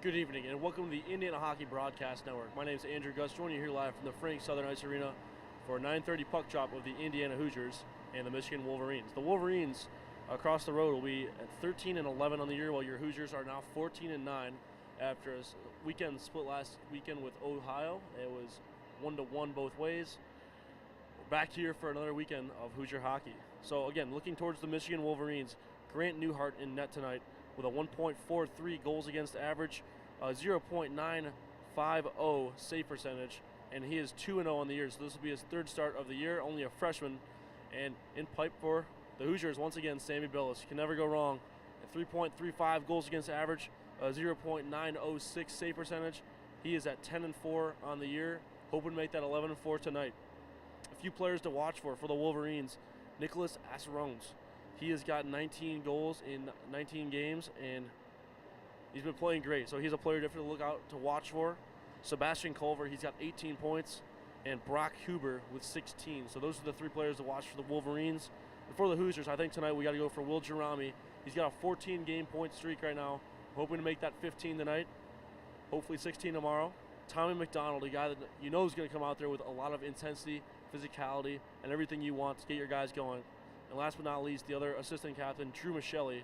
Good evening, and welcome to the Indiana Hockey Broadcast Network. My name is Andrew Gus, joining you here live from the Frank Southern Ice Arena for a 9:30 puck drop of the Indiana Hoosiers and the Michigan Wolverines. The Wolverines across the road will be at 13-11 on the year, while your Hoosiers are now 14-9 after a weekend split last weekend with Ohio. It was 1-1 both ways. We're back here for another weekend of Hoosier hockey. So again, looking towards the Michigan Wolverines, Grant Newhart in net tonight with a 1.43 goals against average, a 0.950 save percentage, and he is 2-0 on the year. So this will be his third start of the year, only a freshman. And in pipe for the Hoosiers, once again, Sammy Billis. You can never go wrong. At 3.35 goals against average, a 0.906 save percentage. He is at 10-4 on the year, hoping to make that 11-4 tonight. A few players to watch for the Wolverines. Nicholas Asserones. He has got 19 goals in 19 games, and he's been playing great. So he's a player definitely to look out to watch for. Sebastian Culver, he's got 18 points, and Brock Huber with 16. So those are the three players to watch for the Wolverines. And for the Hoosiers, I think tonight we got to go for Will Jerami. He's got a 14-game point streak right now. Hoping to make that 15 tonight. Hopefully 16 tomorrow. Tommy McDonald, a guy that you know is going to come out there with a lot of intensity, physicality, and everything you want to get your guys going. And last but not least, the other assistant captain, Drew Michelli.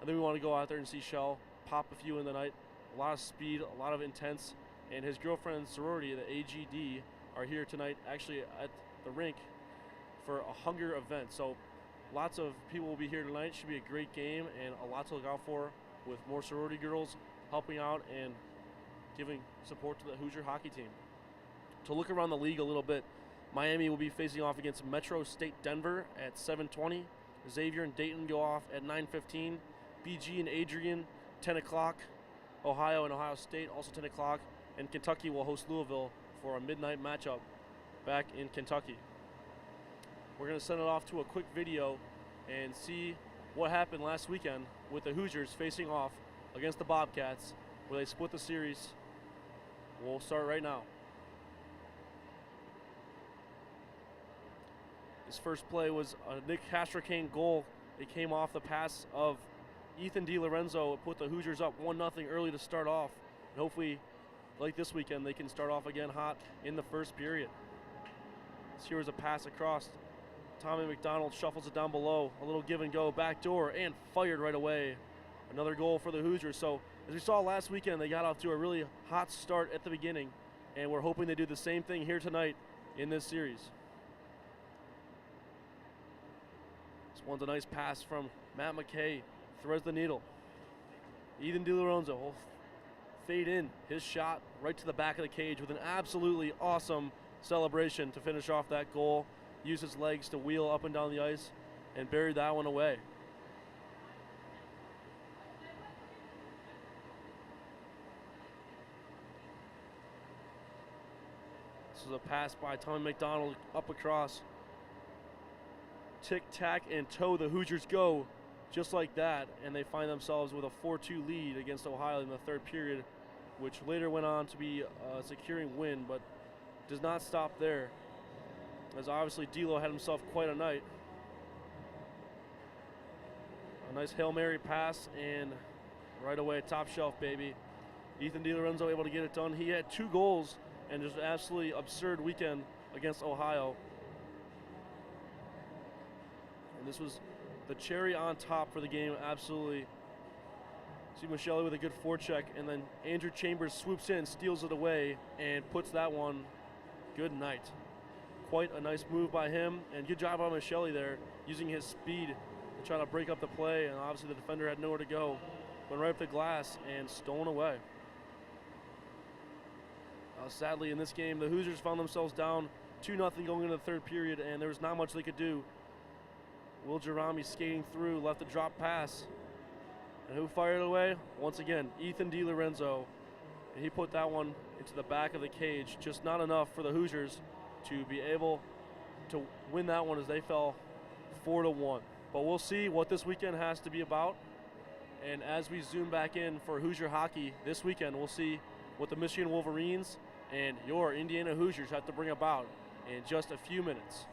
I think we want to go out there and see Shell pop a few in the night. A lot of speed, a lot of intense. And his girlfriend's sorority, the AGD, are here tonight actually at the rink for a hunger event. So lots of people will be here tonight. Should be a great game and a lot to look out for, with more sorority girls helping out and giving support to the Hoosier hockey team. To look around the league a little bit, Miami will be facing off against Metro State Denver at 7:20. Xavier and Dayton go off at 9:15. BG and Adrian, 10 o'clock. Ohio and Ohio State, also 10 o'clock. And Kentucky will host Louisville for a midnight matchup back in Kentucky. We're going to send it off to a quick video and see what happened last weekend with the Hoosiers facing off against the Bobcats, where they split the series. We'll start right now. His first play was a Nick Castracane goal. It came off the pass of Ethan DiLorenzo. It put the Hoosiers up 1-0 early to start off. And hopefully, like this weekend, they can start off again hot in the first period. So here was a pass across. Tommy McDonald shuffles it down below. A little give and go, back door, and fired right away. Another goal for the Hoosiers. So as we saw last weekend, they got off to a really hot start at the beginning, and we're hoping they do the same thing here tonight in this series. This one's a nice pass from Matt McKay. Threads the needle. Ethan DiLorenzo will fade in his shot right to the back of the cage with an absolutely awesome celebration to finish off that goal. Used his legs to wheel up and down the ice and buried that one away. This is a pass by Tommy McDonald up across. Tic-tac and toe, the Hoosiers go just like that, and they find themselves with a 4-2 lead against Ohio in the third period, which later went on to be a securing win, but does not stop there, as obviously D'Lo had himself quite a night. A nice Hail Mary pass, and right away, top shelf, baby. Ethan DiLorenzo able to get it done. He had 2 goals and just an absolutely absurd weekend against Ohio. And this was the cherry on top for the game, absolutely. See Michelli with a good forecheck, and then Andrew Chambers swoops in, steals it away, and puts that one good night. Quite a nice move by him, and good job by Michelli there, using his speed to try to break up the play, and obviously the defender had nowhere to go. Went right up the glass and stolen away. Sadly, in this game, the Hoosiers found themselves down 2-0 going into the third period, and there was not much they could do. Will Jerami skating through, left a drop pass. And who fired it away? Once again, Ethan DiLorenzo. And he put that one into the back of the cage. Just not enough for the Hoosiers to be able to win that one, as they fell 4-1. But we'll see what this weekend has to be about. And as we zoom back in for Hoosier hockey this weekend, we'll see what the Michigan Wolverines and your Indiana Hoosiers have to bring about in just a few minutes.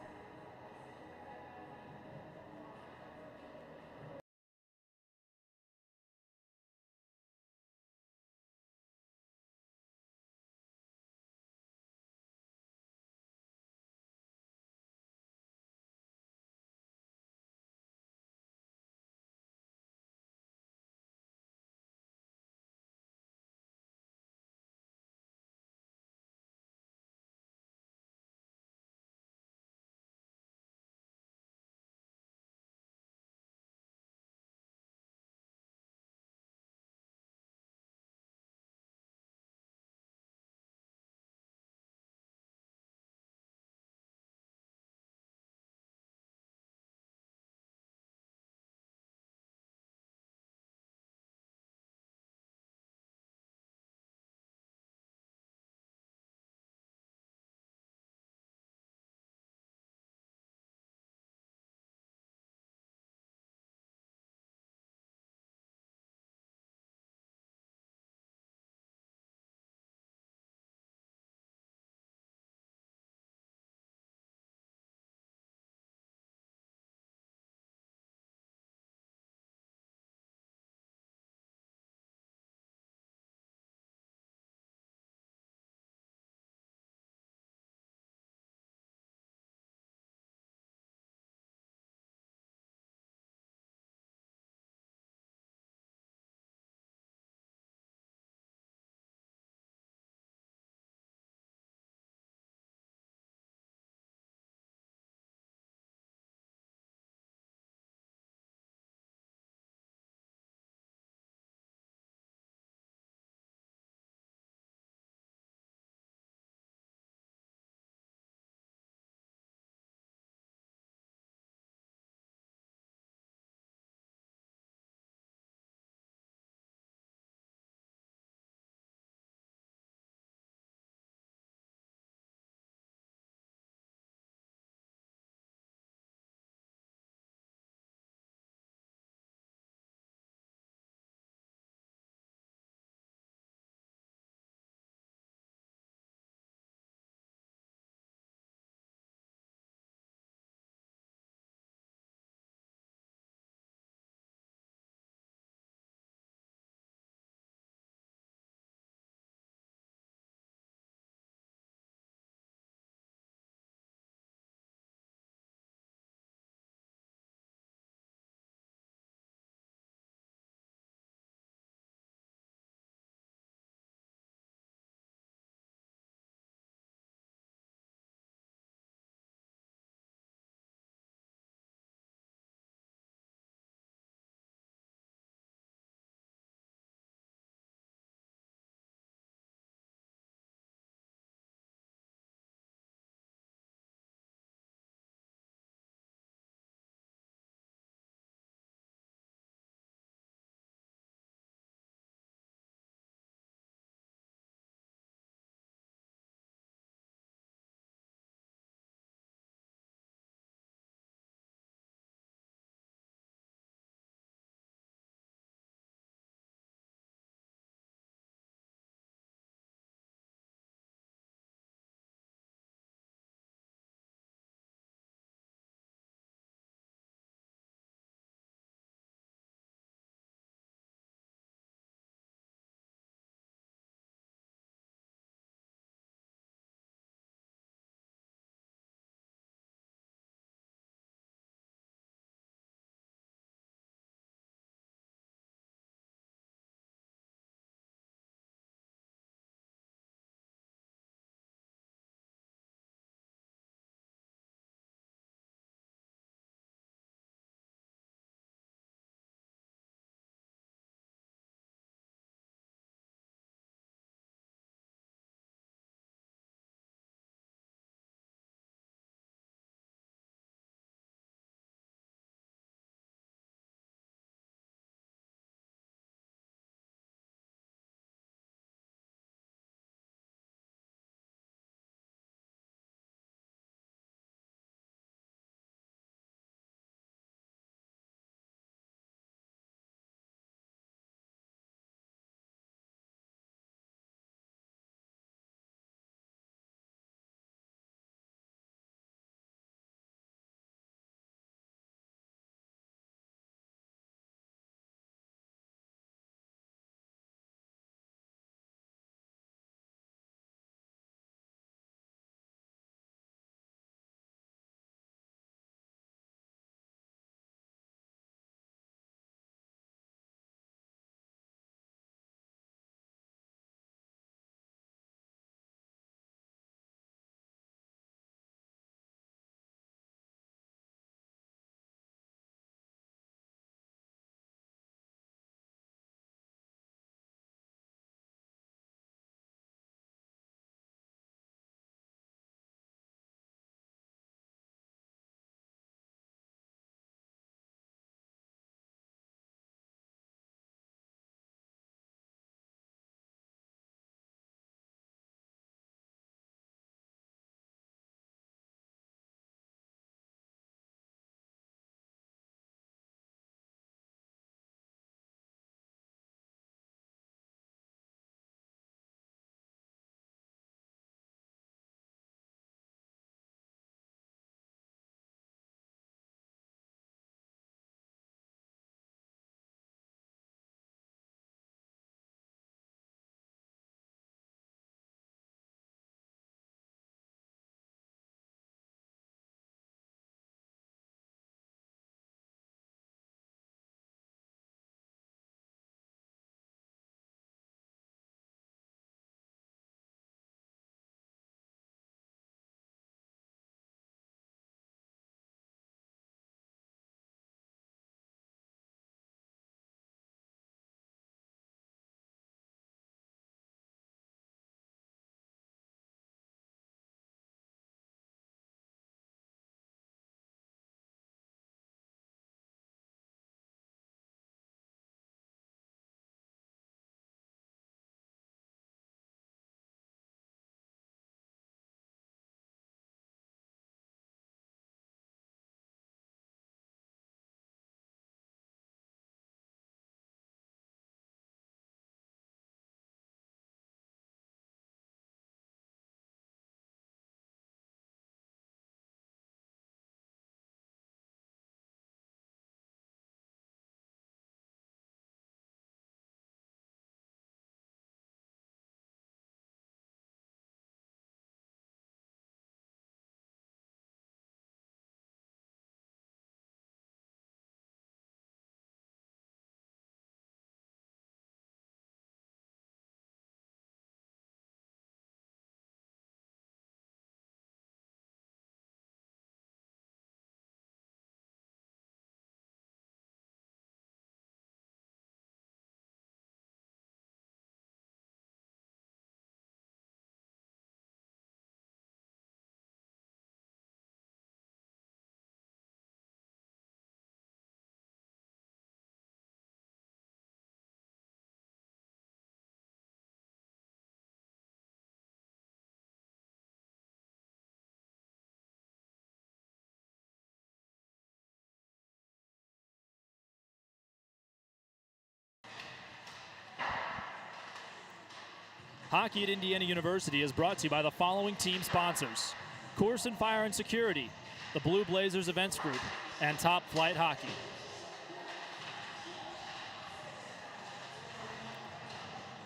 Hockey at Indiana University is brought to you by the following team sponsors: Course and Fire and Security, the Blue Blazers Events Group, and Top Flight Hockey.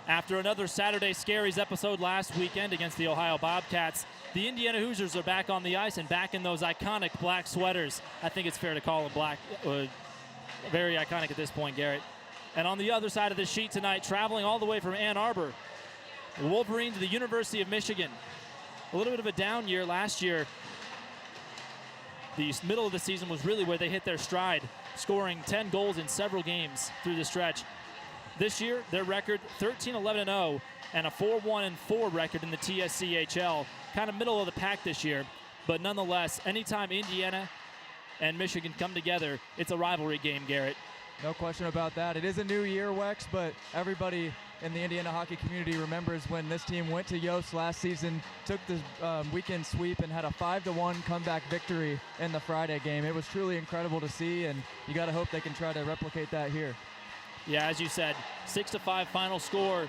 After another Saturday Scaries episode last weekend against the Ohio Bobcats, the Indiana Hoosiers are back on the ice and back in those iconic black sweaters. I think it's fair to call them black, very iconic at this point, Garrett. And on the other side of the sheet tonight, traveling all the way from Ann Arbor, the Wolverines of the University of Michigan. A little bit of a down year last year. The middle of the season was really where they hit their stride, scoring 10 goals in several games through the stretch. This year, their record 13-11-0 and a 4-1-4 record in the TSCHL. Kind of middle of the pack this year, but nonetheless, anytime Indiana and Michigan come together, it's a rivalry game, Garrett. No question about that. It is a new year, Wex, but everybody in the Indiana hockey community remembers when this team went to Yost last season, took the weekend sweep, and had a 5-1 comeback victory in the Friday game. It was truly incredible to see, and you got to hope they can try to replicate that here. Yeah, as you said, 6-5 final score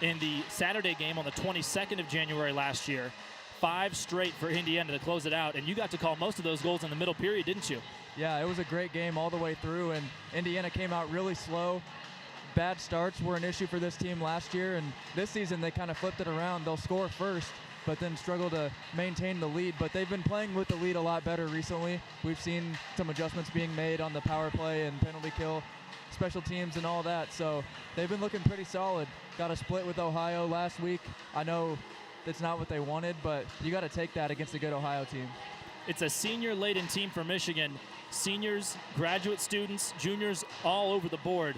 in the Saturday game on the 22nd of January last year. 5 straight for Indiana to close it out, and you got to call most of those goals in the middle period, didn't you? Yeah, it was a great game all the way through, and Indiana came out really slow. Bad starts were an issue for this team last year, and this season they kind of flipped it around. They'll score first, but then struggle to maintain the lead. But they've been playing with the lead a lot better recently. We've seen some adjustments being made on the power play and penalty kill, special teams and all that. So they've been looking pretty solid. Got a split with Ohio last week. I know that's not what they wanted, but you got to take that against a good Ohio team. It's a senior-laden team for Michigan. Seniors, graduate students, juniors, all over the board.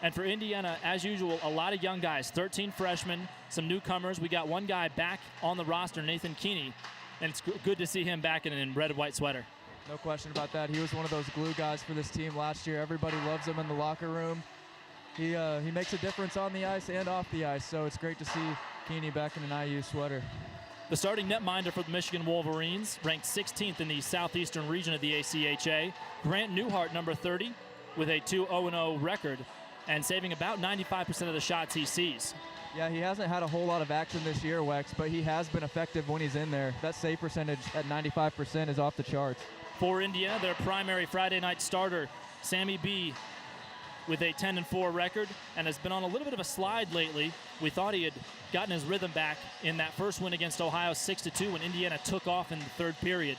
And for Indiana, as usual, a lot of young guys, 13 freshmen, some newcomers. We got one guy back on the roster, Nathan Keeney, and it's good to see him back in a red and white sweater. No question about that. He was one of those glue guys for this team last year. Everybody loves him in the locker room. He makes a difference on the ice and off the ice, so it's great to see Keeney back in an IU sweater. The starting netminder for the Michigan Wolverines, ranked 16th in the southeastern region of the ACHA. Grant Newhart, number 30, with a 2-0-0 record and saving about 95% of the shots he sees. Yeah, he hasn't had a whole lot of action this year, Wex, but he has been effective when he's in there. That save percentage at 95% is off the charts. For Indiana, their primary Friday night starter, Sammy B, with a 10-4 record, and has been on a little bit of a slide lately. We thought he had gotten his rhythm back in that first win against Ohio 6-2 when Indiana took off in the third period.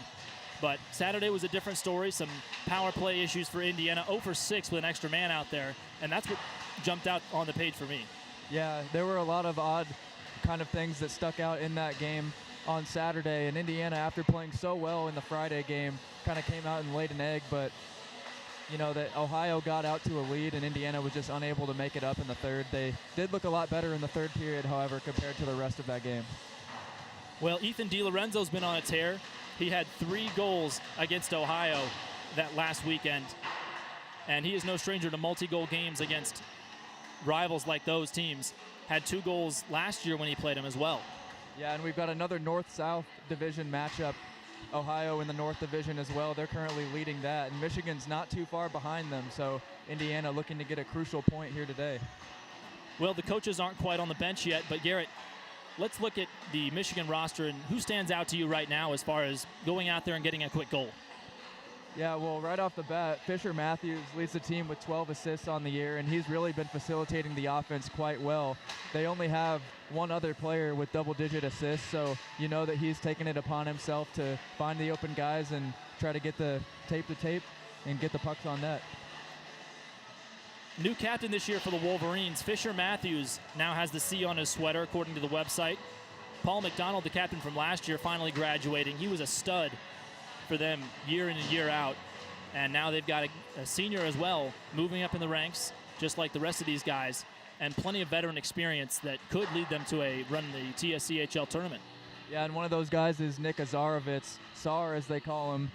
But Saturday was a different story. Some power play issues for Indiana. 0 for 6 with an extra man out there, and that's what jumped out on the page for me. Yeah, there were a lot of odd kind of things that stuck out in that game on Saturday, and Indiana, after playing so well in the Friday game, kind of came out and laid an egg, but you know, that Ohio got out to a lead and Indiana was just unable to make it up in the third. They did look a lot better in the third period, however, compared to the rest of that game. Well, Ethan DiLorenzo's been on a tear. He had 3 goals against Ohio that last weekend, and he is no stranger to multi-goal games against rivals like those teams. Had 2 goals last year when he played them as well. Yeah, and we've got another North-South division matchup. Ohio in the North Division as well. They're currently leading that, and Michigan's not too far behind them, so Indiana looking to get a crucial point here today. Well, the coaches aren't quite on the bench yet, but Garrett, let's look at the Michigan roster and who stands out to you right now as far as going out there and getting a quick goal. Yeah, well, right off the bat, Fisher Matthews leads the team with 12 assists on the year, and he's really been facilitating the offense quite well. They only have one other player with double-digit assists, so you know that he's taken it upon himself to find the open guys and try to get the tape to tape and get the pucks on net. New captain this year for the Wolverines, Fisher Matthews, now has the C on his sweater, according to the website. Paul McDonald, the captain from last year, finally graduating. He was a stud for them year in and year out, and now they've got a senior as well moving up in the ranks, just like the rest of these guys, and plenty of veteran experience that could lead them to a run in the TSCHL tournament. Yeah, and one of those guys is Nick Azarovitz, SAR as they call him.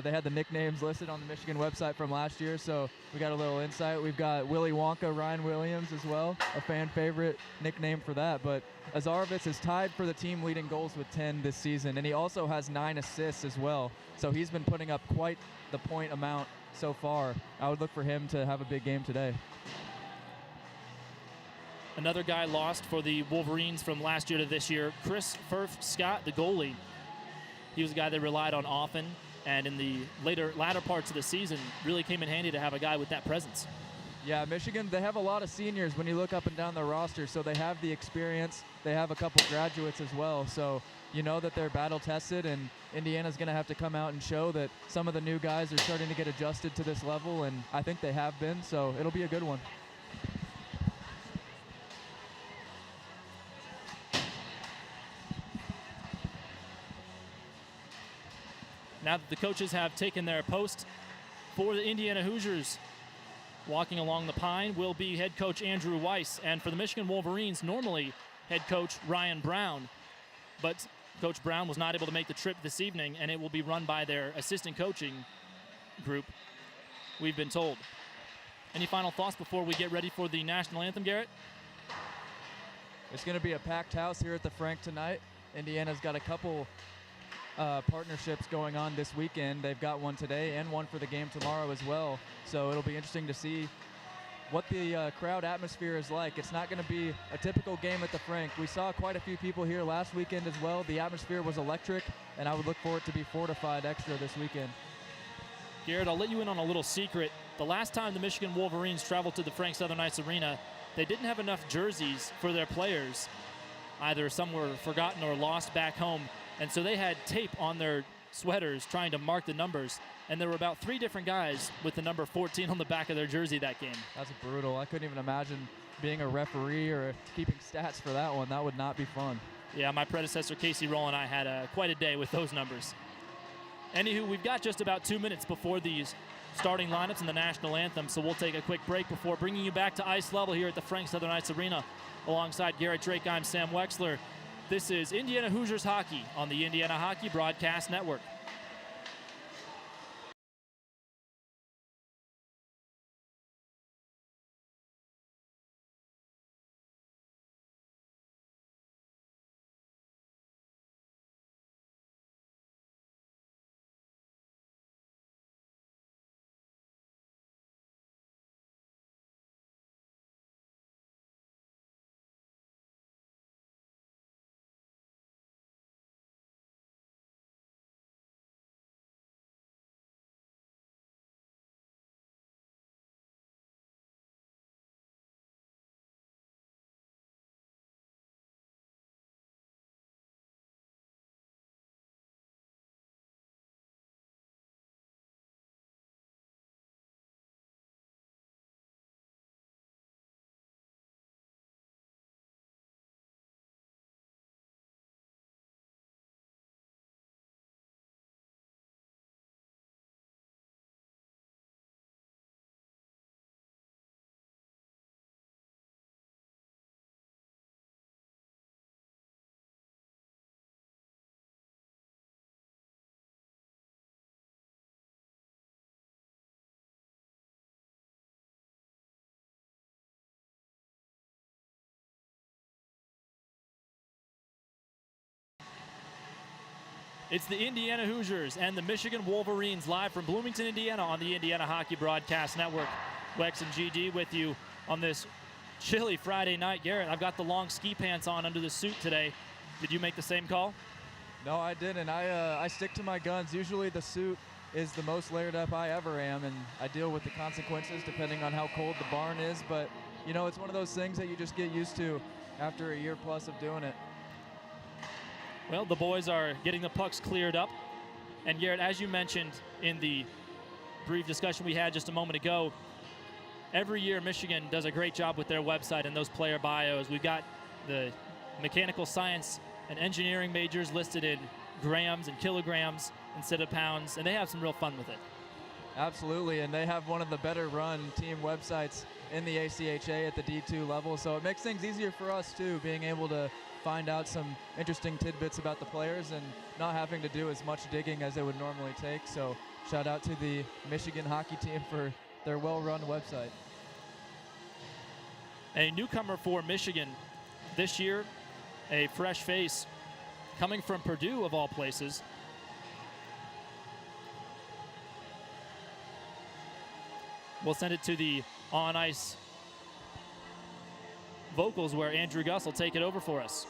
They had the nicknames listed on the Michigan website from last year, so we got a little insight. We've got Willy Wonka, Ryan Williams as well, a fan favorite nickname for that. But Azarovitz is tied for the team leading goals with 10 this season, and he also has 9 assists as well. So he's been putting up quite the point amount so far. I would look for him to have a big game today. Another guy lost for the Wolverines from last year to this year, Chris Furf Scott, the goalie. He was a guy they relied on often, and in the latter parts of the season, really came in handy to have a guy with that presence. Yeah, Michigan, they have a lot of seniors when you look up and down their roster, so they have the experience. They have a couple graduates as well, so you know that they're battle-tested, and Indiana's going to have to come out and show that some of the new guys are starting to get adjusted to this level, and I think they have been, so it'll be a good one. Now that the coaches have taken their post for the Indiana Hoosiers, walking along the pine will be head coach Andrew Weiss, and for the Michigan Wolverines, normally head coach Ryan Brown. But Coach Brown was not able to make the trip this evening, and it will be run by their assistant coaching group, we've been told. Any final thoughts before we get ready for the national anthem, Garrett? It's going to be a packed house here at the Frank tonight. Indiana's got a couple partnerships going on this weekend. They've got one today and one for the game tomorrow as well. So it'll be interesting to see what the crowd atmosphere is like. It's not going to be a typical game at the Frank. We saw quite a few people here last weekend as well. The atmosphere was electric, and I would look for it to be fortified extra this weekend. Garrett, I'll let you in on a little secret. The last time the Michigan Wolverines traveled to the Frank Southern Ice Arena, they didn't have enough jerseys for their players. Either some were forgotten or lost back home. And so they had tape on their sweaters trying to mark the numbers. And there were about 3 different guys with the number 14 on the back of their jersey that game. That's brutal. I couldn't even imagine being a referee or keeping stats for that one. That would not be fun. Yeah, my predecessor, Casey Roll, and I had quite a day with those numbers. Anywho, we've got just about 2 minutes before these starting lineups and the national anthem, so we'll take a quick break before bringing you back to ice level here at the Frank Southern Ice Arena. Alongside Garrett Drake, I'm Sam Weixler. This is Indiana Hoosiers Hockey on the Indiana Hockey Broadcast Network. It's the Indiana Hoosiers and the Michigan Wolverines live from Bloomington, Indiana on the Indiana Hockey Broadcast Network. Wex and GD with you on this chilly Friday night. Garrett, I've got the long ski pants on under the suit today. Did you make the same call? No, I didn't. I stick to my guns. Usually the suit is the most layered up I ever am, and I deal with the consequences depending on how cold the barn is. But, you know, it's one of those things that you just get used to after a year plus of doing it. Well, the boys are getting the pucks cleared up. And Garrett, as you mentioned in the brief discussion we had just a moment ago, every year Michigan does a great job with their website and those player bios. We've got the mechanical science and engineering majors listed in grams and kilograms instead of pounds, and they have some real fun with it. Absolutely, and they have one of the better run team websites in the ACHA at the D2 level, so it makes things easier for us too, being able to find out some interesting tidbits about the players and not having to do as much digging as it would normally take. So shout out to the Michigan hockey team for their well-run website. A newcomer for Michigan this year, a fresh face coming from Purdue of all places. We'll send it to the on-ice vocals where Andrew Gus will take it over for us.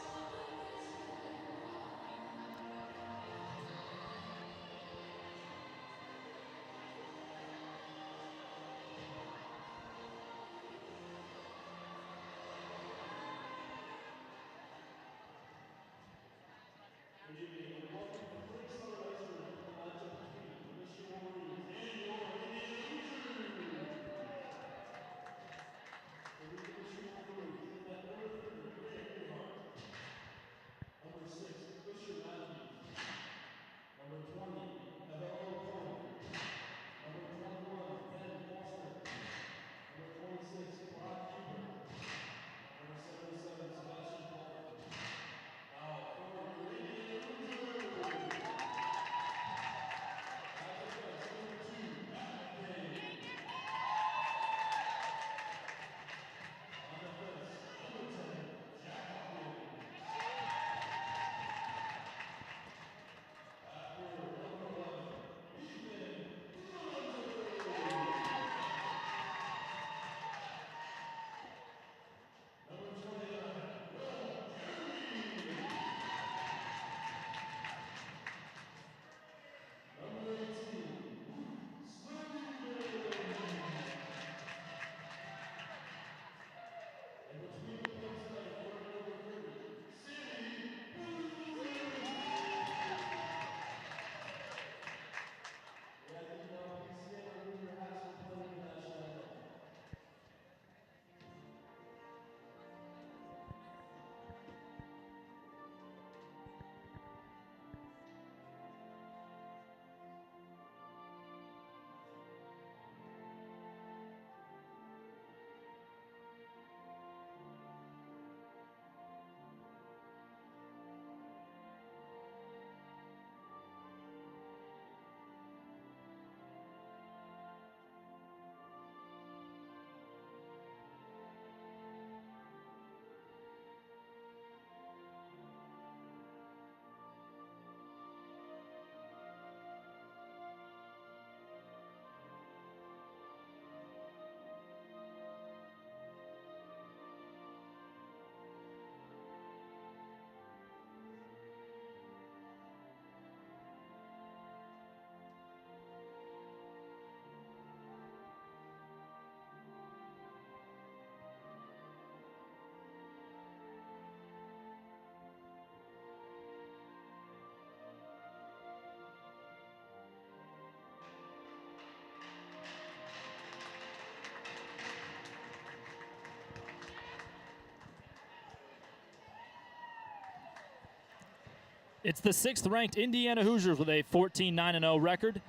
It's the 6th-ranked Indiana Hoosiers with a 14-9-0 record,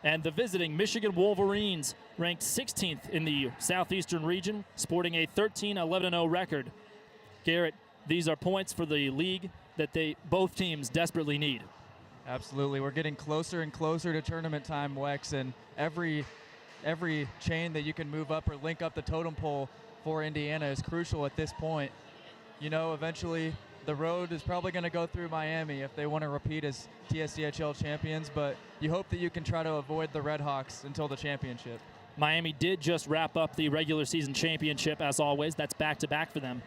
and the visiting Michigan Wolverines, ranked 16th in the Southeastern region, sporting a 13-11-0 record. Garrett, these are points for the league that both teams desperately need. Absolutely. We're getting closer and closer to tournament time, Wex, and every chain that you can move up or link up the totem pole for Indiana is crucial at this point. You know, eventually the road is probably going to go through Miami if they want to repeat as TSCHL champions, but you hope that you can try to avoid the Red Hawks until the championship. Miami did just wrap up the regular season championship, as always. That's back-to-back for them.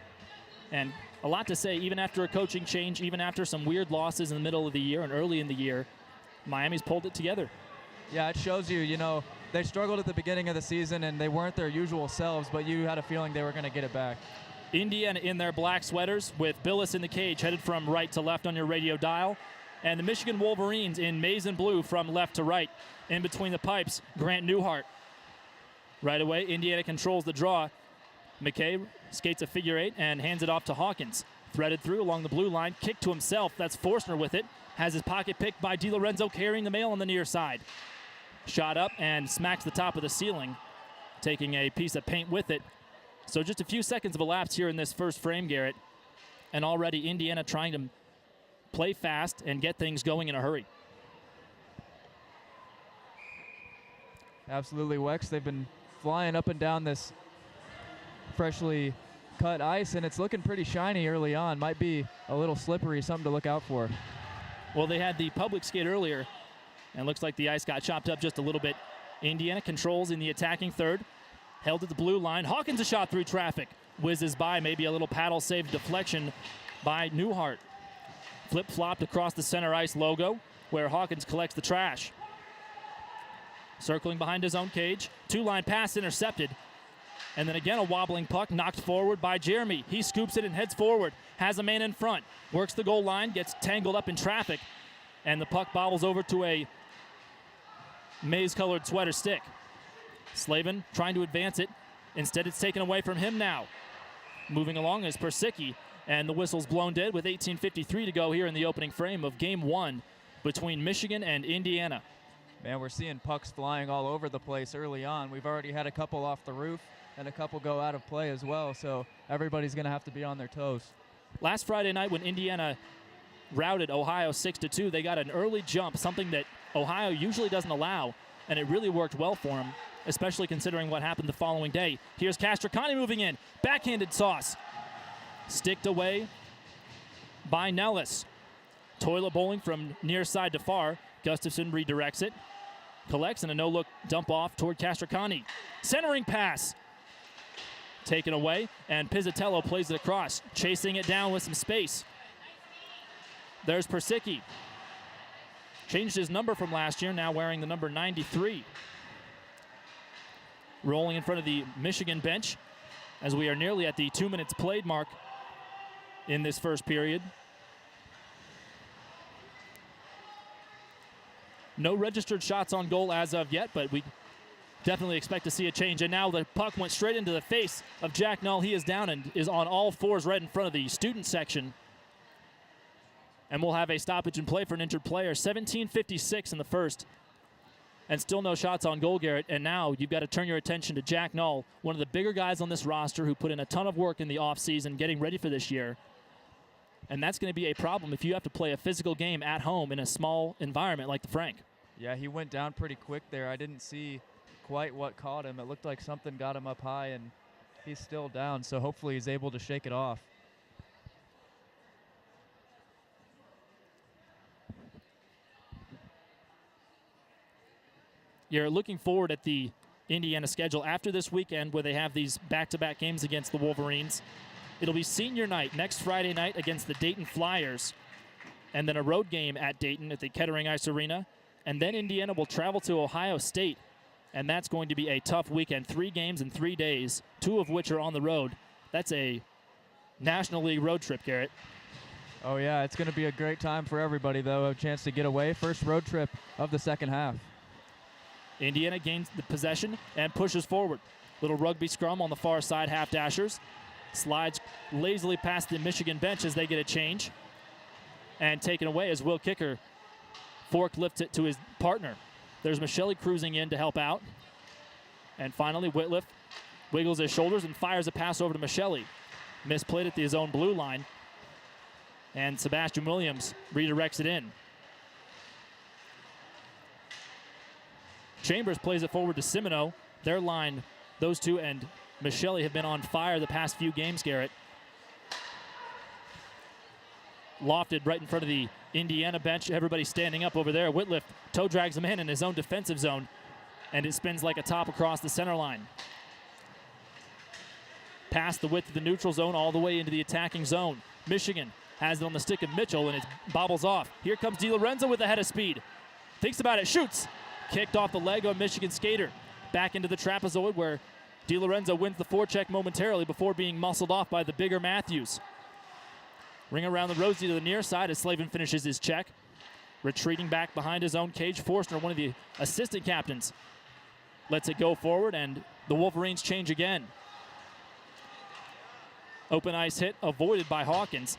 And a lot to say, even after a coaching change, even after some weird losses in the middle of the year and early in the year, Miami's pulled it together. Yeah, it shows you, you know, they struggled at the beginning of the season and they weren't their usual selves, but you had a feeling they were going to get it back. Indiana in their black sweaters with Billis in the cage, headed from right to left on your radio dial. And the Michigan Wolverines in maize and blue from left to right. In between the pipes, Grant Newhart. Right away, Indiana controls the draw. McKay skates a figure eight and hands it off to Hawkins. Threaded through along the blue line, kick to himself. That's Forstner with it. Has his pocket picked by DiLorenzo, carrying the mail on the near side. Shot up and smacks the top of the ceiling, taking a piece of paint with it. So just a few seconds of elapsed here in this first frame, Garrett, and already Indiana trying to play fast and get things going in a hurry. Absolutely, Wex. They've been flying up and down this freshly cut ice, and it's looking pretty shiny early on. Might be a little slippery, something to look out for. Well, they had the public skate earlier, and looks like the ice got chopped up just a little bit. Indiana controls in the attacking third. Held at the blue line. Hawkins a shot through traffic. Whizzes by, maybe a little paddle save deflection by Newhart. Flip-flopped across the center ice logo where Hawkins collects the trash. Circling behind his own cage. Two-line pass intercepted. And then again a wobbling puck knocked forward by Jeremy. He scoops it and heads forward. Has a man in front. Works the goal line. Gets tangled up in traffic. And the puck bobbles over to a maize-colored sweater stick. Slavin trying to advance it. Instead, it's taken away from him now. Moving along is Persicki, and the whistle's blown dead with 18:53 to go here in the opening frame of Game 1 between Michigan and Indiana. Man, we're seeing pucks flying all over the place early on. We've already had a couple off the roof and a couple go out of play as well, so everybody's going to have to be on their toes. Last Friday night when Indiana routed Ohio 6-2, they got an early jump, something that Ohio usually doesn't allow, and it really worked well for them, especially considering what happened the following day. Here's Castricani moving in. Backhanded sauce. Sticked away by Nellis. Toilet bowling from near side to far. Gustafson redirects it. Collects and a no-look dump off toward Castricani. Centering pass. Taken away, and Pizzatello plays it across. Chasing it down with some space. There's Persicki. Changed his number from last year, now wearing the number 93. Rolling in front of the Michigan bench as we are nearly at the 2 minutes played mark in this first period. No registered shots on goal as of yet, but we definitely expect to see a change. And now the puck went straight into the face of Jack Null. He is down and is on all fours right in front of the student section. And we'll have a stoppage in play for an injured player. 17:56 in the first. And still no shots on goal, Garrett. And now you've got to turn your attention to Jack Null, one of the bigger guys on this roster who put in a ton of work in the offseason getting ready for this year. And that's going to be a problem if you have to play a physical game at home in a small environment like the Frank. Yeah, he went down pretty quick there. I didn't see quite what caught him. It looked like something got him up high, and he's still down, so hopefully he's able to shake it off. You're looking forward at the Indiana schedule after this weekend where they have these back-to-back games against the Wolverines. It'll be senior night next Friday night against the Dayton Flyers, and then a road game at Dayton at the Kettering Ice Arena. And then Indiana will travel to Ohio State, and that's going to be a tough weekend. 3 games in 3 days, 2 of which are on the road. That's a National League road trip, Garrett. Oh, yeah, it's going to be a great time for everybody, though. A chance to get away. First road trip of the second half. Indiana gains the possession and pushes forward. Little rugby scrum on the far side, half-dashers. Slides lazily past the Michigan bench as they get a change. And taken away as Will Kicker forklifts it to his partner. There's Michelli cruising in to help out. And finally, Whitliff wiggles his shoulders and fires a pass over to Michelli. Misplayed at his own blue line. And Sebastian Williams redirects it in. Chambers plays it forward to Simino. Their line, those two and Michelli have been on fire the past few games, Garrett. Lofted right in front of the Indiana bench. Everybody standing up over there. Whitliff toe drags him in his own defensive zone, and it spins like a top across the center line. Past the width of the neutral zone all the way into the attacking zone. Michigan has it on the stick of Mitchell, and it bobbles off. Here comes DiLorenzo with a head of speed. Thinks about it, shoots. Kicked off the leg of a Michigan skater. Back into the trapezoid where DiLorenzo wins the forecheck momentarily before being muscled off by the bigger Matthews. Ring around the rosy to the near side as Slavin finishes his check. Retreating back behind his own cage, Forstner, one of the assistant captains, lets it go forward, and the Wolverines change again. Open ice hit avoided by Hawkins,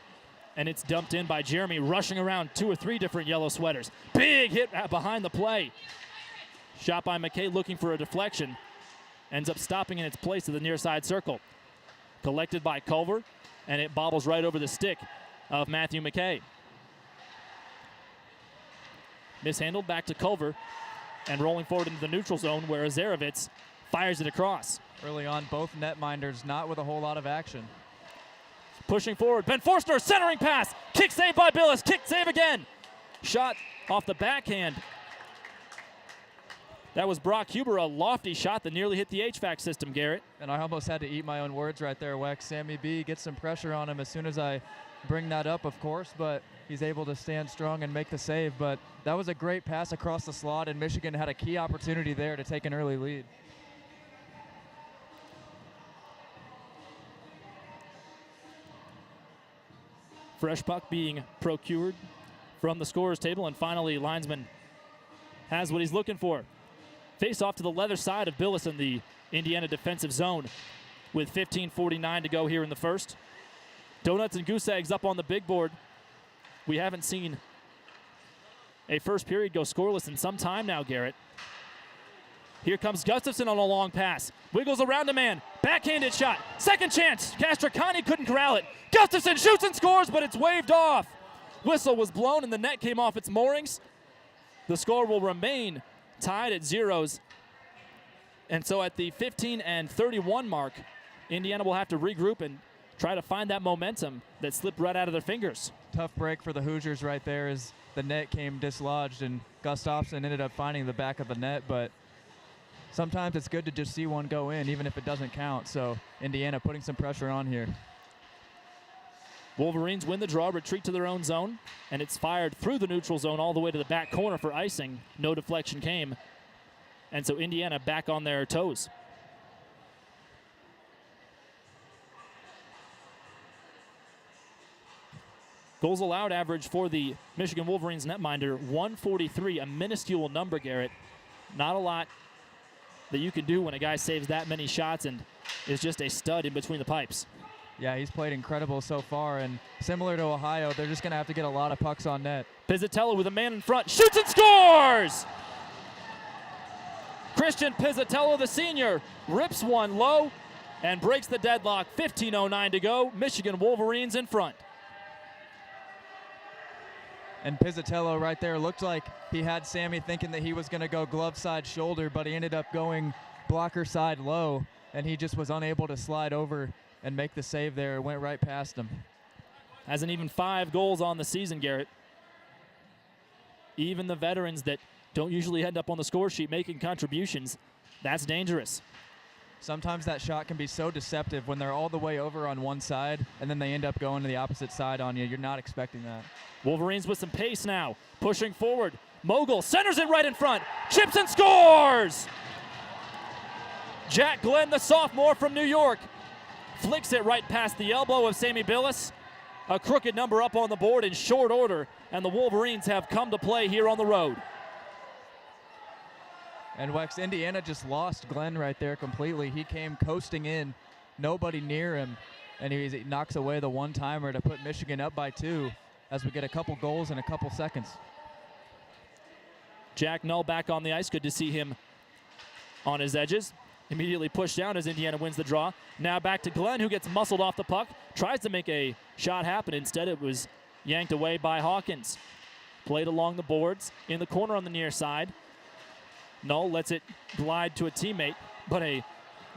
and it's dumped in by Jeremy, rushing around 2 or 3 different yellow sweaters. Big hit behind the play. Shot by McKay looking for a deflection. Ends up stopping in its place at the near side circle. Collected by Culver, and it bobbles right over the stick of Matthew McKay. Mishandled back to Culver, and rolling forward into the neutral zone where Azarovitz fires it across. Early on, both netminders not with a whole lot of action. Pushing forward, Ben Forstner, centering pass. Kick save by Billis, kick save again. Shot off the backhand That was Brock Huber, a lofty shot that nearly hit the HVAC system, Garrett. And I almost had to eat my own words right there, Wex. Sammy B gets some pressure on him as soon as I bring that up, of course, but he's able to stand strong and make the save. But that was a great pass across the slot, and Michigan had a key opportunity there to take an early lead. Fresh puck being procured from the scorer's table, and finally linesman has what he's looking for. Face off to the leather side of Billis in the Indiana defensive zone with 15:49 to go here in the first. Donuts and goose eggs up on the big board. We haven't seen a first period go scoreless in some time now, Garrett. Here comes Gustafson on a long pass. Wiggles around a man. Backhanded shot. Second chance. Castracani couldn't corral it. Gustafson shoots and scores, but it's waved off. Whistle was blown and the net came off its moorings. The score will remain tied at zeros. And so at the 15-31 mark, Indiana will have to regroup and try to find that momentum that slipped right out of their fingers. Tough break for the Hoosiers right there as the net came dislodged and Gustafson ended up finding the back of the net, but sometimes it's good to just see one go in, even if it doesn't count. So Indiana putting some pressure on here. Wolverines win the draw, retreat to their own zone, and it's fired through the neutral zone all the way to the back corner for icing. No deflection came, and so Indiana back on their toes. Goals allowed average for the Michigan Wolverines netminder, 143, a minuscule number, Garrett. Not a lot that you can do when a guy saves that many shots and is just a stud in between the pipes. Yeah, he's played incredible so far, and similar to Ohio, they're just going to have to get a lot of pucks on net. Pizzatello with a man in front, shoots and scores! Christian Pizzatello, the senior, rips one low and breaks the deadlock. 15:09 to go. Michigan Wolverines in front. And Pizzatello right there looked like he had Sammy thinking that he was going to go glove side shoulder, but he ended up going blocker side low, and he just was unable to slide over and make the save there. It went right past him. Hasn't even 5 goals on the season, Garrett. Even the veterans that don't usually end up on the score sheet making contributions, that's dangerous. Sometimes that shot can be so deceptive when they're all the way over on one side and then they end up going to the opposite side on you. You're not expecting that. Wolverines with some pace now, pushing forward. Mogul centers it right in front, chips and scores! Jack Glenn, the sophomore from New York, flicks it right past the elbow of Sammy Billis. A crooked number up on the board in short order, and the Wolverines have come to play here on the road. And Wex, Indiana just lost Glenn right there completely. He came coasting in, nobody near him, and he knocks away the one-timer to put Michigan up by 2 as we get a couple goals in a couple seconds. Jack Null back on the ice. Good to see him on his edges. Immediately pushed down as Indiana wins the draw. Now back to Glenn, who gets muscled off the puck. Tries to make a shot happen. Instead, it was yanked away by Hawkins. Played along the boards in the corner on the near side. Null lets it glide to a teammate, but a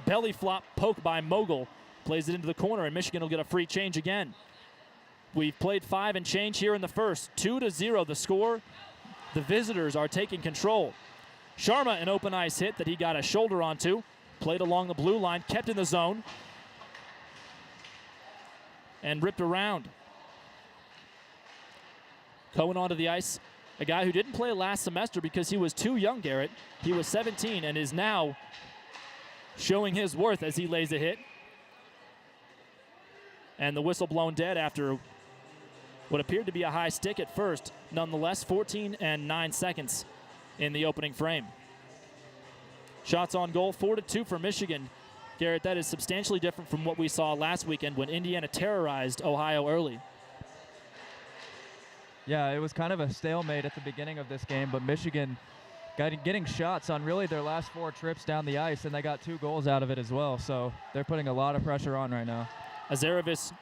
belly flop poke by Mogul plays it into the corner, and Michigan will get a free change again. We've played 5 and change here in the first. 2-0 the score. The visitors are taking control. Sharma, an open ice hit that he got a shoulder onto. Played along the blue line, kept in the zone, and ripped around. Cohen onto the ice, a guy who didn't play last semester because he was too young, Garrett. He was 17 and is now showing his worth as he lays a hit. And the whistle blown dead after what appeared to be a high stick at first. Nonetheless, 14 and 9 seconds in the opening frame. Shots on goal, 4-2 for Michigan. Garrett, that is substantially different from what we saw last weekend when Indiana terrorized Ohio early. Yeah, it was kind of a stalemate at the beginning of this game, but Michigan getting shots on really their last 4 trips down the ice, and they got 2 goals out of it as well, so they're putting a lot of pressure on right now. Azarovic's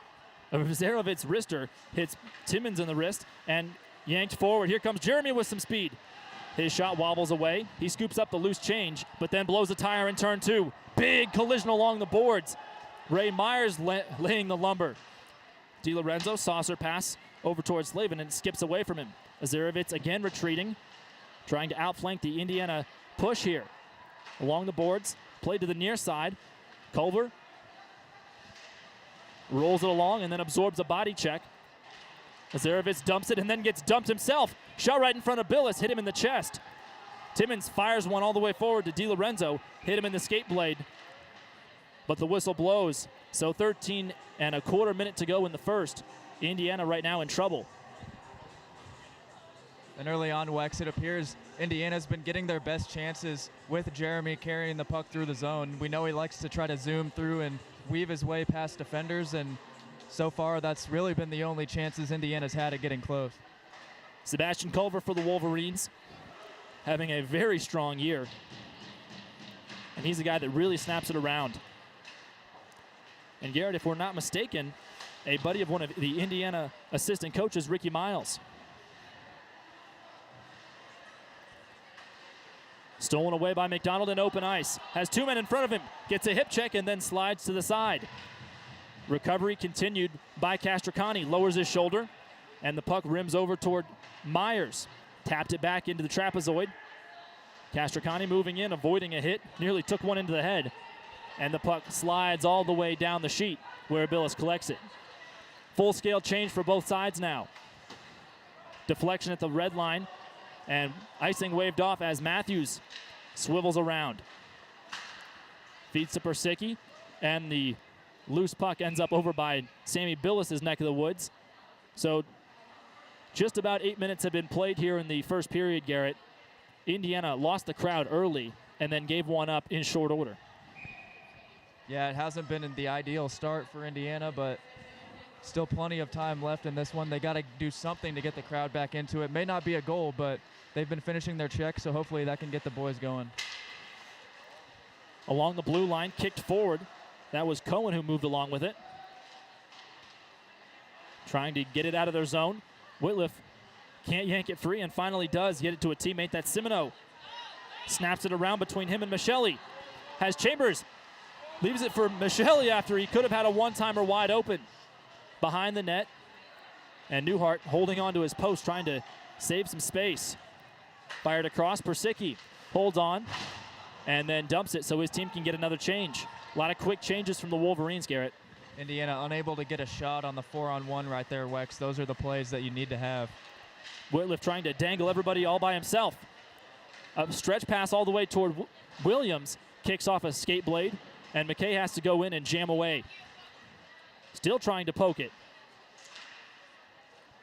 wrister hits Timmons in the wrist and yanked forward. Here comes Jeremy with some speed. His shot wobbles away. He scoops up the loose change, but then blows a tire in turn 2. Big collision along the boards. Ray Myers laying the lumber. DiLorenzo, saucer pass over towards Slavin and skips away from him. Azarovic again retreating, trying to outflank the Indiana push here. Along the boards, played to the near side. Culver rolls it along and then absorbs a body check. Azarovitz dumps it and then gets dumped himself. Shot right in front of Billis, hit him in the chest. Timmons fires one all the way forward to DiLorenzo, hit him in the skate blade. But the whistle blows, so 13 and a quarter minute to go in the first. Indiana right now in trouble. And early on, Wex, it appears Indiana's been getting their best chances with Jeremy carrying the puck through the zone. We know he likes to try to zoom through and weave his way past defenders, and so far that's really been the only chances Indiana's had at getting close. Sebastian Culver for the Wolverines, having a very strong year. And he's the guy that really snaps it around. And Garrett, if we're not mistaken, a buddy of one of the Indiana assistant coaches, Ricky Miles. Stolen away by McDonald in open ice. Has two men in front of him. Gets a hip check and then slides to the side. Recovery continued by Castricani. Lowers his shoulder. And the puck rims over toward Myers. Tapped it back into the trapezoid. Castricani moving in, avoiding a hit. Nearly took one into the head. And the puck slides all the way down the sheet where Billis collects it. Full-scale change for both sides now. Deflection at the red line. And icing waved off as Matthews swivels around. Feeds to Persicki. And the loose puck ends up over by Sammy Billis' neck of the woods. So just about 8 minutes have been played here in the first period, Garrett. Indiana lost the crowd early and then gave one up in short order. Yeah, it hasn't been the ideal start for Indiana, but still plenty of time left in this one. They got to do something to get the crowd back into it. May not be a goal, but they've been finishing their checks, so hopefully that can get the boys going. Along the blue line, kicked forward. That was Cohen who moved along with it. Trying to get it out of their zone. Whitliff can't yank it free and finally does get it to a teammate. That's Simoneau. Snaps it around between him and Michelli. Has Chambers. Leaves it for Michelli after he could have had a one-timer wide open. Behind the net. And Newhart holding on to his post, trying to save some space. Fired across. Persicki holds on and then dumps it so his team can get another change. A lot of quick changes from the Wolverines, Garrett. Indiana unable to get a shot on the 4-on-1 right there, Wex. Those are the plays that you need to have. Whitliff trying to dangle everybody all by himself. A stretch pass all the way toward Williams. Kicks off a skate blade, and McKay has to go in and jam away. Still trying to poke it.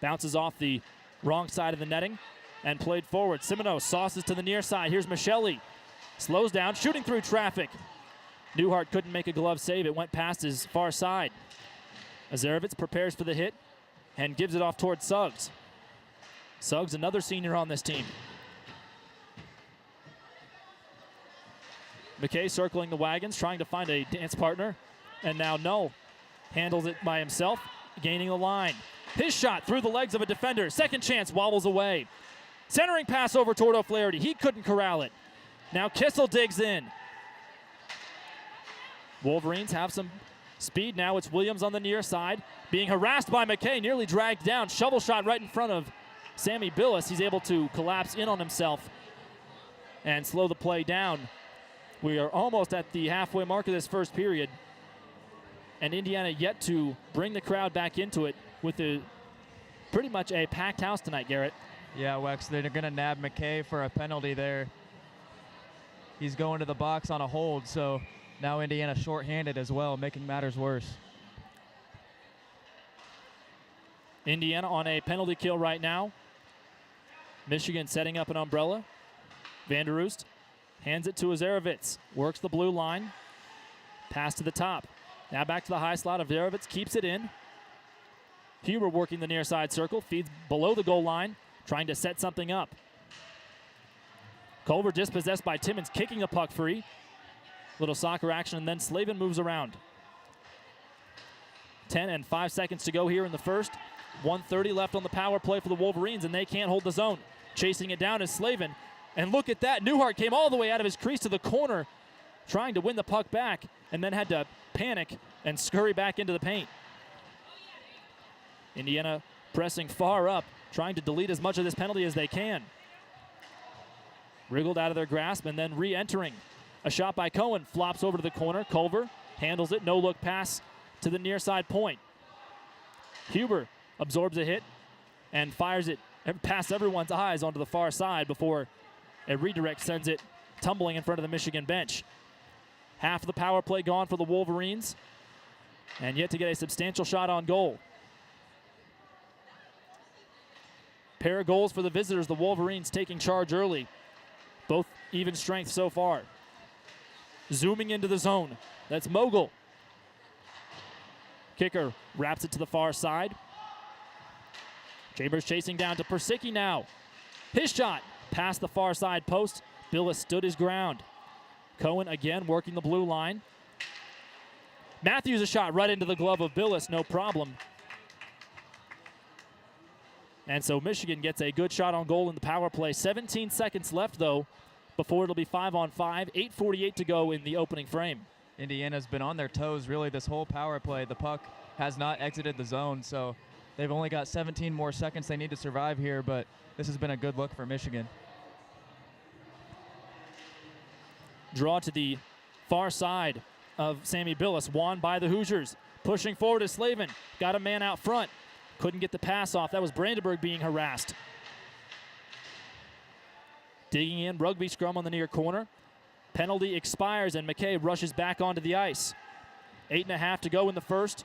Bounces off the wrong side of the netting and played forward. Simoneau sauces to the near side. Here's Michelli. Slows down, shooting through traffic. Newhart couldn't make a glove save. It went past his far side. Azarovitz prepares for the hit and gives it off towards Suggs. Suggs, another senior on this team. McKay circling the wagons, trying to find a dance partner. And now Null handles it by himself, gaining the line. His shot through the legs of a defender. Second chance, wobbles away. Centering pass over toward O'Flaherty. He couldn't corral it. Now Kissel digs in. Wolverines have some speed. Now it's Williams on the near side. Being harassed by McKay, nearly dragged down. Shovel shot right in front of Sammy Billis. He's able to collapse in on himself and slow the play down. We are almost at the halfway mark of this first period. And Indiana yet to bring the crowd back into it with pretty much a packed house tonight, Garrett. Yeah, Wex, they're going to nab McKay for a penalty there. He's going to the box on a hold, so now Indiana shorthanded as well, making matters worse. Indiana on a penalty kill right now. Michigan setting up an umbrella. Vanderoost hands it to Azarovitz. Works the blue line. Pass to the top. Now back to the high slot. Azarovitz keeps it in. Huber working the near side circle. Feeds below the goal line. Trying to set something up. Culver dispossessed by Timmons, kicking the puck free. Little soccer action, and then Slavin moves around. 10 and 5 seconds to go here in the first. 1:30 left on the power play for the Wolverines, and they can't hold the zone. Chasing it down is Slavin. And look at that. Newhart came all the way out of his crease to the corner, trying to win the puck back, and then had to panic and scurry back into the paint. Indiana pressing far up, trying to delete as much of this penalty as they can. Wriggled out of their grasp and then re-entering. A shot by Cohen flops over to the corner. Culver handles it. No-look pass to the near side point. Huber absorbs a hit and fires it past everyone's eyes onto the far side before a redirect sends it tumbling in front of the Michigan bench. Half of the power play gone for the Wolverines, and yet to get a substantial shot on goal. Pair of goals for the visitors, the Wolverines taking charge early. Both even strength so far. Zooming into the zone, that's Mogul. Kicker wraps it to the far side. Chambers chasing down to Persicki now. His shot past the far side post. Billis stood his ground. Cohen again working the blue line. Matthews a shot right into the glove of Billis, no problem. And so Michigan gets a good shot on goal in the power play. 17 seconds left, though, before it'll be 5-on-5. 8:48 to go in the opening frame. Indiana's been on their toes really this whole power play. The puck has not exited the zone, so they've only got 17 more seconds they need to survive here, but this has been a good look for Michigan. Draw to the far side of Sammy Billis, won by the Hoosiers. Pushing forward to Slavin, got a man out front. Couldn't get the pass off. That was Brandenburg being harassed. Digging in, rugby scrum on the near corner. Penalty expires and McKay rushes back onto the ice. 8.5 to go in the first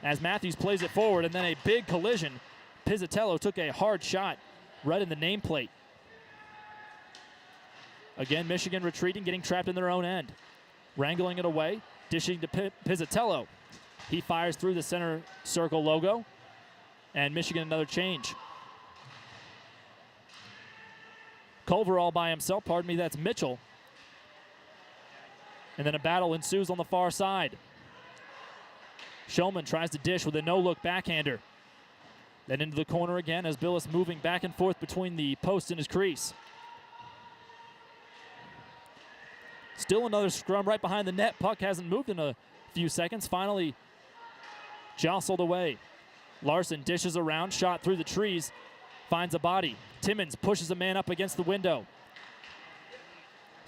as Matthews plays it forward, and then a big collision. Pizzatello took a hard shot right in the nameplate. Again, Michigan retreating, getting trapped in their own end. Wrangling it away, dishing to Pizzatello. He fires through the center circle logo, and Michigan another change. Culver all by himself, pardon me, that's Mitchell. And then a battle ensues on the far side. Shulman tries to dish with a no-look backhander. Then into the corner again as Billis moving back and forth between the post and his crease. Still another scrum right behind the net. Puck hasn't moved in a few seconds. Finally jostled away. Larson dishes around, shot through the trees, finds a body. Timmons pushes a man up against the window.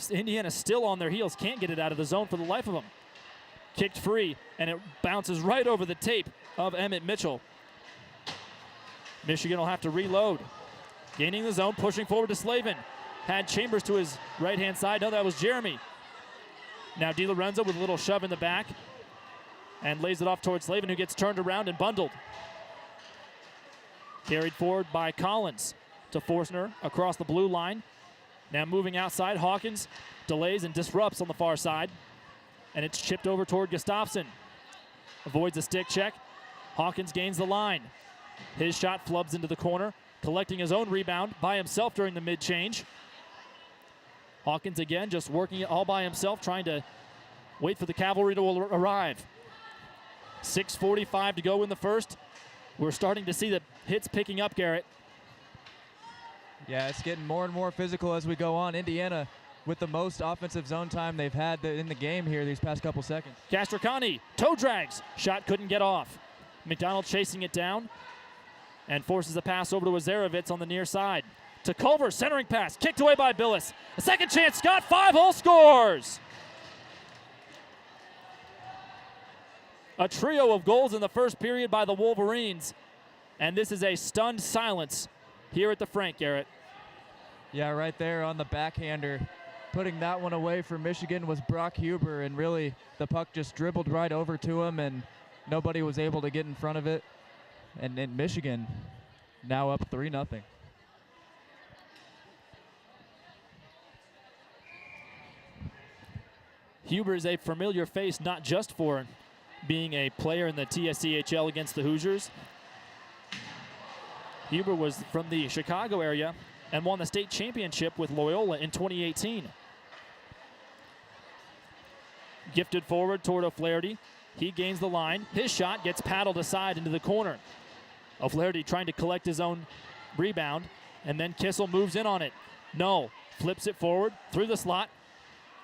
Indiana still on their heels, can't get it out of the zone for the life of them. Kicked free, and it bounces right over the tape of Emmett Mitchell. Michigan will have to reload. Gaining the zone, pushing forward to Slavin. Had Chambers to his right-hand side. No, that was Jeremy. Now DiLorenzo with a little shove in the back and lays it off towards Slavin, who gets turned around and bundled. Carried forward by Collins to Forstner across the blue line. Now moving outside, Hawkins delays and disrupts on the far side. And it's chipped over toward Gustafsson. Avoids a stick check. Hawkins gains the line. His shot flubs into the corner, collecting his own rebound by himself during the mid-change. Hawkins again just working it all by himself, trying to wait for the cavalry to arrive. 6:45 to go in the first. We're starting to see the hits picking up, Garrett. Yeah, it's getting more and more physical as we go on. Indiana with the most offensive zone time they've had in the game here these past couple seconds. Castricani, toe drags. Shot couldn't get off. McDonald chasing it down and forces a pass over to Azarovitz on the near side. To Culver, centering pass, kicked away by Billis. A second chance, Scott, 5-hole scores! A trio of goals in the first period by the Wolverines, and this is a stunned silence here at the Frank, Garrett. Yeah, right there on the backhander. Putting that one away for Michigan was Brock Huber, and really the puck just dribbled right over to him, and nobody was able to get in front of it. And then Michigan now up 3-0. Huber is a familiar face, not just for being a player in the TSCHL against the Hoosiers. Huber was from the Chicago area and won the state championship with Loyola in 2018. Gifted forward toward O'Flaherty. He gains the line. His shot gets paddled aside into the corner. O'Flaherty trying to collect his own rebound, and then Kissel moves in on it. No, flips it forward through the slot,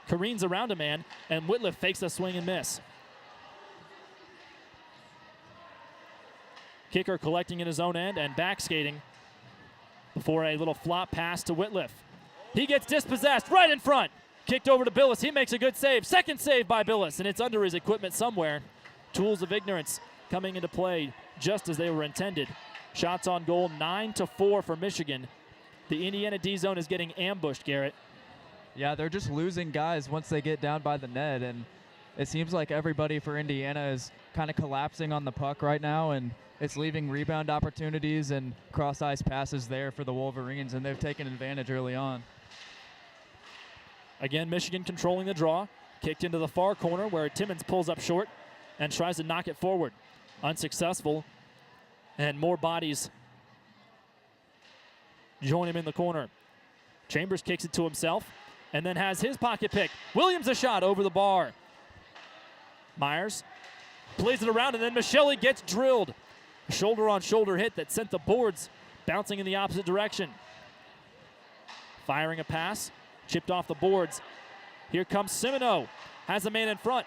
careens around a man, and Whitliff fakes a swing and miss. Kicker collecting in his own end and back skating before a little flop pass to Whitliff. He gets dispossessed right in front. Kicked over to Billis. He makes a good save. Second save by Billis, and it's under his equipment somewhere. Tools of ignorance coming into play just as they were intended. Shots on goal, 9-4 for Michigan. The Indiana D zone is getting ambushed, Garrett. Yeah, they're just losing guys once they get down by the net, and it seems like everybody for Indiana is kind of collapsing on the puck right now, and it's leaving rebound opportunities and cross-ice passes there for the Wolverines, and they've taken advantage early on. Again, Michigan controlling the draw. Kicked into the far corner where Timmons pulls up short and tries to knock it forward. Unsuccessful, and more bodies join him in the corner. Chambers kicks it to himself and then has his pocket pick. Williams a shot over the bar. Myers plays it around, and then Michelli gets drilled. A shoulder-on-shoulder hit that sent the boards bouncing in the opposite direction. Firing a pass, chipped off the boards. Here comes Simoneau. Has a man in front,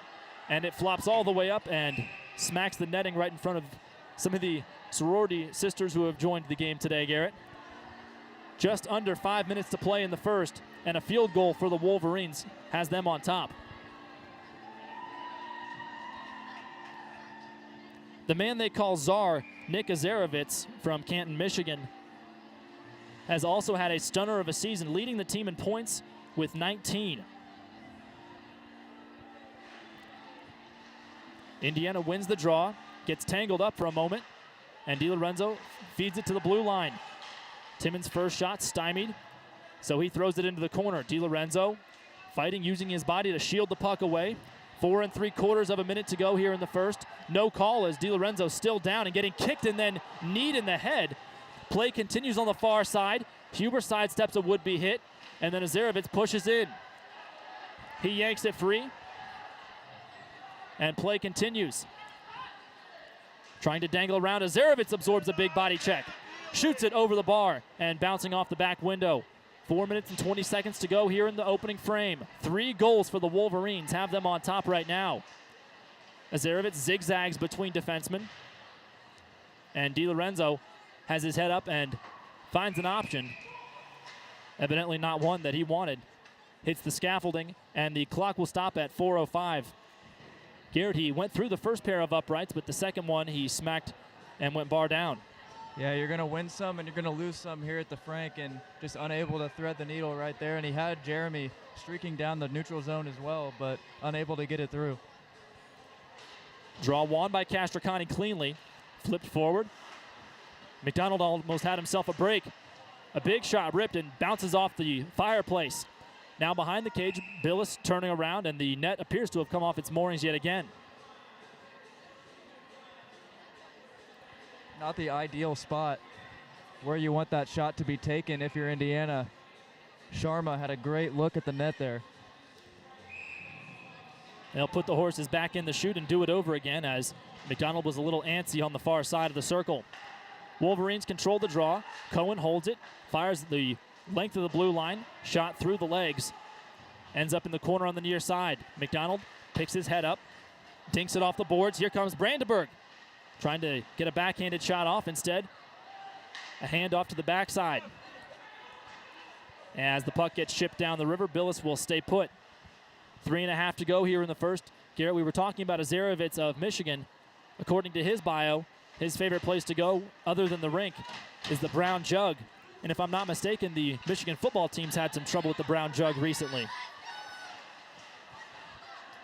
and it flops all the way up and smacks the netting right in front of some of the sorority sisters who have joined the game today, Garrett. Just under 5 minutes to play in the first, and a field goal for the Wolverines has them on top. The man they call Czar, Nick Azarovitz from Canton, Michigan, has also had a stunner of a season, leading the team in points with 19. Indiana wins the draw, gets tangled up for a moment, and DiLorenzo feeds it to the blue line. Timmons' first shot stymied, so he throws it into the corner. DiLorenzo fighting, using his body to shield the puck away. 4 3/4 of a minute to go here in the first. No call as DiLorenzo still down and getting kicked and then kneed in the head. Play continues on the far side. Huber sidesteps a would-be hit, and then Azarovitz pushes in. He yanks it free, and play continues. Trying to dangle around, Azarovitz absorbs a big body check. Shoots it over the bar and bouncing off the back window. 4 minutes and 20 seconds to go here in the opening frame. 3 goals for the Wolverines, have them on top right now. Azarovitz zigzags between defensemen, and DiLorenzo has his head up and finds an option. Evidently not one that he wanted. Hits the scaffolding, and the clock will stop at 4:05. Garrett, he went through the first pair of uprights, but the second one he smacked and went bar down. Yeah, you're going to win some and you're going to lose some here at the Frank, and just unable to thread the needle right there. And he had Jeremy streaking down the neutral zone as well, but unable to get it through. Draw won by Castricani cleanly. Flipped forward. McDonald almost had himself a break. A big shot ripped and bounces off the fireplace. Now behind the cage, Billis turning around, and the net appears to have come off its moorings yet again. Not the ideal spot where you want that shot to be taken if you're Indiana. Sharma had a great look at the net there. They'll put the horses back in the chute and do it over again, as McDonald was a little antsy on the far side of the circle. Wolverines control the draw. Cohen holds it, fires the length of the blue line, shot through the legs, ends up in the corner on the near side. McDonald picks his head up, dinks it off the boards. Here comes Brandenburg, trying to get a backhanded shot off. Instead, a handoff to the backside. As the puck gets shipped down the river, Billis will stay put. 3.5 to go here in the first. Garrett, we were talking about Azarovitz of Michigan. According to his bio, his favorite place to go, other than the rink, is the Brown Jug. And if I'm not mistaken, the Michigan football team's had some trouble with the Brown Jug recently.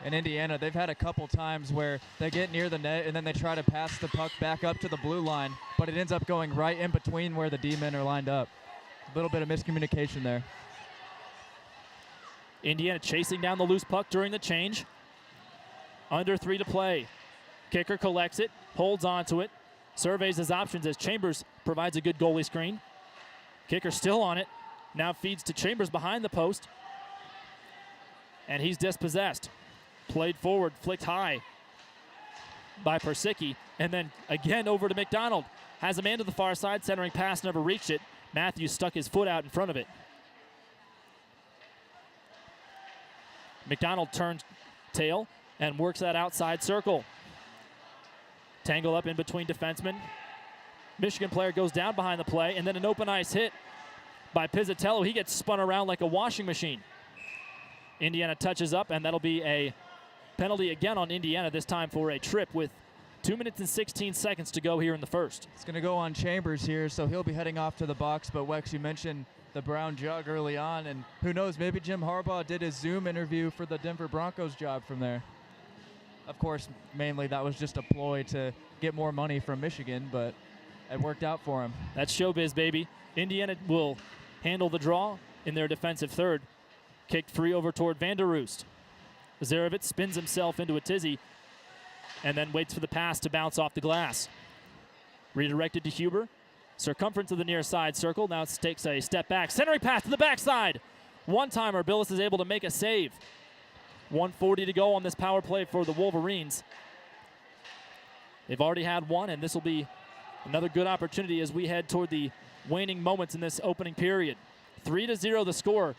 In Indiana, they've had a couple times where they get near the net and then they try to pass the puck back up to the blue line, but it ends up going right in between where the D-men are lined up. A little bit of miscommunication there. Indiana chasing down the loose puck during the change. Under 3 to play. Kicker collects it, holds on to it, surveys his options as Chambers provides a good goalie screen. Kicker still on it, now feeds to Chambers behind the post, and he's dispossessed. Played forward, flicked high by Persicki, and then again over to McDonald. Has a man to the far side, centering pass, never reached it. Matthews stuck his foot out in front of it. McDonald turns tail and works that outside circle. Tangle up in between defensemen. Michigan player goes down behind the play, and then an open ice hit by Pizzatello. He gets spun around like a washing machine. Indiana touches up, and that'll be a penalty again on Indiana, this time for a trip with 2 minutes and 16 seconds to go here in the first. It's going to go on Chambers here, so he'll be heading off to the box. But Wex, you mentioned the brown jug early on, and who knows, maybe Jim Harbaugh did his Zoom interview for the Denver Broncos job from there. Of course, mainly that was just a ploy to get more money from Michigan, but it worked out for him. That's showbiz, baby. Indiana will handle the draw in their defensive third. Kicked free over toward Vanderoost. Zarovitz spins himself into a tizzy and then waits for the pass to bounce off the glass. Redirected to Huber. Circumference of the near side circle. Now it takes a step back. Centering pass to the backside. One-timer. Billis is able to make a save. 1:40 to go on this power play for the Wolverines. They've already had one, and this will be another good opportunity as we head toward the waning moments in this opening period. 3-0 the score.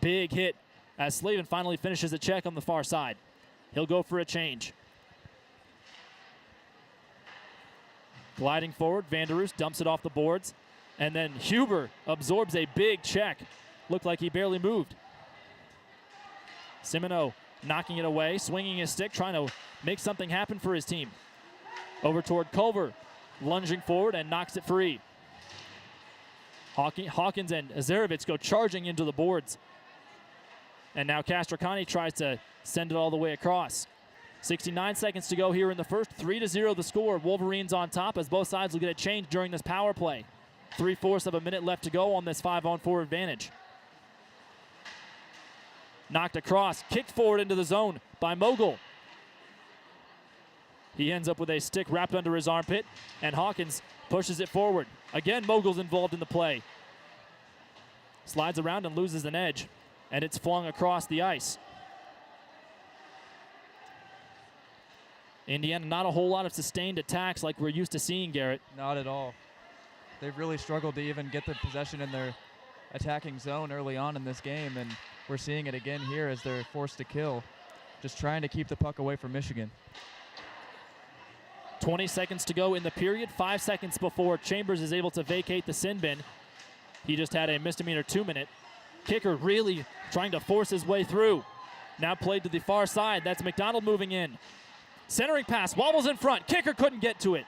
Big hit as Slavin finally finishes a check on the far side. He'll go for a change. Gliding forward, Vanderoost dumps it off the boards, and then Huber absorbs a big check. Looked like he barely moved. Simoneau knocking it away, swinging his stick, trying to make something happen for his team. Over toward Culver, lunging forward and knocks it free. Hawkins and Zarovitz go charging into the boards. And now Castrocani tries to send it all the way across. 69 seconds to go here in the first. 3-0 the score. Wolverines on top as both sides will get a change during this power play. 3/4 of a minute left to go on this 5-on-4 advantage. Knocked across, kicked forward into the zone by Mogul. He ends up with a stick wrapped under his armpit, and Hawkins pushes it forward. Again, Mogul's involved in the play. Slides around and loses an edge, and it's flung across the ice. Indiana, not a whole lot of sustained attacks like we're used to seeing, Garrett. Not at all. They've really struggled to even get the possession in their attacking zone early on in this game, and we're seeing it again here as they're forced to kill, just trying to keep the puck away from Michigan. 20 seconds to go in the period, 5 seconds before Chambers is able to vacate the sin bin. He just had a misdemeanor 2-minute. Kicker really trying to force his way through. Now played to the far side. That's McDonald moving in. Centering pass, wobbles in front. Kicker couldn't get to it.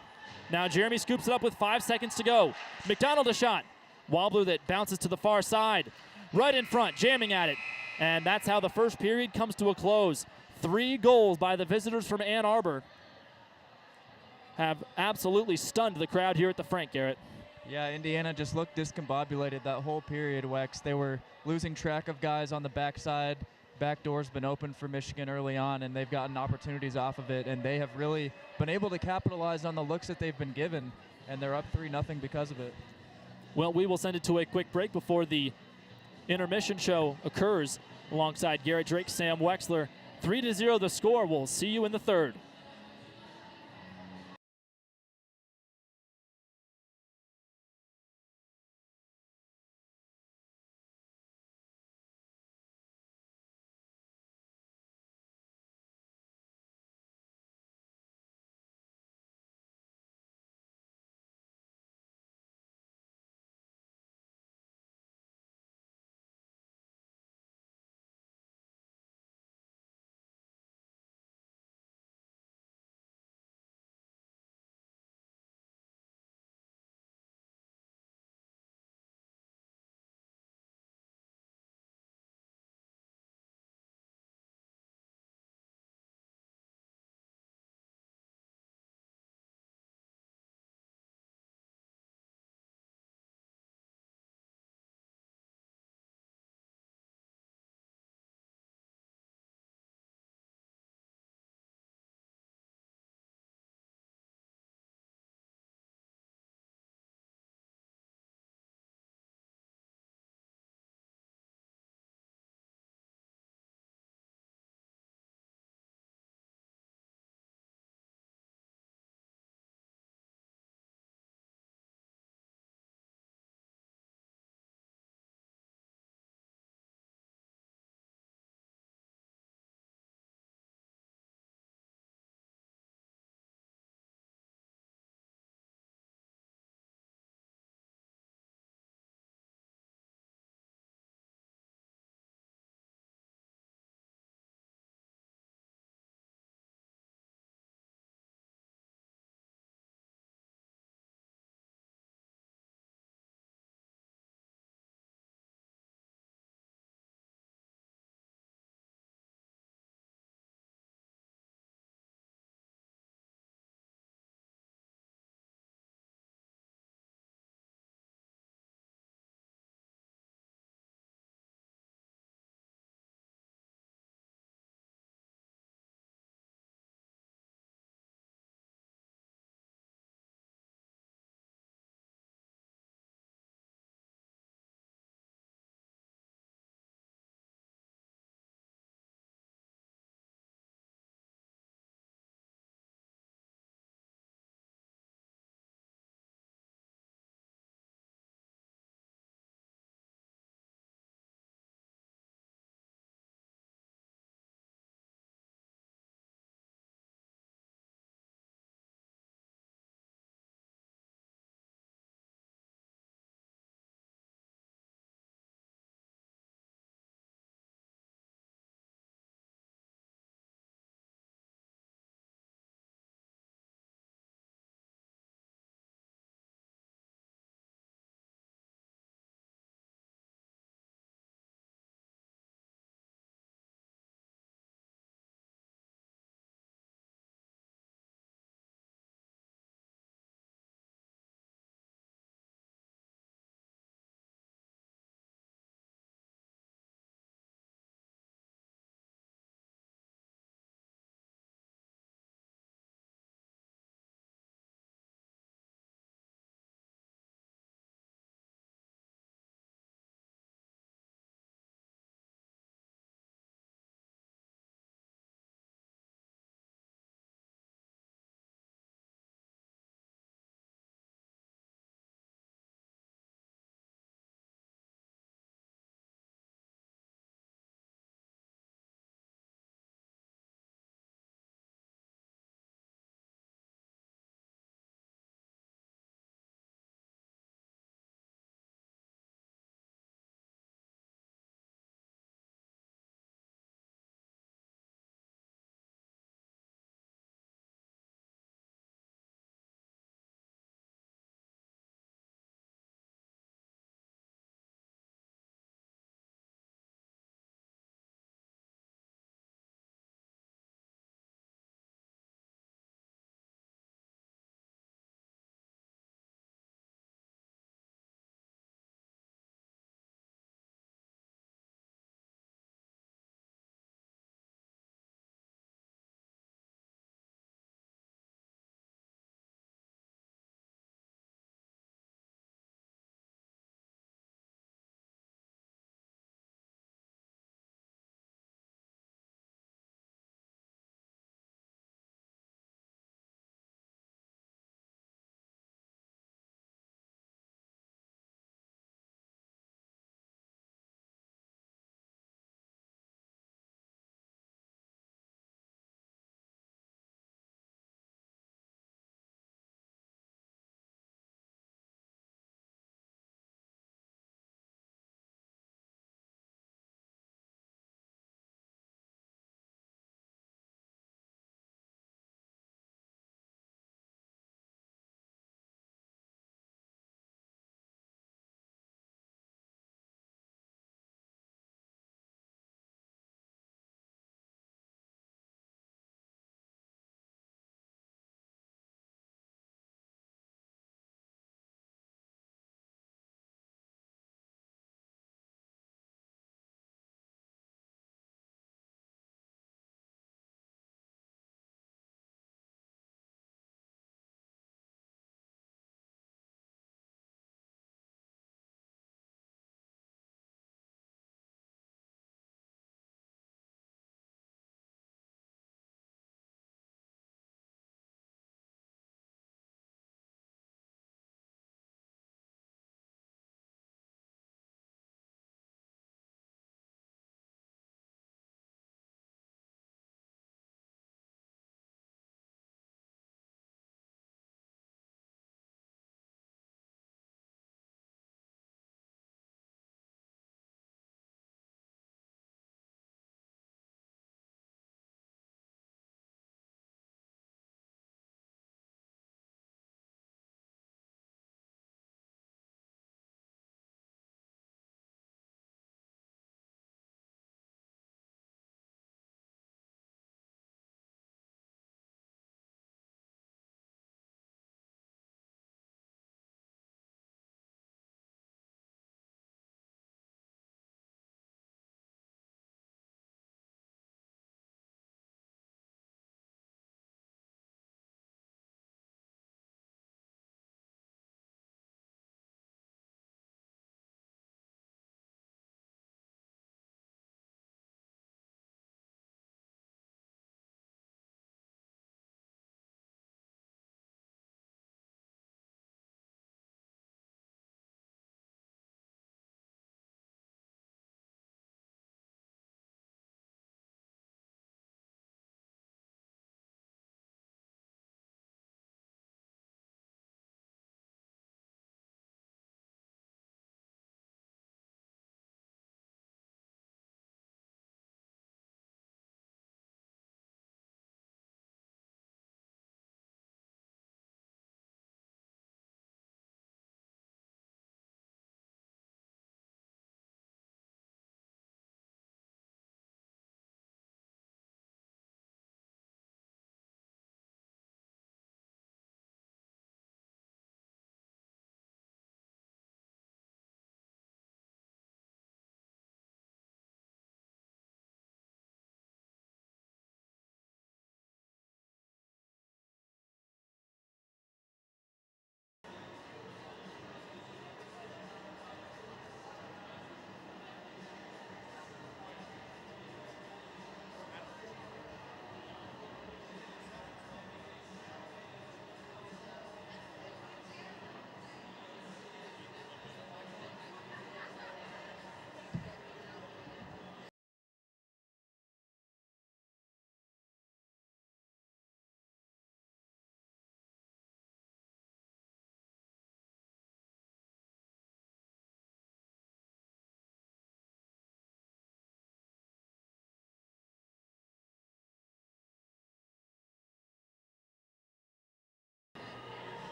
Now Jeremy scoops it up with 5 seconds to go. McDonald a shot. Wobbler that bounces to the far side. Right in front, jamming at it. And that's how the first period comes to a close. 3 goals by the visitors from Ann Arbor have absolutely stunned the crowd here at the Frank, Garrett. Yeah, Indiana just looked discombobulated that whole period, Wex. They were losing track of guys on the backside. Back door's been open for Michigan early on, and they've gotten opportunities off of it, and they have really been able to capitalize on the looks that they've been given, and they're up 3-0 because of it. Well, we will send it to a quick break before the intermission show occurs alongside Garrett Drake, Sam Weixler. 3-0 the score. We'll see you in the third.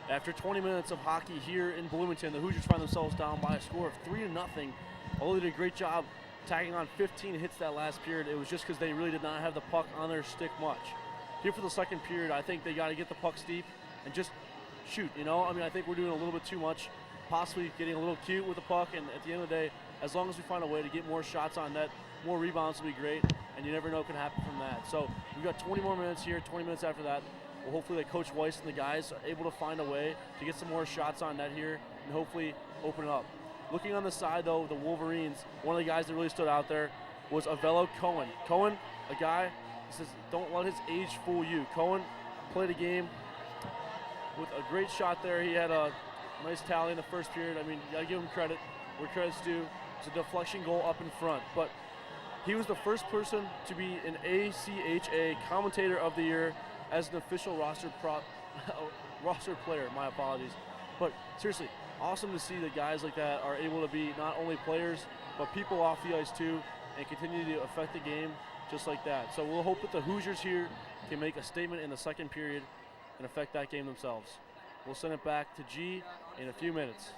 After 20 minutes of hockey here in Bloomington, the Hoosiers find themselves down by a score of 3-0. Although they did a great job tagging on 15 hits that last period, it was just because they really did not have the puck on their stick much. Here for the second period, I think they got to get the puck deep and just shoot, you know? I mean, I think we're doing a little bit too much, possibly getting a little cute with the puck, and at the end of the day, as long as we find a way to get more shots on net, more rebounds will be great, and you never know what can happen from that. So we've got 20 more minutes here, 20 minutes after that. Well, hopefully that Coach Weiss and the guys are able to find a way to get some more shots on net here and hopefully open it up. Looking on the side, though, the Wolverines, one of the guys that really stood out there was Avello Cohen. Cohen, a guy, he says, don't let his age fool you. Cohen played a game with a great shot there. He had a nice tally in the first period. I mean, you got to give him credit where credit's due. It's a deflection goal up in front. But he was the first person to be an ACHA Commentator of the Year as an official roster player. My apologies. But seriously, awesome to see that guys like that are able to be not only players, but people off the ice too, and continue to affect the game just like that. So we'll hope that the Hoosiers here can make a statement in the second period and affect that game themselves. We'll send it back to G in a few minutes.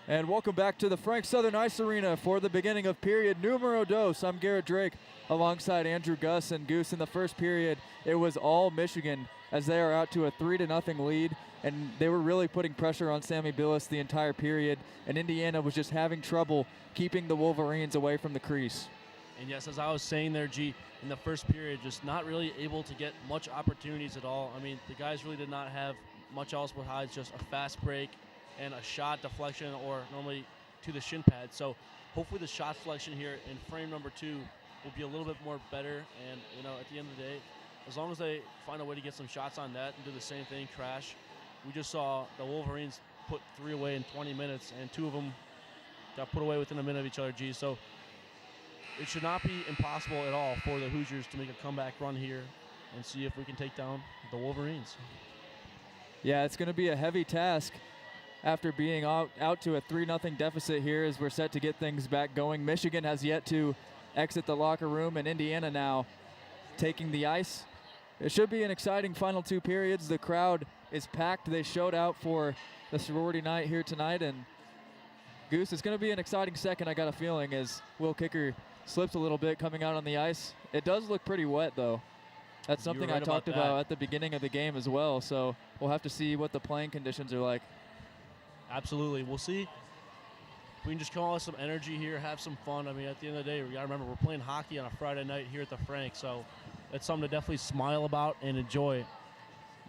And welcome back to the Frank Southern Ice Arena for the beginning of period numero dos. I'm Garrett Drake alongside Andrew Gus and Goose. In the first period, it was all Michigan as they are out to a 3-0 lead, and they were really putting pressure on Sammy Billis the entire period, and Indiana was just having trouble keeping the Wolverines away from the crease. And yes, as I was saying there, G, in the first period, just not really able to get much opportunities at all. I mean, the guys really did not have much else besides just a fast break and a shot deflection, or normally to the shin pad. So hopefully the shot selection here in frame number 2 will be a little bit more better. And, you know, at the end of the day, as long as they find a way to get some shots on net and do the same thing, crash. We just saw the Wolverines put 3 away in 20 minutes, and 2 of them got put away within a minute of each other, G. So it should not be impossible at all for the Hoosiers to make a comeback run here and see if we can take down the Wolverines. Yeah, it's going to be a heavy task after being out to a 3-0 deficit here as we're set to get things back going. Michigan has yet to exit the locker room, and Indiana now taking the ice. It should be an exciting final 2 periods. The crowd is packed. They showed out for the sorority night here tonight, and Goose, it's going to be an exciting second, I got a feeling, as Will Kicker slips a little bit coming out on the ice. It does look pretty wet, though. That's something I talked about at the beginning of the game as well, so we'll have to see what the playing conditions are like. Absolutely. We'll see if we can just come out with some energy here, have some fun. I mean, at the end of the day, we got to remember we're playing hockey on a Friday night here at the Frank, so That's something to definitely smile about and enjoy.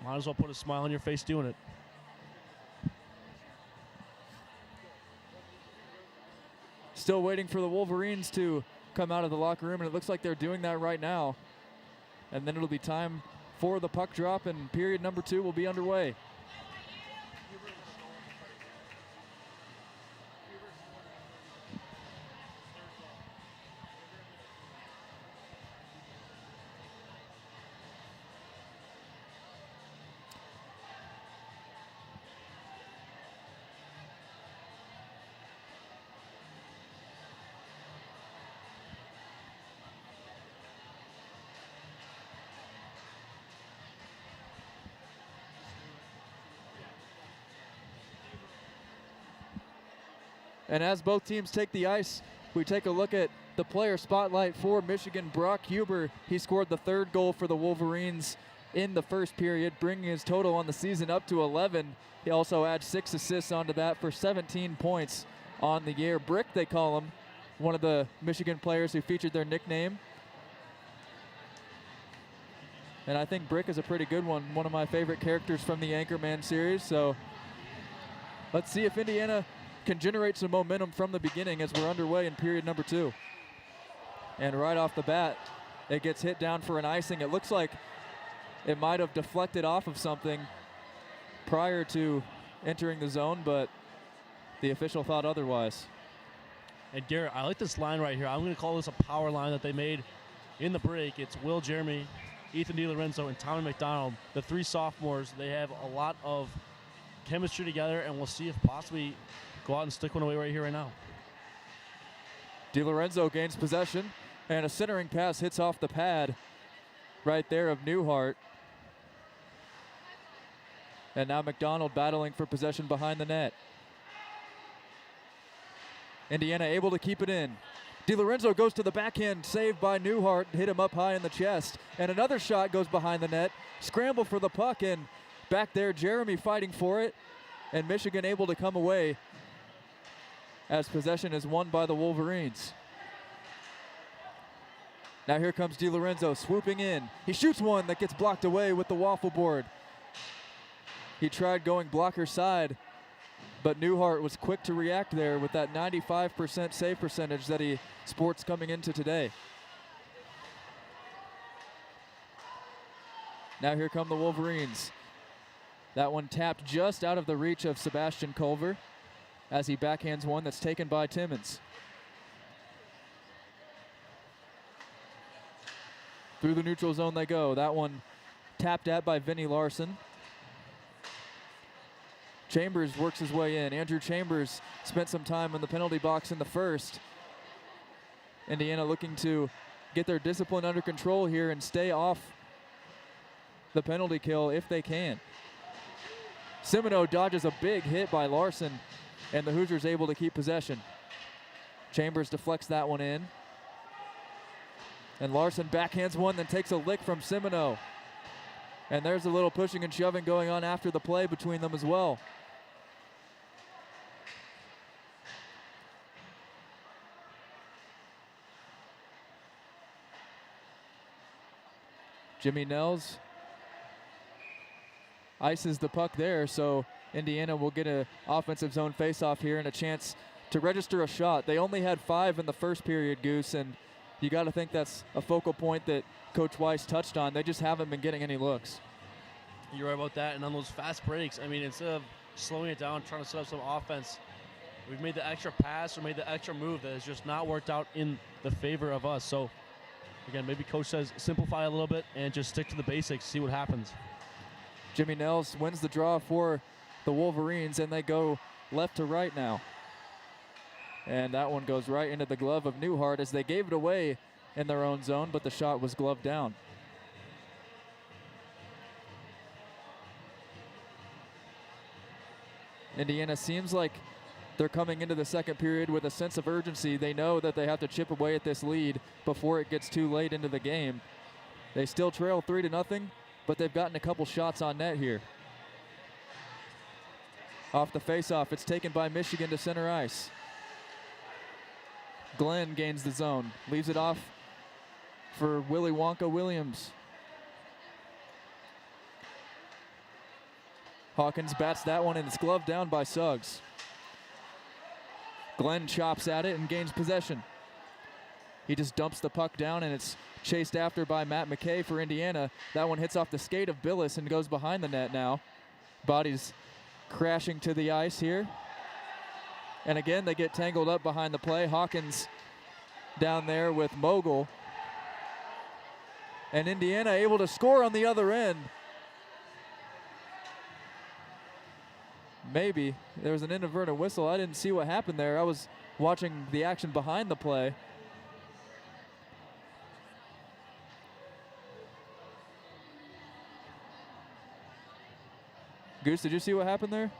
Might as well put a smile on your face doing it. Still waiting for the Wolverines to come out of the locker room, and it looks like they're doing that right now. And then it'll be time for the puck drop, and period number 2 will be underway. And as both teams take the ice, we take a look at the player spotlight for Michigan. Brock Huber, he scored the 3rd goal for the Wolverines in the first period, bringing his total on the season up to 11. He also adds 6 assists onto that for 17 points on the year. Brick, they call him, one of the Michigan players who featured their nickname. And I think Brick is a pretty good one of my favorite characters from the Anchorman series. So let's see if Indiana can generate some momentum from the beginning as we're underway in period number 2. And right off the bat, it gets hit down for an icing. It looks like it might have deflected off of something prior to entering the zone, but the official thought otherwise. And Garrett, I like this line right here. I'm going to call this a power line that they made in the break. It's Will Jeremy, Ethan DiLorenzo, and Tommy McDonald. The 3 sophomores, they have a lot of chemistry together, and we'll see if possibly go out and stick one away right here, right now. DiLorenzo gains possession, and a centering pass hits off the pad right there of Newhart. And now McDonald battling for possession behind the net. Indiana able to keep it in. DiLorenzo goes to the backhand, saved by Newhart, hit him up high in the chest. And another shot goes behind the net. Scramble for the puck, and back there, Jeremy fighting for it. And Michigan able to come away as possession is won by the Wolverines. Now here comes DiLorenzo swooping in. He shoots one that gets blocked away with the waffle board. He tried going blocker side, but Newhart was quick to react there with that 95% save percentage that he sports coming into today. Now here come the Wolverines. That one tapped just out of the reach of Sebastian Culver as he backhands one that's taken by Timmons. Through the neutral zone they go. That one tapped at by Vinnie Larson. Chambers works his way in. Andrew Chambers spent some time in the penalty box in the first. Indiana looking to get their discipline under control here and stay off the penalty kill if they can. Semino dodges a big hit by Larson, and the Hoosiers able to keep possession. Chambers deflects that one in. And Larson backhands one, then takes a lick from Semino. And there's a little pushing and shoving going on after the play between them as well. Jimmy Nels ices the puck there, so Indiana will get an offensive zone faceoff here and a chance to register a shot. They only had 5 in the first period, Goose, and you got to think that's a focal point that Coach Weiss touched on. They just haven't been getting any looks. You're right about that, and on those fast breaks, I mean, instead of slowing it down, trying to set up some offense, we've made the extra pass or made the extra move that has just not worked out in the favor of us. So, again, maybe Coach says simplify a little bit and just stick to the basics, see what happens. Jimmy Nels wins the draw for the Wolverines, and they go left to right now. And that one goes right into the glove of Newhart as they gave it away in their own zone, but the shot was gloved down. Indiana seems like they're coming into the second period with a sense of urgency. They know that they have to chip away at this lead before it gets too late into the game. They still trail 3-0, but they've gotten a couple shots on net here. Off the faceoff, it's taken by Michigan to center ice. Glenn gains the zone, leaves it off for Willy Wonka Williams. Hawkins bats that one, and it's gloved down by Suggs. Glenn chops at it and gains possession. He just dumps the puck down, and it's chased after by Matt McKay for Indiana. That one hits off the skate of Billis and goes behind the net now. Bodies crashing to the ice here. And again, they get tangled up behind the play. Hawkins down there with Mogul. And Indiana able to score on the other end. Maybe. There was an inadvertent whistle. I didn't see what happened there. I was watching the action behind the play. Goose, did you see what happened there?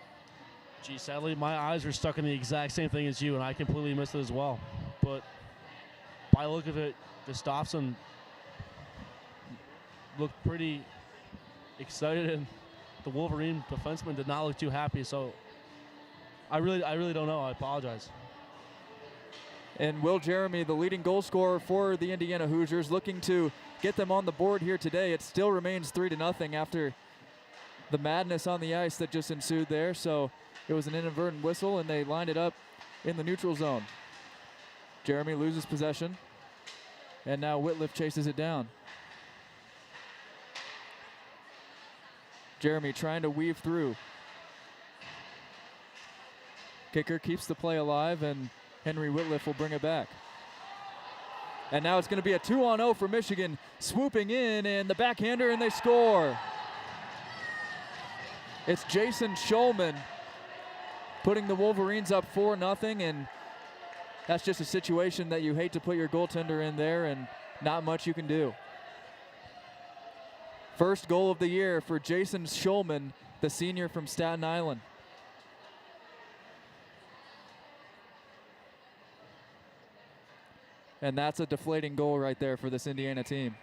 Gee, sadly, my eyes were stuck on the exact same thing as you, and I completely missed it as well. But by the look of it, Gustafsson looked pretty excited, and the Wolverine defenseman did not look too happy. So I really don't know. I apologize. And Will Jeremy, the leading goal scorer for the Indiana Hoosiers, looking to get them on the board here today. It still remains 3-0 after the madness on the ice that just ensued there. So it was an inadvertent whistle, and they lined it up in the neutral zone. Jeremy loses possession, and now Whitliff chases it down. Jeremy trying to weave through. Kicker keeps the play alive, and Henry Whitliff will bring it back. And now it's going to be a 2-on-0 for Michigan, swooping in, and the backhander, and they score. It's Jason Schulman putting the Wolverines up 4-0, and that's just a situation that you hate to put your goaltender in there, and not much you can do. First goal of the year for Jason Schulman, the senior from Staten Island. And that's a deflating goal right there for this Indiana team.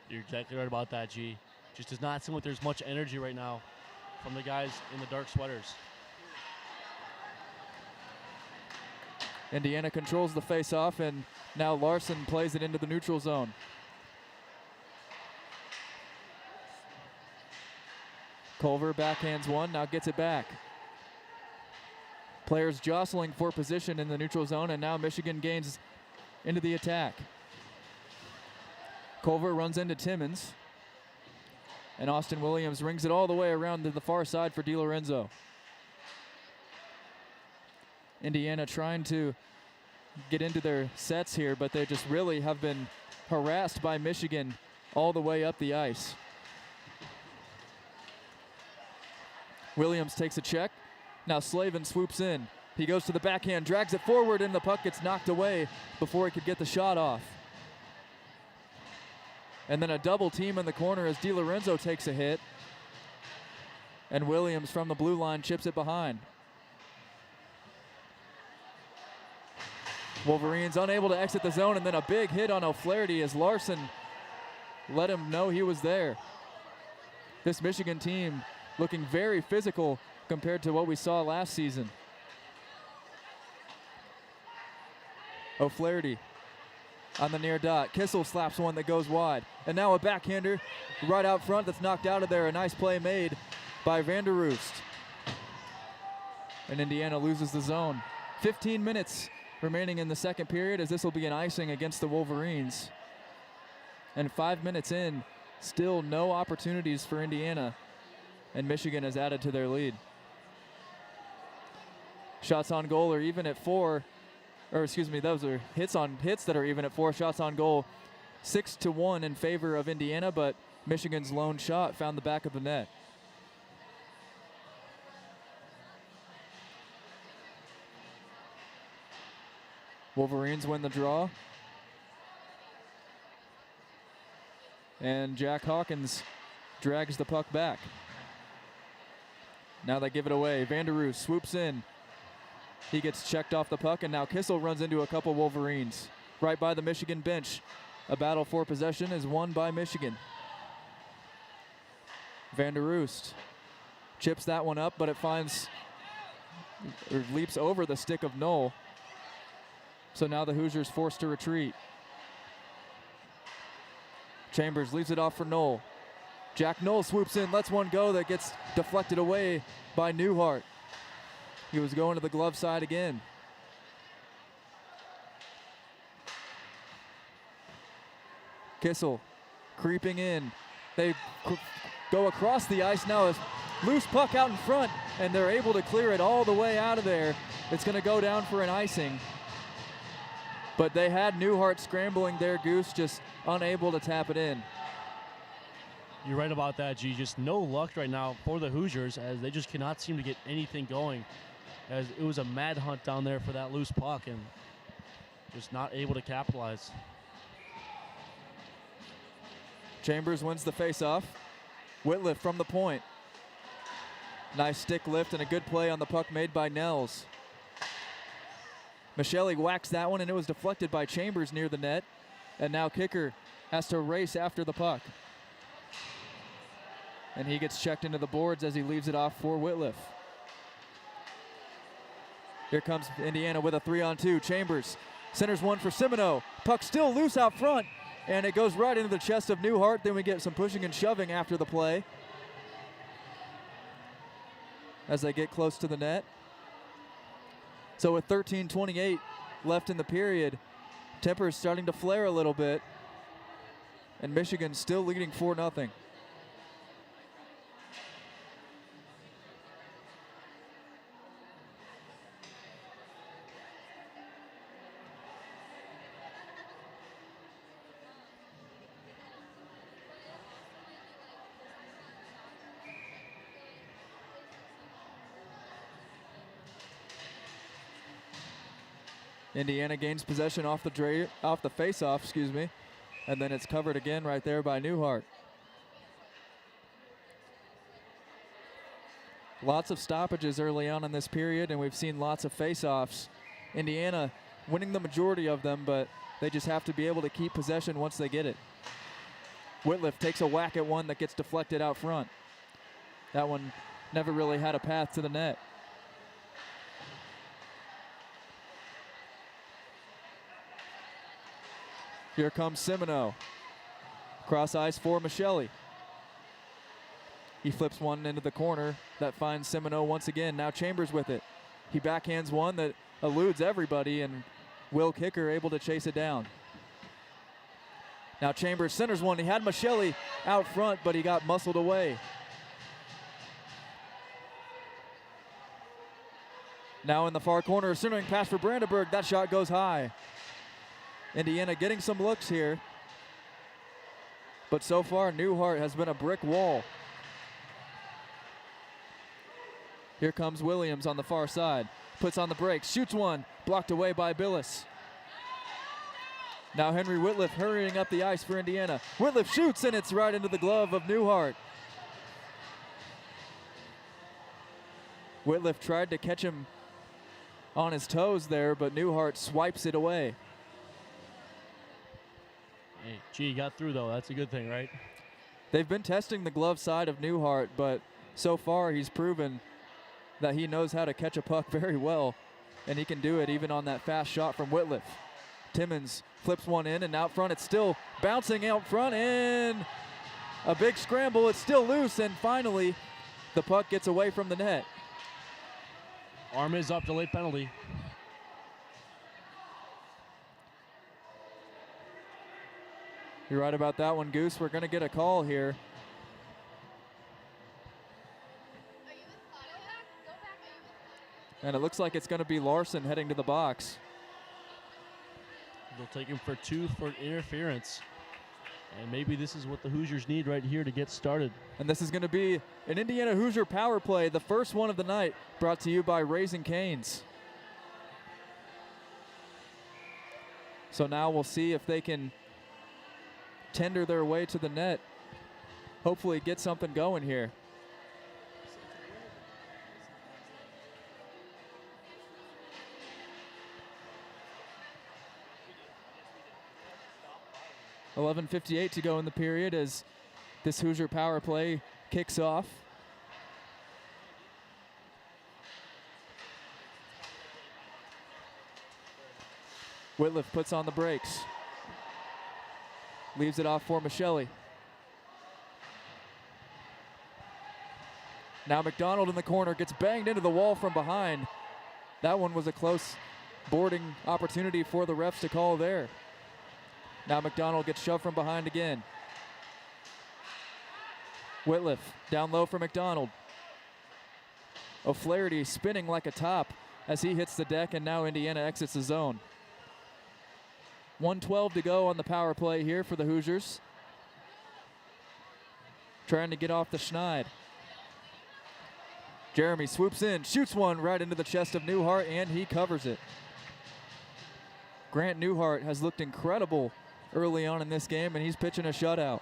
You're exactly right about that, G. Just does not seem like there's much energy right now from the guys in the dark sweaters. Indiana controls the face-off, and now Larson plays it into the neutral zone. Culver backhands one, now gets it back. Players jostling for position in the neutral zone, and now Michigan gains into the attack. Culver runs into Timmons, and Austin Williams rings it all the way around to the far side for DiLorenzo. Indiana trying to get into their sets here, but they just really have been harassed by Michigan all the way up the ice. Williams takes a check. Now Slavin swoops in. He goes to the backhand, drags it forward, and the puck gets knocked away before he could get the shot off. And then a double team in the corner as DiLorenzo takes a hit. And Williams from the blue line chips it behind. Wolverines unable to exit the zone, and then a big hit on O'Flaherty as Larson let him know he was there. This Michigan team looking very physical compared to what we saw last season. O'Flaherty on the near dot. Kissel slaps one that goes wide. And now a backhander right out front that's knocked out of there. A nice play made by Van der Roost. And Indiana loses the zone. 15 minutes remaining in the second period, as this will be an icing against the Wolverines. And 5 minutes in, still no opportunities for Indiana. And Michigan has added to their lead. Shots on goal are even at 4. Or excuse me, those are hits that are even at 4. Shots on goal 6-1 in favor of Indiana, but Michigan's lone shot found the back of the net. Wolverines win the draw. And Jack Hawkins drags the puck back. Now they give it away. Van der Roost swoops in. He gets checked off the puck, and now Kissel runs into a couple Wolverines. Right by the Michigan bench. A battle for possession is won by Michigan. Van der Roost chips that one up, but it finds, or leaps over the stick of Knoll. So now the Hoosiers forced to retreat. Chambers leaves it off for Knoll. Jack Knoll swoops in, lets one go that gets deflected away by Newhart. He was going to the glove side again. Kissel creeping in. They go across the ice now. A loose puck out in front, and they're able to clear it all the way out of there. It's going to go down for an icing. But they had Newhart scrambling there, Goose, just unable to tap it in. You're right about that, G. Just no luck right now for the Hoosiers, as they just cannot seem to get anything going, as it was a mad hunt down there for that loose puck and just not able to capitalize. Chambers wins the faceoff. Whitliff from the point. Nice stick lift and a good play on the puck made by Nels. Michelli whacks that one, and it was deflected by Chambers near the net. And now kicker has to race after the puck. And he gets checked into the boards as he leaves it off for Whitliff. Here comes Indiana with a 3-on-2. Chambers centers one for Simoneau. Puck still loose out front, and it goes right into the chest of Newhart. Then we get some pushing and shoving after the play as they get close to the net. So with 13:28 left in the period, temper's starting to flare a little bit, and Michigan still leading 4-0. Indiana gains possession off the face-off, and then it's covered again right there by Newhart. Lots of stoppages early on in this period, and we've seen lots of face-offs. Indiana winning the majority of them, but they just have to be able to keep possession once they get it. Whitliff takes a whack at one that gets deflected out front. That one never really had a path to the net. Here comes Simoneau. Cross ice for Michelli. He flips one into the corner that finds Simoneau once again. Now Chambers with it. He backhands one that eludes everybody, and Will Kicker able to chase it down. Now Chambers centers one. He had Michelli out front, but he got muscled away. Now in the far corner, centering pass for Brandenburg. That shot goes high. Indiana getting some looks here, but so far Newhart has been a brick wall. Here comes Williams on the far side, puts on the brakes, shoots one, blocked away by Billis. Now Henry Whitliff hurrying up the ice for Indiana. Whitliff shoots, and it's right into the glove of Newhart. Whitliff tried to catch him on his toes there, but Newhart swipes it away. Hey, G got through, though. That's a good thing, right? They've been testing the glove side of Newhart, but so far he's proven that he knows how to catch a puck very well, and he can do it even on that fast shot from Whitliff. Timmons flips one in, and out front it's still bouncing out front, and a big scramble. It's still loose, and finally the puck gets away from the net. Arm is up, delayed penalty. You're right about that one, Goose. We're going to get a call here. And it looks like it's going to be Larson heading to the box. They'll take him for 2 for interference. And maybe this is what the Hoosiers need right here to get started. And this is going to be an Indiana Hoosier power play, the first one of the night, brought to you by Raising Cane's. So now we'll see if they can tender their way to the net. Hopefully get something going here. $11:58 to go in the period as this Hoosier power play kicks off. Whitliff puts on the brakes. Leaves it off for Michelli. Now McDonald in the corner, gets banged into the wall from behind. That one was a close boarding opportunity for the refs to call there. Now McDonald gets shoved from behind again. Whitliff down low for McDonald. O'Flaherty spinning like a top as he hits the deck, and now Indiana exits the zone. 1:12 to go on the power play here for the Hoosiers. Trying to get off the schneid. Jeremy swoops in, shoots one right into the chest of Newhart, and he covers it. Grant Newhart has looked incredible early on in this game, and he's pitching a shutout.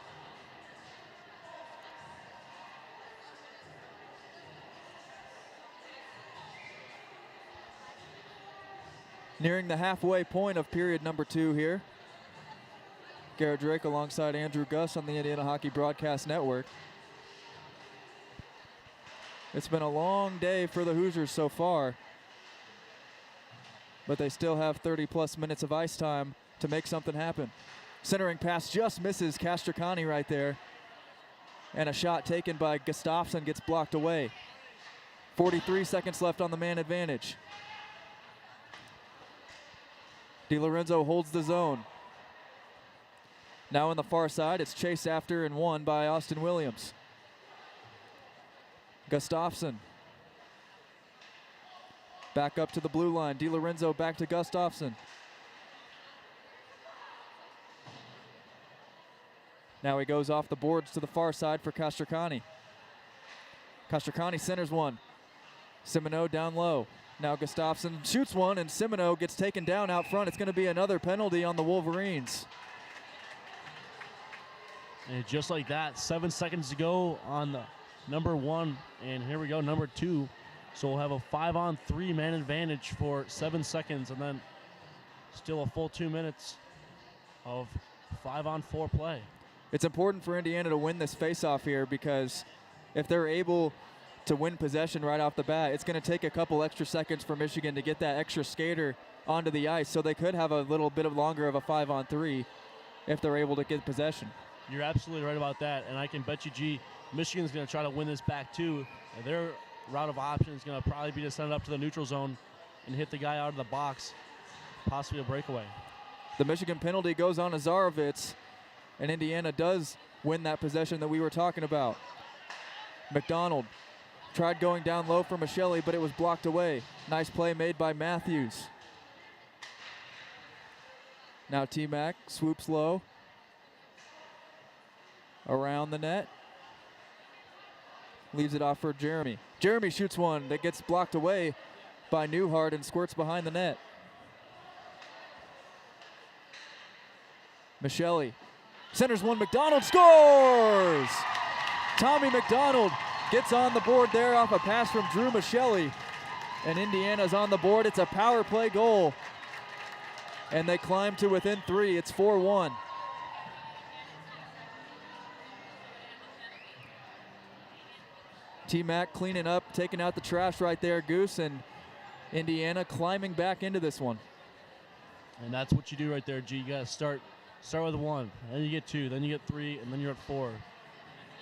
Nearing the halfway point of period number 2 here. Garrett Drake alongside Andrew Gus on the Indiana Hockey Broadcast Network. It's been a long day for the Hoosiers so far, but they still have 30-plus minutes of ice time to make something happen. Centering pass just misses Castricani right there, and a shot taken by Gustafsson gets blocked away. 43 seconds left on the man advantage. DiLorenzo holds the zone. Now on the far side, it's chased after and won by Austin Williams. Gustafsson. Back up to the blue line. DiLorenzo back to Gustafsson. Now he goes off the boards to the far side for Castricani. Castricani centers one. Simoneau down low. Now Gustafsson shoots one, and Simoneau gets taken down out front. It's going to be another penalty on the Wolverines. And just like that, 7 seconds to go on the number 1, and here we go, number 2. So we'll have a 5-on-3 man advantage for 7 seconds, and then still a full 2 minutes of 5-on-4 play. It's important for Indiana to win this faceoff here, because if they're able to win possession right off the bat, it's going to take a couple extra seconds for Michigan to get that extra skater onto the ice, so they could have a little bit of longer of a 5-on-3 if they're able to get possession. You're absolutely right about that, and I can bet you, G, Michigan's going to try to win this back too. And their route of option is going to probably be to send it up to the neutral zone and hit the guy out of the box, possibly a breakaway. The Michigan penalty goes on Azarovitz, and Indiana does win that possession that we were talking about. McDonald tried going down low for Michelli, but it was blocked away. Nice play made by Matthews. Now T-Mac swoops low. Around the net. Leaves it off for Jeremy. Jeremy shoots one that gets blocked away by Newhart and squirts behind the net. Michelli centers one. McDonald scores! Tommy McDonald gets on the board there off a pass from Drew Michelli. And Indiana's on the board. It's a power play goal. And they climb to within 3. It's 4-1. T-Mac cleaning up, taking out the trash right there, Goose, and Indiana climbing back into this one. And that's what you do right there, G. You got to start with 1, then you get 2, then you get 3, and then you're at 4.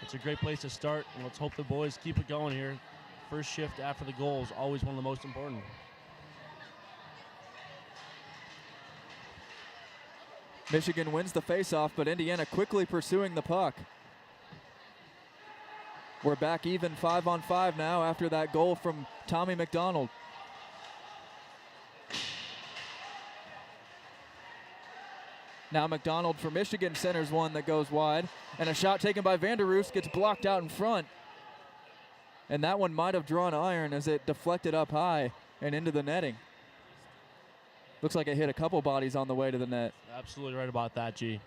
It's a great place to start, and let's hope the boys keep it going here. First shift after the goal is always one of the most important. Michigan wins the faceoff, but Indiana quickly pursuing the puck. We're back even 5-on-5 now after that goal from Tommy McDonald. Now McDonald for Michigan centers one that goes wide, and a shot taken by Vanderroos gets blocked out in front. And that one might have drawn iron as it deflected up high and into the netting. Looks like it hit a couple bodies on the way to the net. Absolutely right about that, G.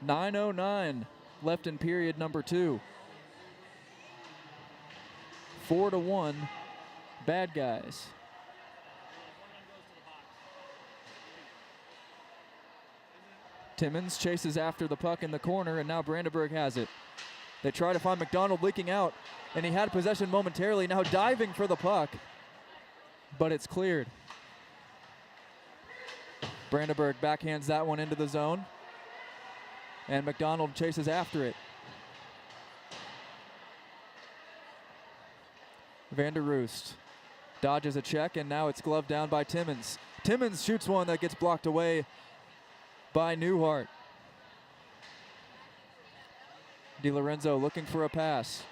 .909 left in period number 2. 4-1, bad guys. Timmons chases after the puck in the corner, and now Brandenburg has it. They try to find McDonald leaking out, and he had possession momentarily, now diving for the puck, but it's cleared. Brandenburg backhands that one into the zone. And McDonald chases after it. Vander Roost dodges a check, and now it's gloved down by Timmons. Timmons shoots one that gets blocked away by Newhart. DiLorenzo looking for a pass.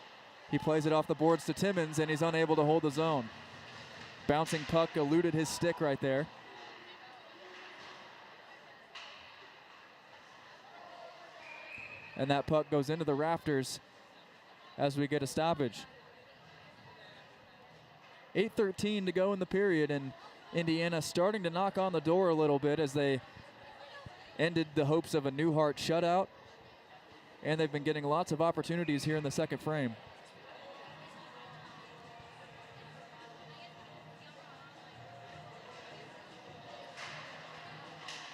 He plays it off the boards to Timmons, and he's unable to hold the zone. Bouncing puck eluded his stick right there. And that puck goes into the rafters as we get a stoppage. 8:13 to go in the period, and Indiana starting to knock on the door a little bit as they ended the hopes of a Newhart shutout. And they've been getting lots of opportunities here in the second frame.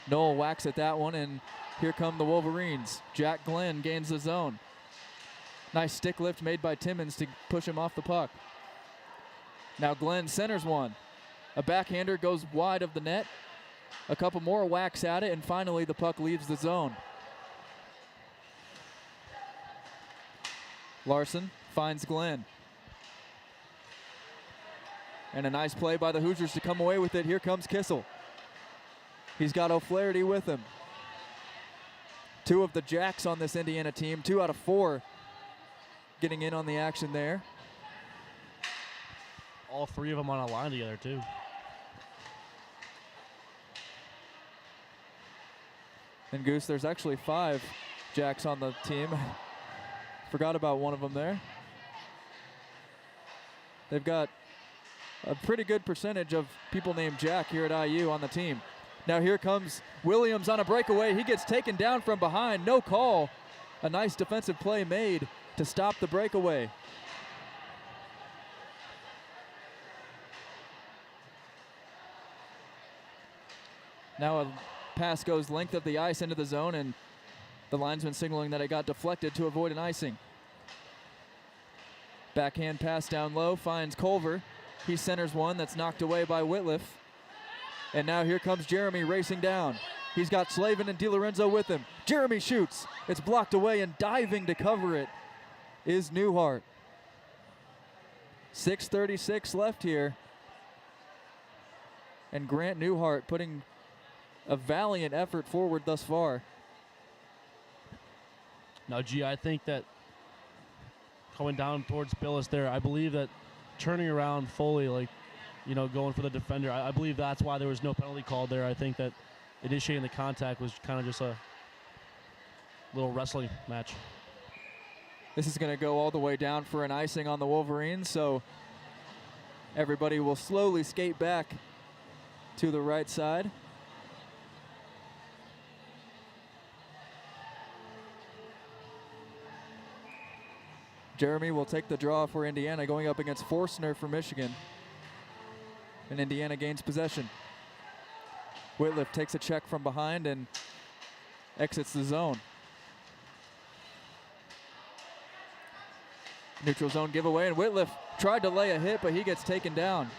Noel whacks at that one, and here come the Wolverines. Jack Glenn gains the zone. Nice stick lift made by Timmons to push him off the puck. Now Glenn centers one. A backhander goes wide of the net. A couple more whacks at it, and finally the puck leaves the zone. Larson finds Glenn. And a nice play by the Hoosiers to come away with it. Here comes Kissel. He's got O'Flaherty with him. Two of the Jacks on this Indiana team, 2 out of 4 getting in on the action there. All 3 of them on a line together, too. And Goose, there's actually 5 Jacks on the team. Forgot about one of them there. They've got a pretty good percentage of people named Jack here at IU on the team. Now here comes Williams on a breakaway. He gets taken down from behind. No call. A nice defensive play made to stop the breakaway. Now a pass goes length of the ice into the zone, and the linesman signaling that it got deflected to avoid an icing. Backhand pass down low, finds Culver. He centers one that's knocked away by Whitliff. And now here comes Jeremy racing down. He's got Slavin and DiLorenzo with him. Jeremy shoots. It's blocked away, and diving to cover it is Newhart. 6:36 left here. And Grant Newhart putting a valiant effort forward thus far. Now, G, I think that coming down towards Billis there, I believe that turning around fully, like, you know, going for the defender, I believe that's why there was no penalty called there. I think that initiating the contact was kind of just a little wrestling match. This is going to go all the way down for an icing on the Wolverines, so everybody will slowly skate back to the right side. Jeremy will take the draw for Indiana, going up against Forstner for Michigan. And Indiana gains possession. Whitliff takes a check from behind and exits the zone. Neutral zone giveaway, and Whitliff tried to lay a hit, but he gets taken down.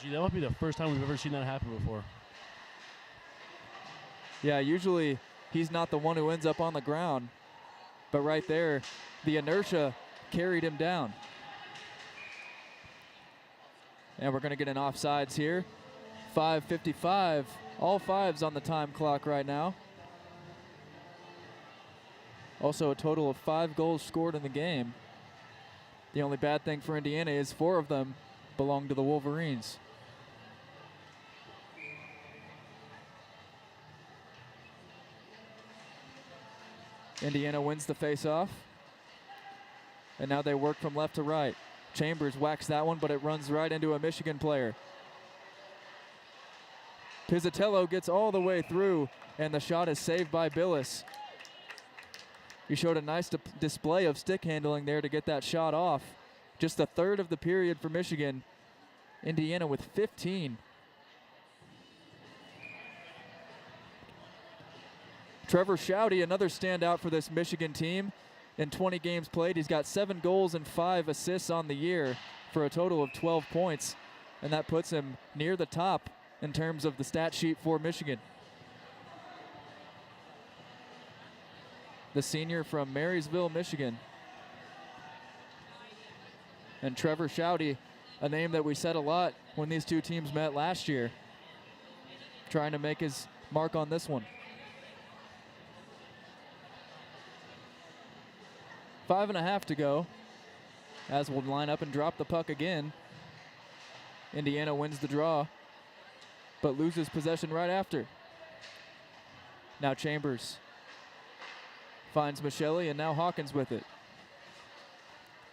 Gee, that might be the first time we've ever seen that happen before. Yeah, usually he's not the one who ends up on the ground. But right there, the inertia carried him down. And we're going to get an offsides here. 5:55, all 5s on the time clock right now. Also a total of 5 goals scored in the game. The only bad thing for Indiana is 4 of them belong to the Wolverines. Indiana wins the faceoff. And now they work from left to right. Chambers whacks that one, but it runs right into a Michigan player. Pizzatello gets all the way through, and the shot is saved by Billis. He showed a nice display of stick handling there to get that shot off. Just the third of the period for Michigan. Indiana with 15. Trevor Schaude, another standout for this Michigan team. In 20 games played, he's got 7 goals and 5 assists on the year for a total of 12 points. and that puts him near the top in terms of the stat sheet for Michigan. The senior from Marysville, Michigan. And Trevor Schaude, a name that we said a lot when these two teams met last year, trying to make his mark on this one. 5.5 to go. As we'll line up and drop the puck again. Indiana wins the draw, but loses possession right after. Now Chambers finds Michelli, and now Hawkins with it.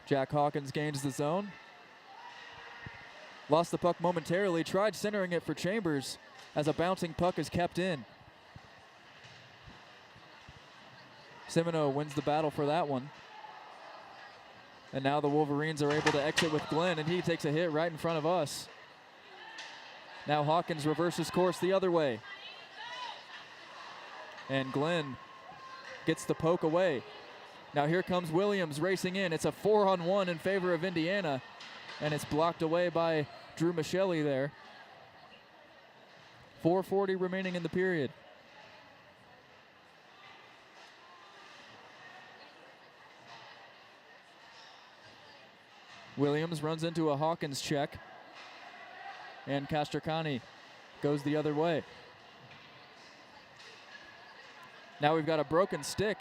Jack Hawkins gains the zone. Lost the puck momentarily, tried centering it for Chambers as a bouncing puck is kept in. Semino wins the battle for that one. And now the Wolverines are able to exit with Glenn, and he takes a hit right in front of us. Now Hawkins reverses course the other way. And Glenn gets the poke away. Now here comes Williams racing in. It's a 4-on-1 in favor of Indiana, and it's blocked away by Drew Michelli there. 4:40 remaining in the period. Williams runs into a Hawkins check, and Castracani goes the other way. Now we've got a broken stick,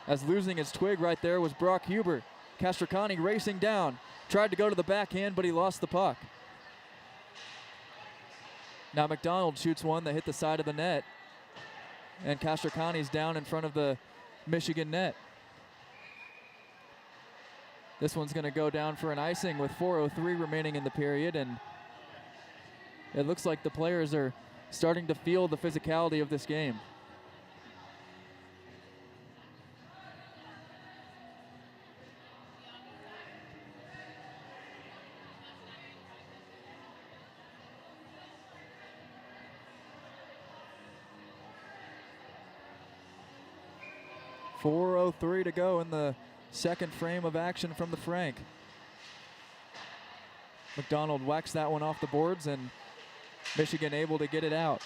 as losing his twig right there was Brock Huber. Castracani racing down, tried to go to the backhand, but he lost the puck. Now McDonald shoots one that hit the side of the net, and Castracani's down in front of the Michigan net. This one's going to go down for an icing with 4:03 remaining in the period, and it looks like the players are starting to feel the physicality of this game. .403 to go in the second frame of action from the Frank. McDonald whacks that one off the boards, and Michigan able to get it out.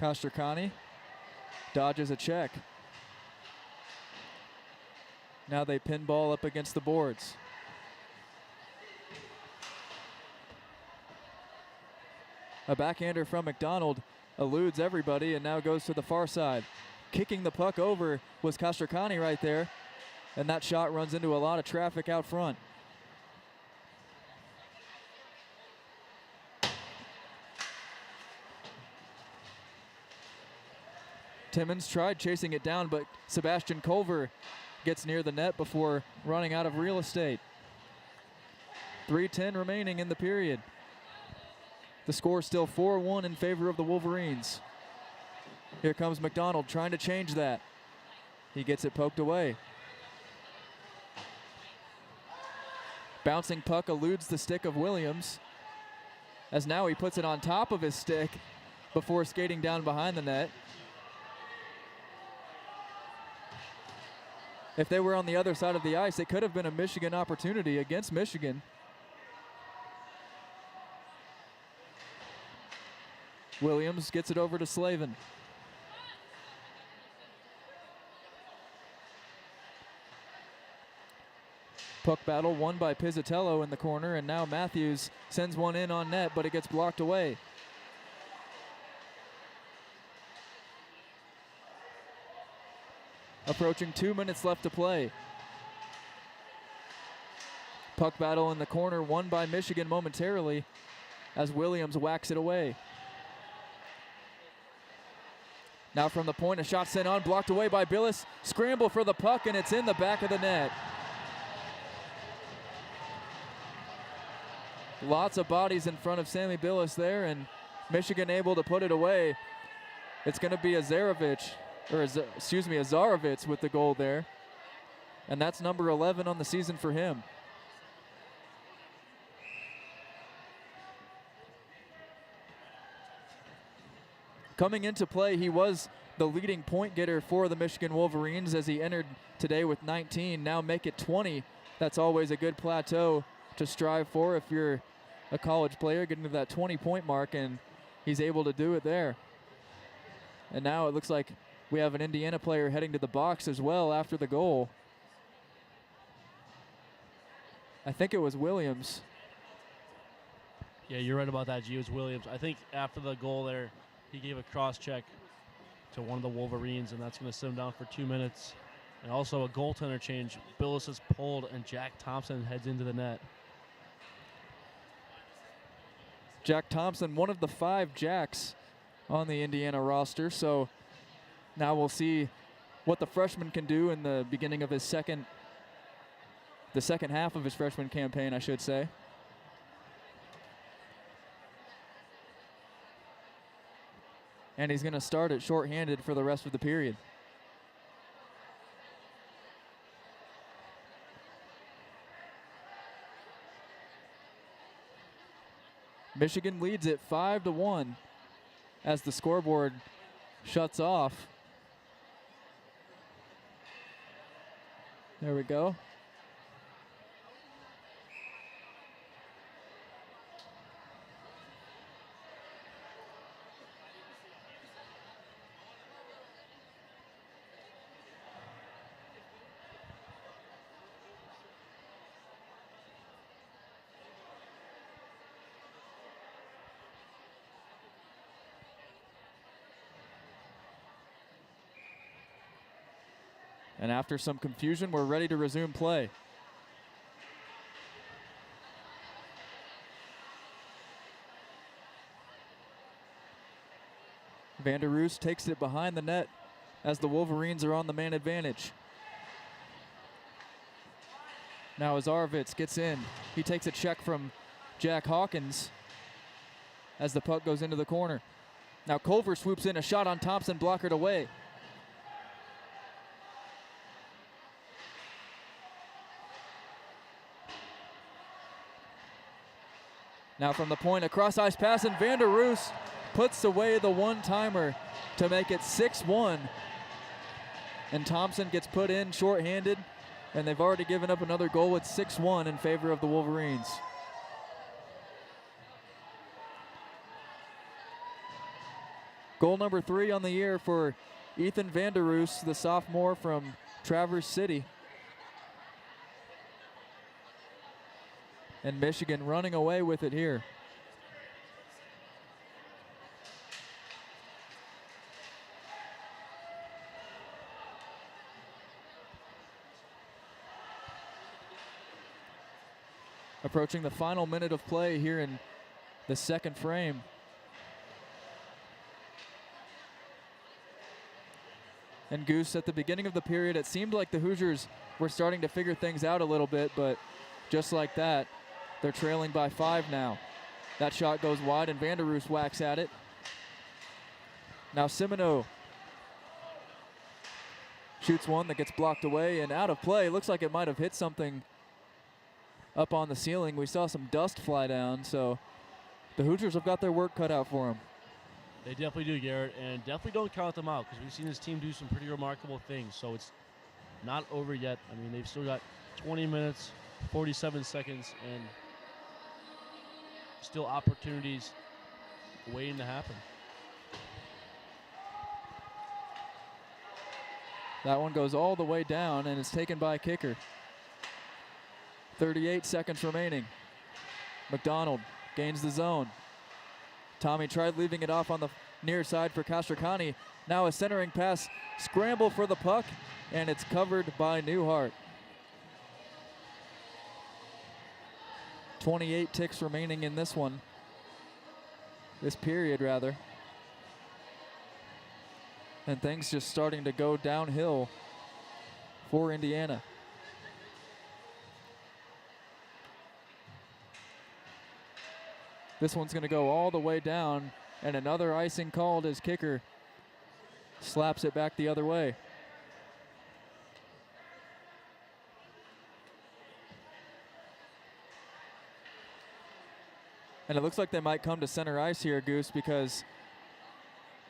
Castracani dodges a check. Now they pinball up against the boards. A backhander from McDonald eludes everybody and now goes to the far side. Kicking the puck over was Castracani right there, and that shot runs into a lot of traffic out front. Timmons tried chasing it down, but Sebastian Culver gets near the net before running out of real estate. 3:10 remaining in the period. The score still 4-1 in favor of the Wolverines. Here comes McDonald trying to change that. He gets it poked away. Bouncing puck eludes the stick of Williams, as now he puts it on top of his stick before skating down behind the net. If they were on the other side of the ice, it could have been a Michigan opportunity against Michigan. Williams gets it over to Slavin. Puck battle won by Pizzatello in the corner, and now Matthews sends one in on net, but it gets blocked away. Approaching 2 minutes left to play. Puck battle in the corner won by Michigan momentarily as Williams whacks it away. Now from the point, a shot sent on, blocked away by Billis. Scramble for the puck, and it's in the back of the net. Lots of bodies in front of Sammy Billis there, and Michigan able to put it away. It's going to be Zarovich with the goal there. And that's number 11 on the season for him. Coming into play, he was the leading point getter for the Michigan Wolverines as he entered today with 19. Now make it 20. That's always a good plateau to strive for if you're a college player, getting to that 20-point mark, and he's able to do it there. And now it looks like we have an Indiana player heading to the box as well after the goal. I think it was Williams. Yeah, you're right about that, G. It was Williams. I think after the goal there, he gave a cross-check to one of the Wolverines, and that's going to sit him down for 2 minutes. And also a goaltender change. Billis is pulled, and Jack Thompson heads into the net. Jack Thompson, one of the 5 Jacks on the Indiana roster. So now we'll see what the freshman can do in the beginning of his second half of his freshman campaign, I should say. And he's going to start it shorthanded for the rest of the period. Michigan leads it 5-1 as the scoreboard shuts off. There we go. And after some confusion, we're ready to resume play. Vander Roos takes it behind the net as the Wolverines are on the man advantage. Now Azarevitz gets in. He takes a check from Jack Hawkins as the puck goes into the corner. Now Culver swoops in, a shot on Thompson, blockered away. Now from the point, a cross-ice pass, and Vander Roos puts away the one-timer to make it 6-1. And Thompson gets put in shorthanded, and they've already given up another goal. It's 6-1 in favor of the Wolverines. Goal number 3 on the year for Ethan Vander Roos, the sophomore from Traverse City. And Michigan running away with it here. Approaching the final minute of play here in the second frame. And Goose, at the beginning of the period, it seemed like the Hoosiers were starting to figure things out a little bit, but just like that, they're trailing by 5 now. That shot goes wide, and Vander Roos whacks at it. Now Simoneau shoots one that gets blocked away and out of play. Looks like it might have hit something up on the ceiling. We saw some dust fly down, so the Hoosiers have got their work cut out for them. They definitely do, Garrett, and definitely don't count them out because we've seen this team do some pretty remarkable things, so it's not over yet. I mean, they've still got 20 minutes, 47 seconds, and still opportunities waiting to happen. That one goes all the way down, and it's taken by a kicker. 38 seconds remaining. McDonald gains the zone. Tommy tried leaving it off on the near side for Castracani. Now a centering pass, scramble for the puck, and it's covered by Newhart. 28 ticks remaining in this one. This period, rather. And things just starting to go downhill for Indiana. This one's going to go all the way down, and another icing called as kicker slaps it back the other way. And it looks like they might come to center ice here, Goose, because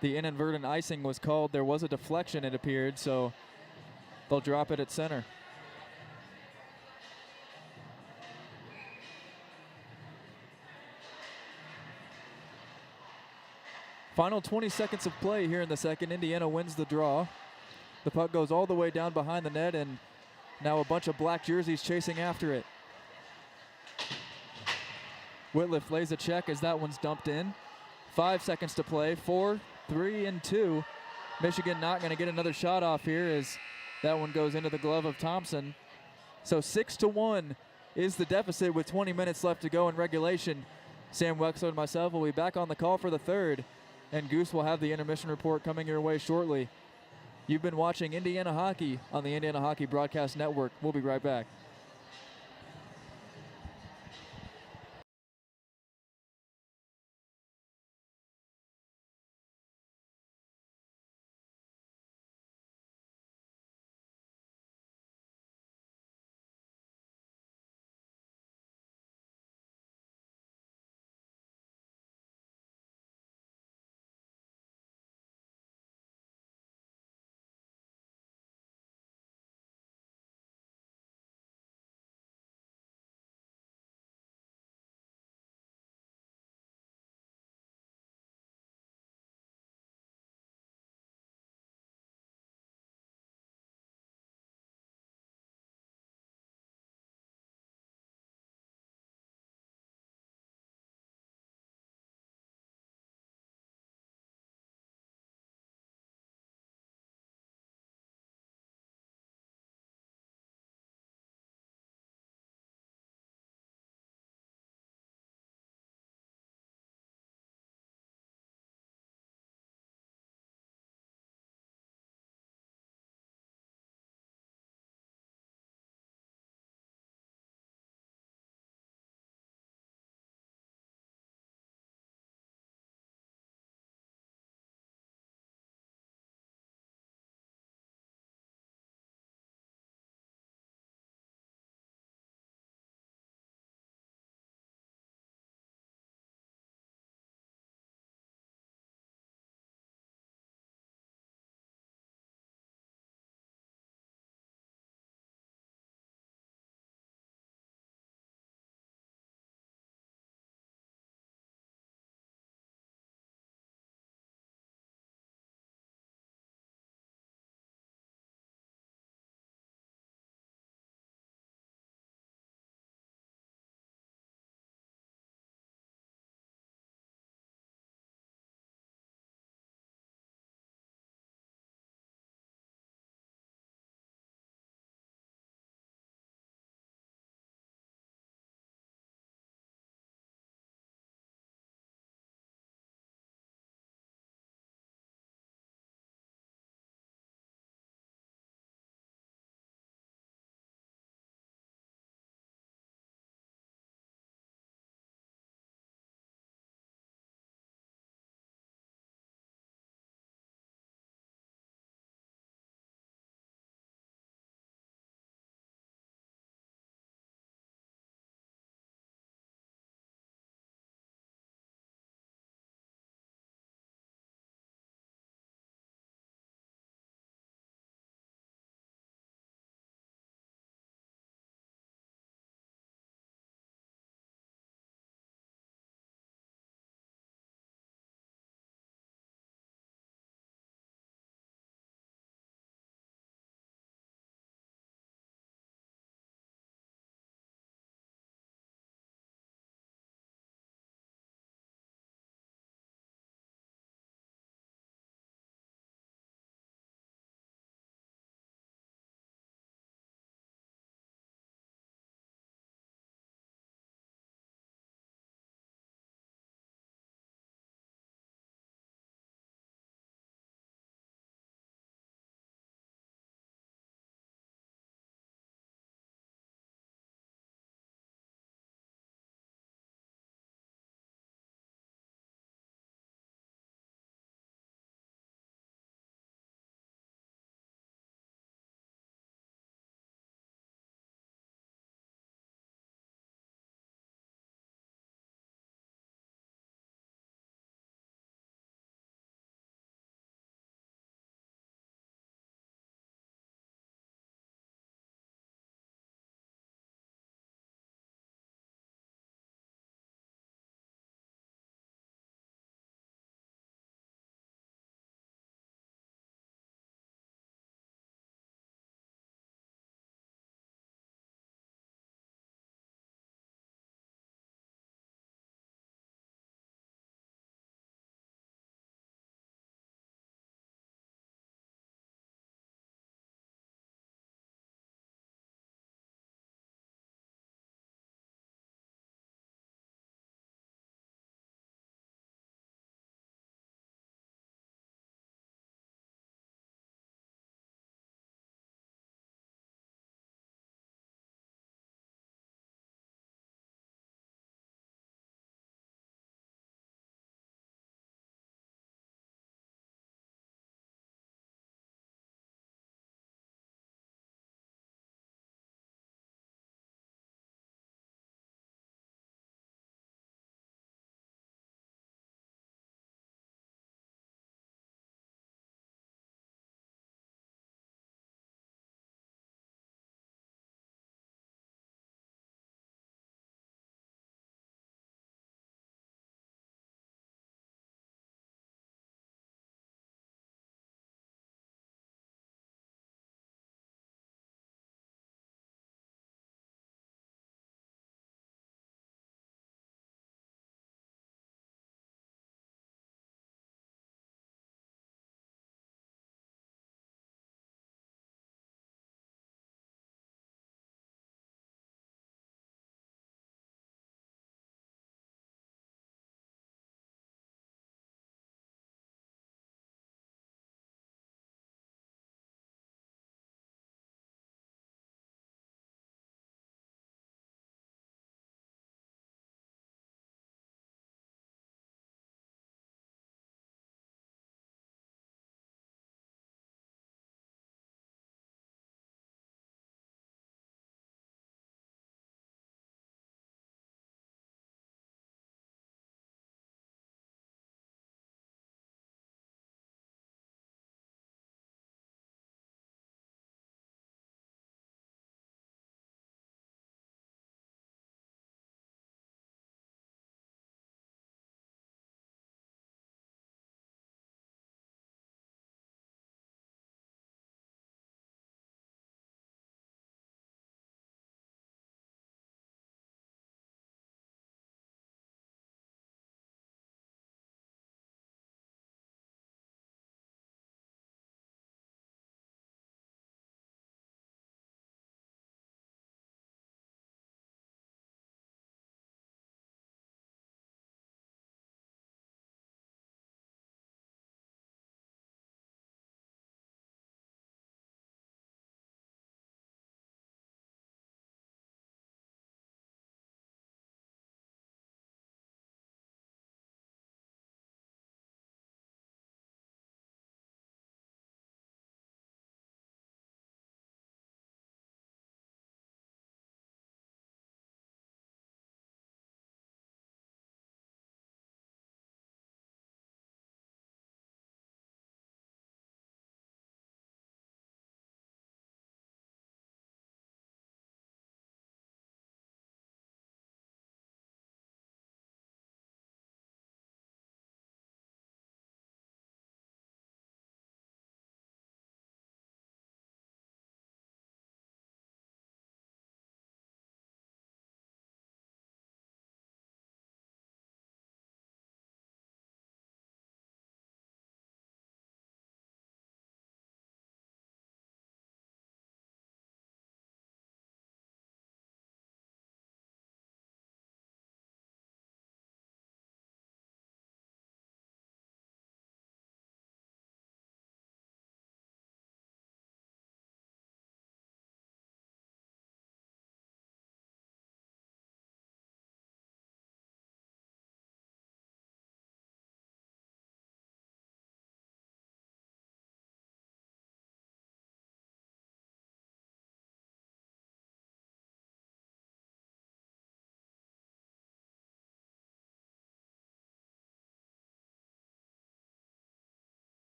the inadvertent icing was called. There was a deflection, it appeared, so they'll drop it at center. Final 20 seconds of play here in the second. Indiana wins the draw. The puck goes all the way down behind the net, and now a bunch of black jerseys chasing after it. Whitliff lays a check as that one's dumped in. 5 seconds to play. 4, 3, and 2. Michigan not going to get another shot off here as that one goes into the glove of Thompson. So 6-1 is the deficit with 20 minutes left to go in regulation. Sam Weixler and myself will be back on the call for the third, and Goose will have the intermission report coming your way shortly. You've been watching Indiana Hockey on the Indiana Hockey Broadcast Network. We'll be right back.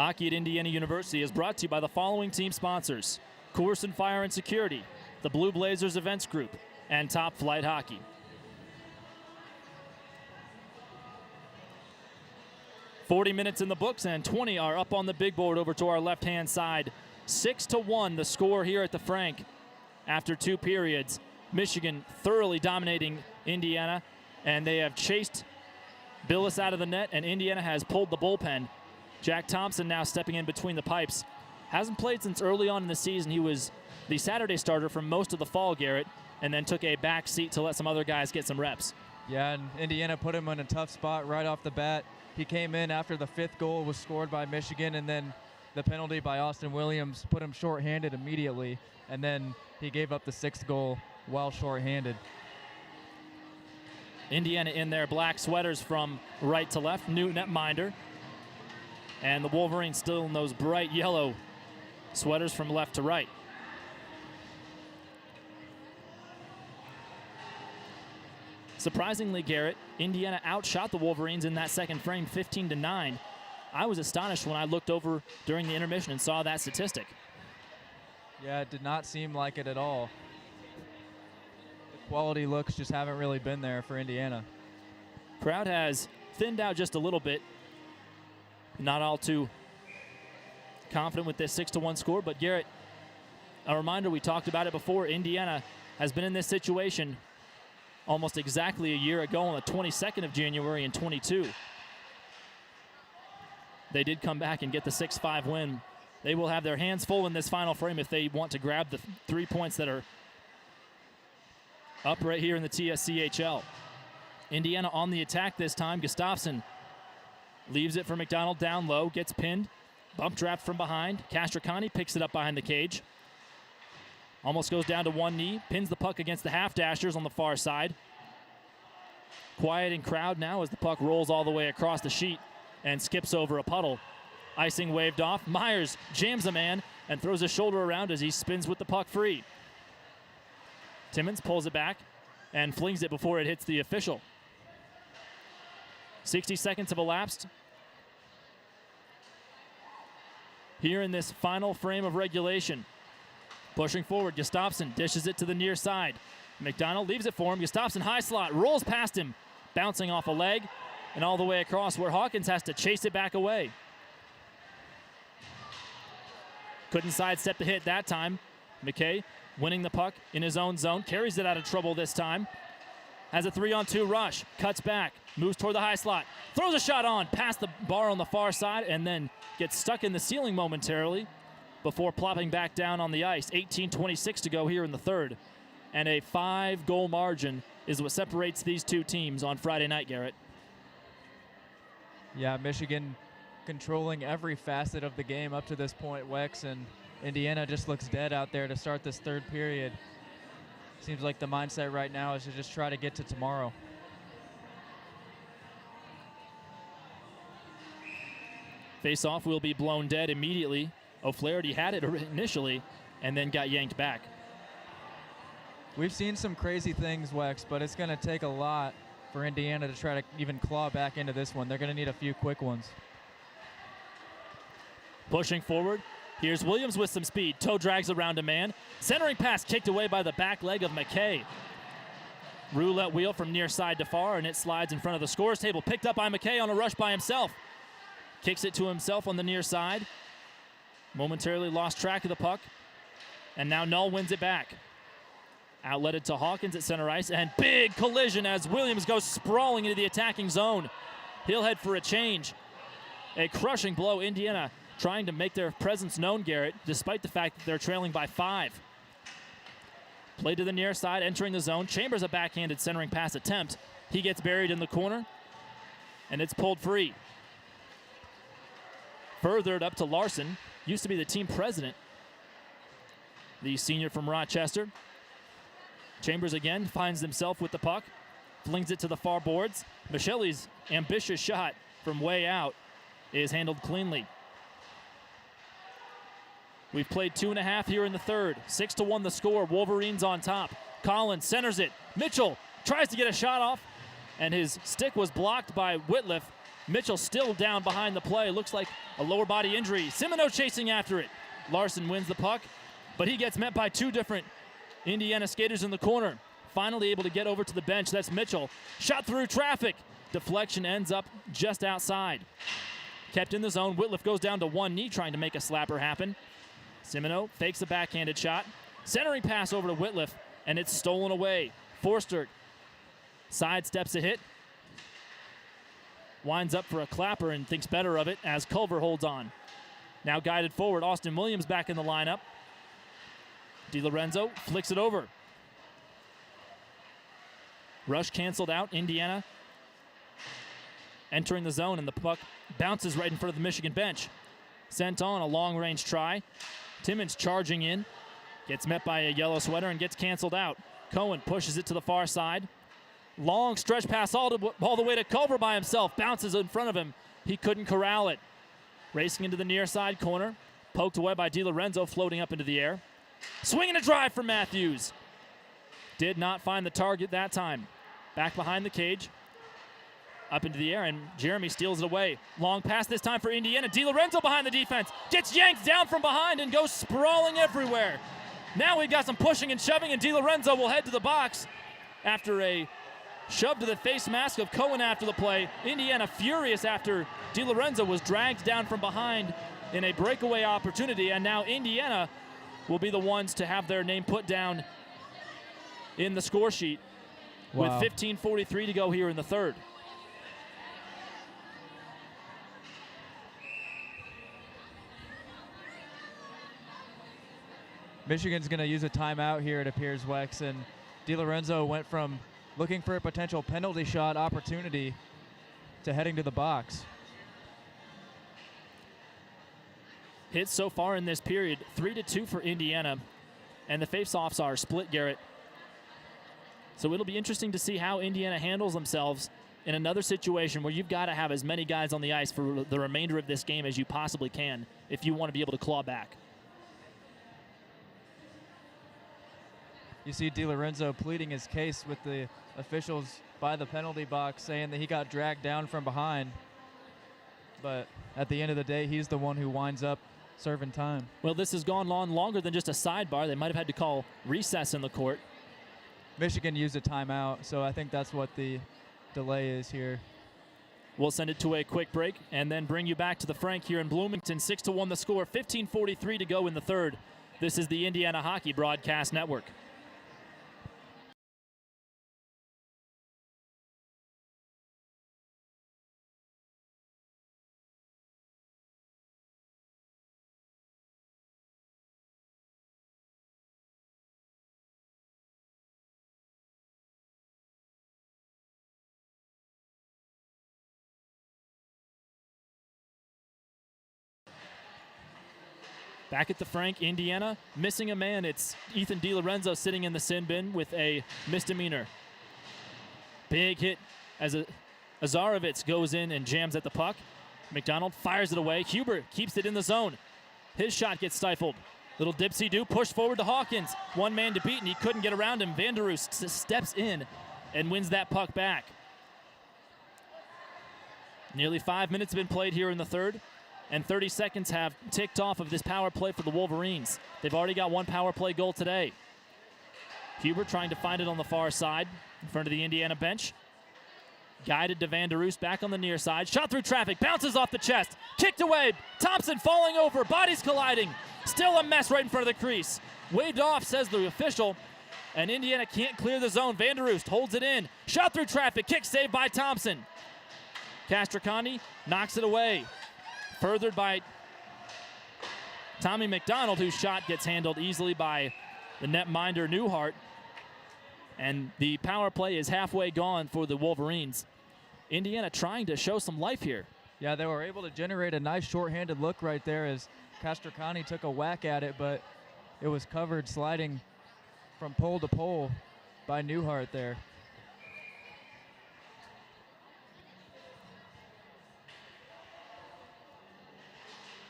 Hockey at Indiana University is brought to you by the following team sponsors: Courson Fire and Security, the Blue Blazers Events Group, and Top Flight Hockey. "40 minutes in the books, and 20 are up on the big board over to our left-hand side. 6-1 the score here at the Frank after 2 periods. Michigan thoroughly dominating Indiana, and they have chased Billis out of the net, and Indiana has pulled the bullpen. Jack Thompson now stepping in between the pipes. Hasn't played since early on in the season. He was the Saturday starter for most of the fall, Garrett, and then took a back seat to let some other guys get some reps. Yeah, and Indiana put him in a tough spot right off the bat. He came in after the 5th goal was scored by Michigan, and then the penalty by Austin Williams put him shorthanded immediately, and then he gave up the 6th goal while shorthanded. Indiana in their black sweaters from right to left, new netminder. And the Wolverines still in those bright yellow sweaters from left to right. Surprisingly, Garrett, Indiana outshot the Wolverines in that second frame 15-9. I was astonished when I looked over during the intermission and saw that statistic. Yeah, it did not seem like it at all. The quality looks just haven't really been there for Indiana. Crowd has thinned out just a little bit. Not all too confident with this 6-1 score, but Garrett, a reminder, we talked about it before, Indiana has been in this situation almost exactly a year ago on the 22nd of January in 22. They did come back and get the 6-5 win. They will have their hands full in this final frame if they want to grab the 3 points that are up right here in the TSCHL. Indiana on the attack this time. Gustafsson leaves it for McDonald down low, gets pinned. Bump draft from behind. Castricani picks it up behind the cage. Almost goes down to one knee, pins the puck against the half-dashers on the far side. Quiet in crowd now as the puck rolls all the way across the sheet and skips over a puddle. Icing waved off. Myers jams a man and throws his shoulder around as he spins with the puck free. Timmons pulls it back and flings it before it hits the official. 60 seconds have elapsed here in this final frame of regulation. Pushing forward, Gustafsson dishes it to the near side. McDonald leaves it for him. Gustafsson high slot, rolls past him, bouncing off a leg and all the way across where Hawkins has to chase it back away. Couldn't sidestep the hit that time. McKay winning the puck in his own zone, carries it out of trouble this time. Has a 3-on-2 rush, cuts back, moves toward the high slot, throws a shot on, past the bar on the far side, and then gets stuck in the ceiling momentarily before plopping back down on the ice. 18:26 to go here in the third. And a 5-goal margin is what separates these two teams on Friday night, Garrett. Yeah, Michigan controlling every facet of the game up to this point, Wex, and Indiana just looks dead out there to start this third period. Seems like the mindset right now is to just try to get to tomorrow. Face-off will be blown dead immediately. O'Flaherty had it initially and then got yanked back. We've seen some crazy things, Wex, but it's going to take a lot for Indiana to try to even claw back into this one. They're going to need a few quick ones. Pushing forward, here's Williams with some speed. Toe drags around a man. Centering pass kicked away by the back leg of McKay. Roulette wheel from near side to far, and it slides in front of the scores table. Picked up by McKay on a rush by himself. Kicks it to himself on the near side. Momentarily lost track of the puck. And now Null wins it back. Outletted to Hawkins at center ice, and big collision as Williams goes sprawling into the attacking zone. He'll head for a change. A crushing blow. Indiana trying to make their presence known, Garrett, despite the fact that they're trailing by 5. Play to the near side, entering the zone. Chambers a backhanded centering pass attempt. He gets buried in the corner, and it's pulled free. Furthered up to Larson, used to be the team president, the senior from Rochester. Chambers again finds himself with the puck, flings it to the far boards. Michelle's ambitious shot from way out is handled cleanly. We've played 2.5 here in the third. 6-1 the score. Wolverines on top. Collins centers it. Mitchell tries to get a shot off, and his stick was blocked by Whitliff. Mitchell still down behind the play. Looks like a lower body injury. Simino chasing after it. Larson wins the puck, but he gets met by two different Indiana skaters in the corner. Finally able to get over to the bench. That's Mitchell. Shot through traffic. Deflection ends up just outside. Kept in the zone. Whitliff goes down to one knee trying to make a slapper happen. Simino fakes a backhanded shot. Centering pass over to Whitliff, and it's stolen away. Forster sidesteps a hit. Winds up for a clapper and thinks better of it as Culver holds on. Now guided forward, Austin Williams back in the lineup. DiLorenzo flicks it over. Rush canceled out. Indiana entering the zone, and the puck bounces right in front of the Michigan bench. Sent on a long-range try. Timmons charging in. Gets met by a yellow sweater and gets canceled out. Cohen pushes it to the far side. Long stretch pass all the way to Culver by himself. Bounces in front of him. He couldn't corral it. Racing into the near side corner. Poked away by DiLorenzo, floating up into the air. Swinging a drive from Matthews. Did not find the target that time. Back behind the cage. Up into the air, and Jeremy steals it away. Long pass this time for Indiana. DiLorenzo behind the defense. Gets yanked down from behind and goes sprawling everywhere. Now we've got some pushing and shoving, and DiLorenzo will head to the box after a shove to the face mask of Cohen after the play. Indiana furious after DiLorenzo was dragged down from behind in a breakaway opportunity, and now Indiana will be the ones to have their name put down in the score sheet with 15:43 to go here in the third. Michigan's going to use a timeout here, it appears, Wex, and DiLorenzo went from looking for a potential penalty shot opportunity to heading to the box. Hits so far in this period, 3-2 for Indiana, and the faceoffs are split, Garrett. So it'll be interesting to see how Indiana handles themselves in another situation where you've got to have as many guys on the ice for the remainder of this game as you possibly can if you want to be able to claw back. You see DiLorenzo pleading his case with the officials by the penalty box, saying that he got dragged down from behind. But at the end of the day, he's the one who winds up serving time. Well, this has gone on longer than just a sidebar. They might have had to call recess in the court. Michigan used a timeout, so I think that's what the delay is here. We'll send it to a quick break and then bring you back to the Frank here in Bloomington. 6-1 the score, 15:43 to go in the third. This is the Indiana Hockey Broadcast Network. Back at the Frank, Indiana, missing a man. It's Ethan DiLorenzo sitting in the sin bin with a misdemeanor. Big hit as Azarovitz goes in and jams at the puck. McDonald fires it away. Huber keeps it in the zone. His shot gets stifled. Little dipsy-do, push forward to Hawkins. One man to beat, and he couldn't get around him. Vanderus steps in and wins that puck back. Nearly 5 minutes have been played here in the third, and 30 seconds have ticked off of this power play for the Wolverines. They've already got one power play goal today. Huber trying to find it on the far side in front of the Indiana bench. Guided to Vanderus back on the near side. Shot through traffic, bounces off the chest. Kicked away, Thompson falling over, bodies colliding. Still a mess right in front of the crease. Waved off, says the official, and Indiana can't clear the zone. Vanderus holds it in. Shot through traffic, kick saved by Thompson. Castricani knocks it away. Furthered by Tommy McDonald, whose shot gets handled easily by the netminder Newhart. And the power play is halfway gone for the Wolverines. Indiana trying to show some life here. Yeah, they were able to generate a nice shorthanded look right there as Castricani took a whack at it, but it was covered sliding from pole to pole by Newhart there.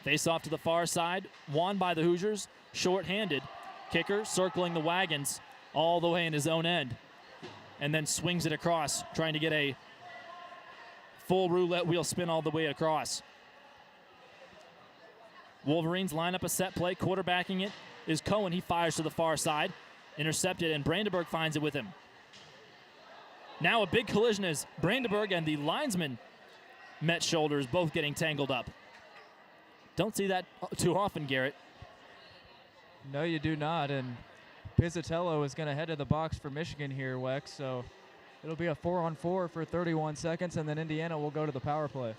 Face off to the far side, won by the Hoosiers, short-handed. Kicker circling the wagons all the way in his own end, and then swings it across, trying to get a full roulette wheel spin all the way across. Wolverines line up a set play. Quarterbacking it is Cohen. He fires to the far side. Intercepted, and Brandenburg finds it with him. Now a big collision as Brandenburg and the linesman met shoulders, both getting tangled up. Don't see that too often, Garrett. No, you do not. And Pizzatello is going to head to the box for Michigan here, Wex. So it'll be a 4-on-4 for 31 seconds, and then Indiana will go to the power play.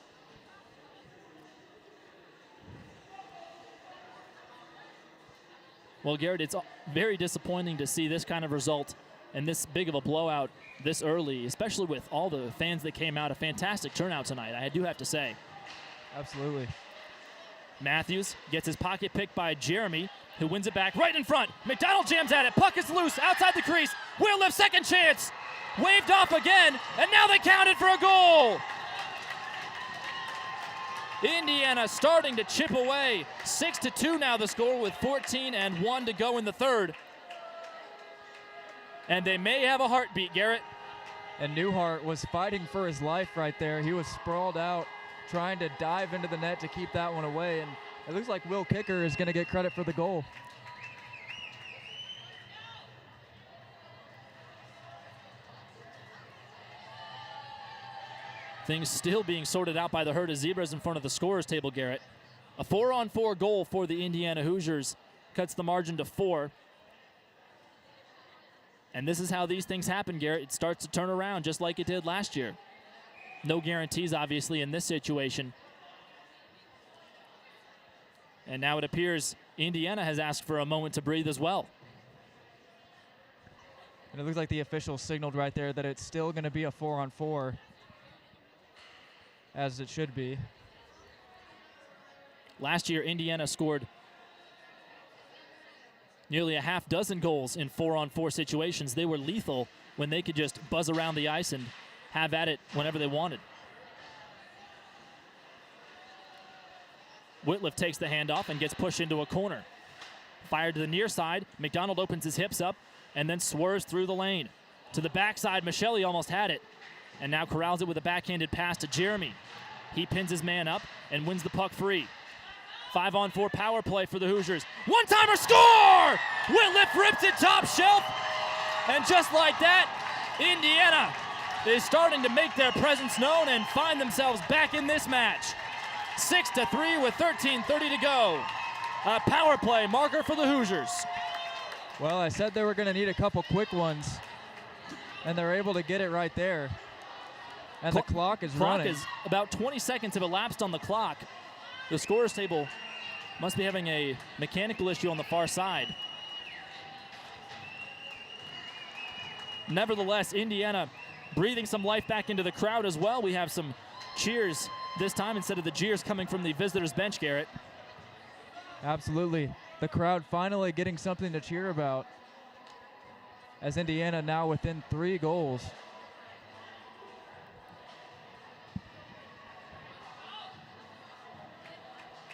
Well, Garrett, it's very disappointing to see this kind of result and this big of a blowout this early, especially with all the fans that came out. A fantastic turnout tonight, I do have to say. Absolutely. Matthews gets his pocket picked by Jeremy, who wins it back right in front. McDonald jams at it. Puck is loose outside the crease. Wheel lift, second chance. Waved off again, and now they counted for a goal. Indiana starting to chip away. 6-2 now the score with 14-1 to go in the third. And they may have a heartbeat, Garrett. And Newhart was fighting for his life right there. He was sprawled out, trying to dive into the net to keep that one away. And it looks like Will Kicker is going to get credit for the goal. Things still being sorted out by the herd of Zebras in front of the scorer's table, Garrett. A 4-on-4 goal for the Indiana Hoosiers cuts the margin to 4. And this is how these things happen, Garrett. It starts to turn around just like it did last year. No guarantees, obviously, in this situation. And now it appears Indiana has asked for a moment to breathe as well. And it looks like the official signaled right there that it's still going to be a 4-on-4, as it should be. Last year, Indiana scored nearly a half dozen goals in 4-on-4 situations. They were lethal when they could just buzz around the ice and have at it whenever they wanted. Whitliff takes the handoff and gets pushed into a corner. Fired to the near side. McDonald opens his hips up and then swerves through the lane. To the backside, Michelli almost had it. And now corrals it with a backhanded pass to Jeremy. He pins his man up and wins the puck free. 5-on-4 power play for the Hoosiers. One-timer score! Whitliff rips it top shelf. And just like that, Indiana is starting to make their presence known and find themselves back in this match. 6-3 with 13:30 to go. A power play marker for the Hoosiers. Well, I said they were going to need a couple quick ones, and they're able to get it right there. And the clock is running. About 20 seconds have elapsed on the clock. The scorer's table must be having a mechanical issue on the far side. Nevertheless, Indiana breathing some life back into the crowd as well. We have some cheers this time instead of the jeers coming from the visitors' bench, Garrett. Absolutely. The crowd finally getting something to cheer about, as Indiana now within 3 goals.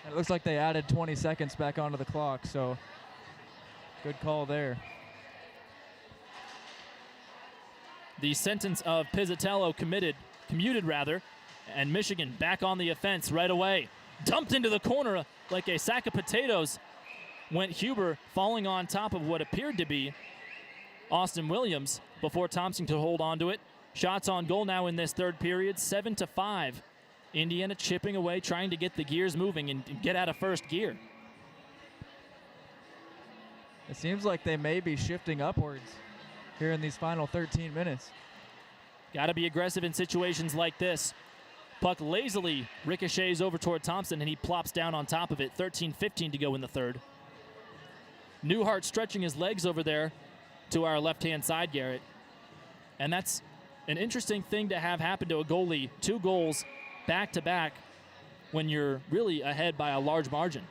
And it looks like they added 20 seconds back onto the clock, so good call there. The sentence of Pizzatello commuted, and Michigan back on the offense right away. Dumped into the corner like a sack of potatoes went Huber, falling on top of what appeared to be Austin Williams before Thompson could hold on to it. Shots on goal now in this third period, 7-5. Indiana chipping away, trying to get the gears moving and get out of first gear. It seems like they may be shifting upwards here in these final 13 minutes. Got to be aggressive in situations like this. Puck lazily ricochets over toward Thompson, and he plops down on top of it. 13:15 to go in the third. Newhart stretching his legs over there to our left-hand side, Garrett. And that's an interesting thing to have happen to a goalie. 2 goals back-to-back when you're really ahead by a large margin.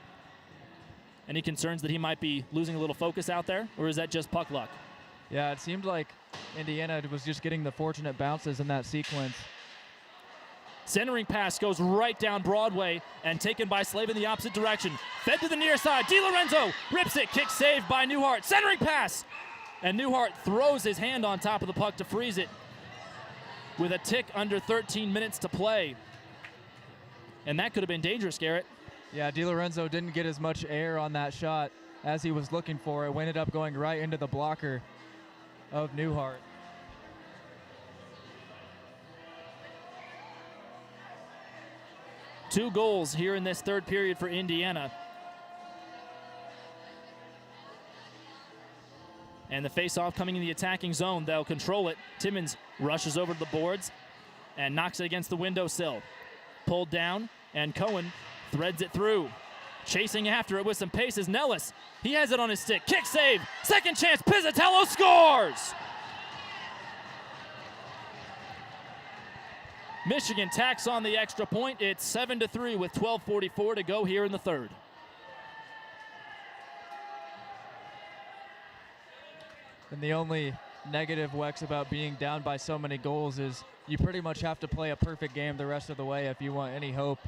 Any concerns that he might be losing a little focus out there, or is that just puck luck? Yeah, it seemed like Indiana was just getting the fortunate bounces in that sequence. Centering pass goes right down Broadway and taken by Slave in the opposite direction. Fed to the near side. DiLorenzo rips it. Kick saved by Newhart. Centering pass. And Newhart throws his hand on top of the puck to freeze it. with a tick under 13 minutes to play. And that could have been dangerous, Garrett. Yeah, DiLorenzo didn't get as much air on that shot as he was looking for. It ended up going right into the blocker of Newhart. Two goals here in this third period for Indiana. And the face-off coming in the attacking zone. They'll control it. Timmons rushes over to the boards and knocks it against the windowsill. Pulled down, and Cohen threads it through. Chasing after it with some pace is Nellis. He has it on his stick. Kick save. Second chance. Pizzatello scores! Michigan tacks on the extra point. It's 7-3 with 12:44 to go here in the third. And the only negative, Wex, about being down by so many goals is you pretty much have to play a perfect game the rest of the way if you want any hope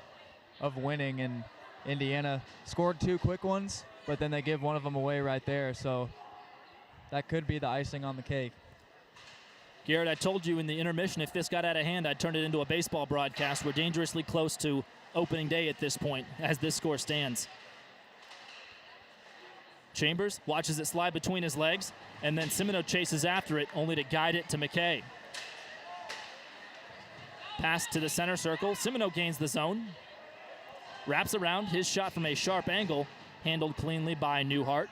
of winning. And Indiana scored 2 quick ones, but then they give one of them away right there. So that could be the icing on the cake. Garrett, I told you in the intermission, if this got out of hand, I'd turn it into a baseball broadcast. We're dangerously close to opening day at this point as this score stands. Chambers watches it slide between his legs, and then Simino chases after it, only to guide it to McKay. Pass to the center circle. Simino gains the zone. Wraps around. His shot from a sharp angle, handled cleanly by Newhart.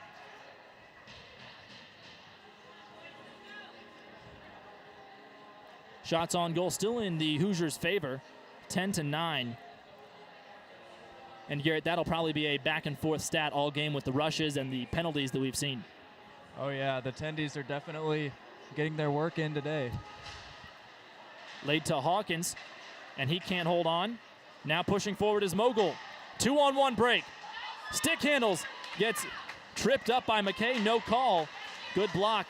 Shots on goal still in the Hoosiers' favor, 10-9. And Garrett, that'll probably be a back and forth stat all game with the rushes and the penalties that we've seen. Oh yeah, the Tendies are definitely getting their work in today. Laid to Hawkins, and he can't hold on. Now pushing forward is Mogul. 2-on-1 break. Stick handles, gets tripped up by McKay, no call. Good block,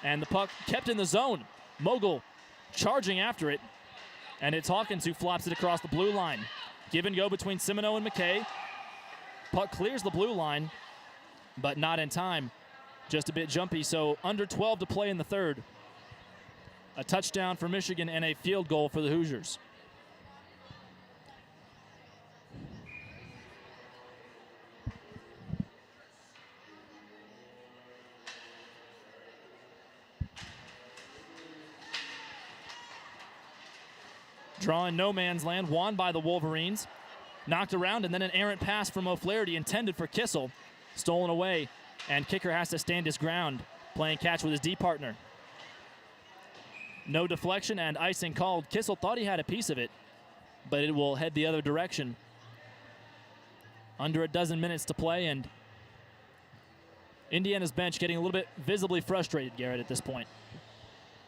and the puck kept in the zone. Mogul charging after it, and it's Hawkins who flops it across the blue line. Give and go between Simino and McKay. Puck clears the blue line, but not in time. Just a bit jumpy, so under 12 to play in the third. A touchdown for Michigan and a field goal for the Hoosiers. Drawing no man's land, won by the Wolverines. Knocked around, and then an errant pass from O'Flaherty intended for Kissel. Stolen away, and kicker has to stand his ground, playing catch with his D partner. No deflection and icing called. Kissel thought he had a piece of it, but it will head the other direction. Under a dozen minutes to play, and Indiana's bench getting a little bit visibly frustrated, Garrett, at this point.